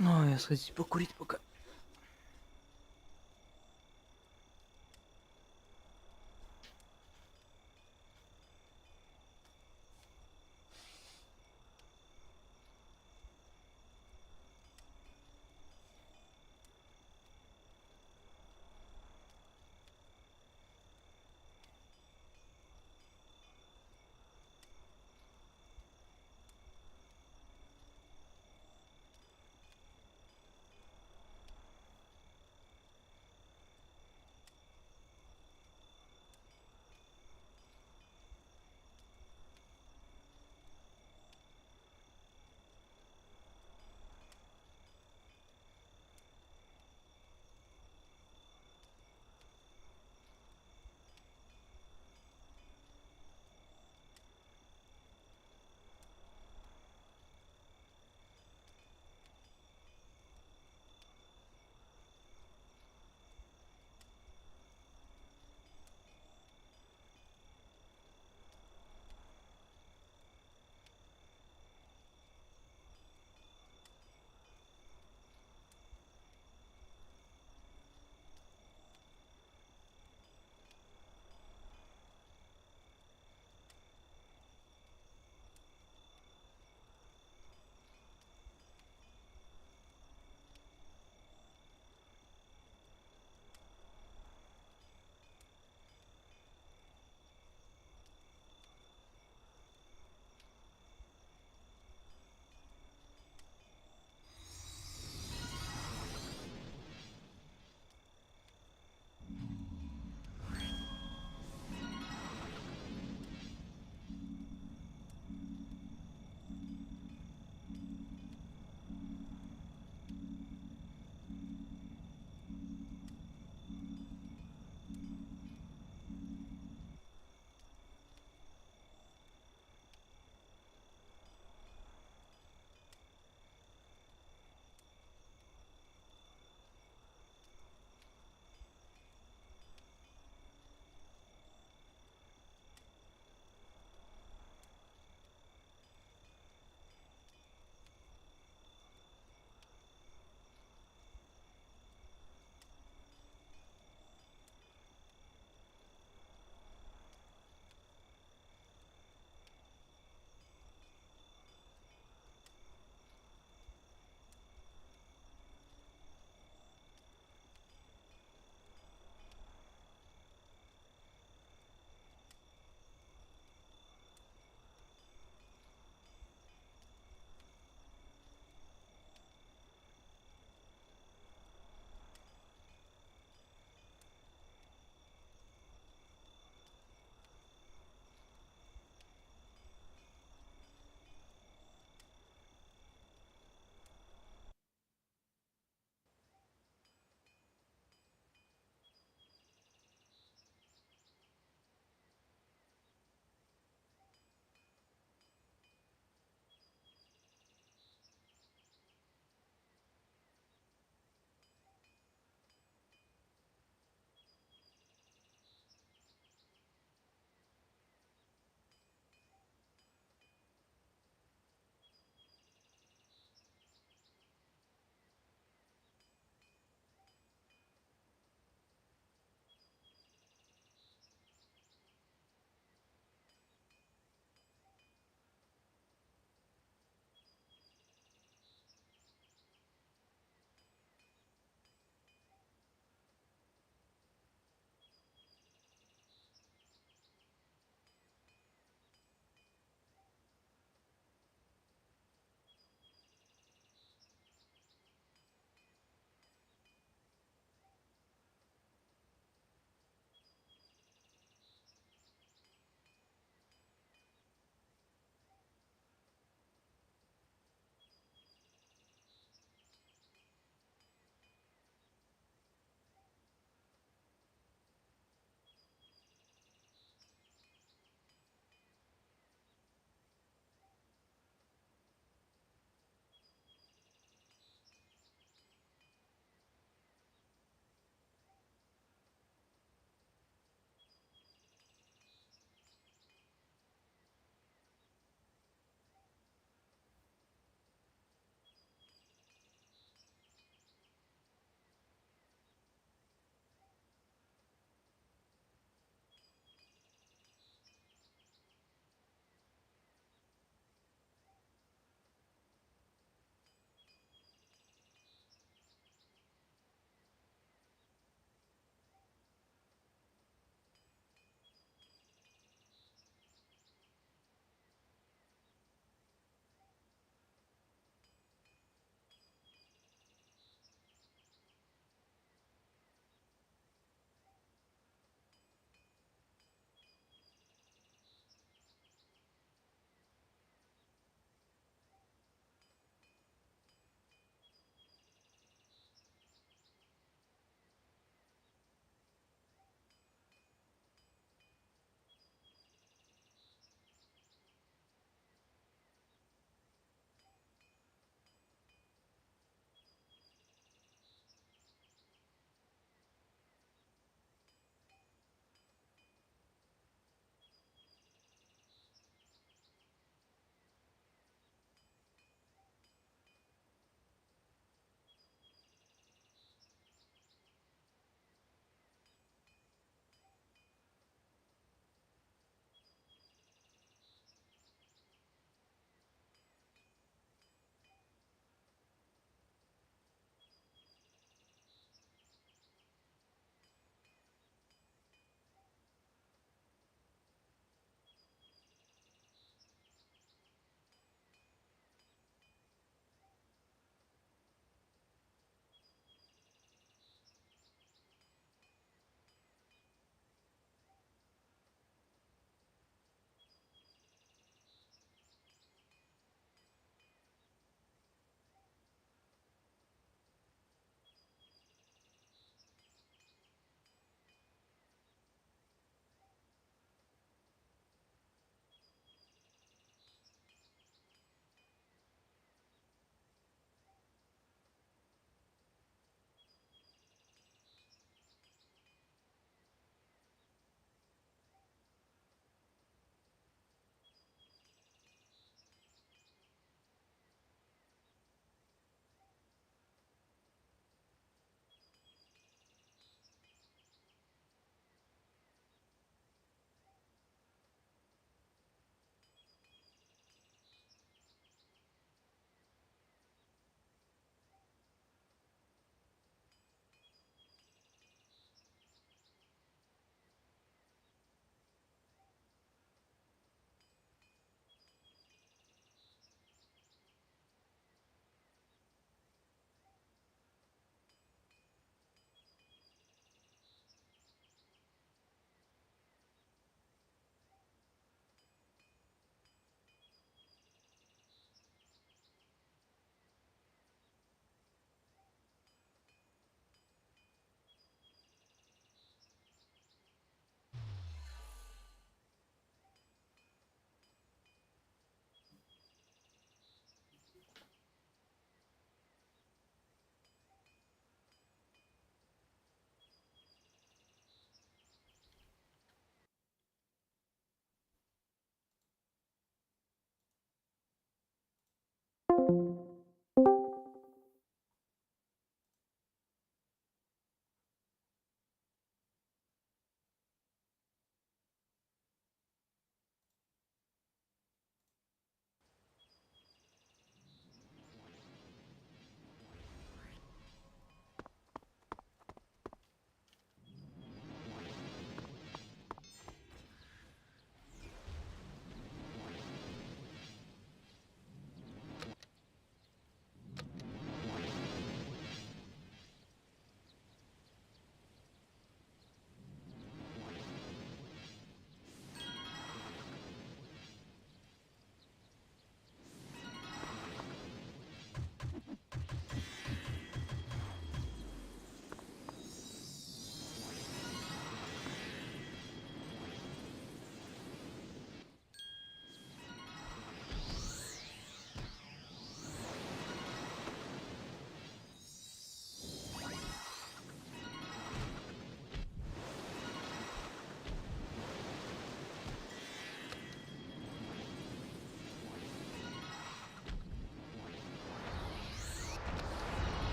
Ну, я сходить покурить пока.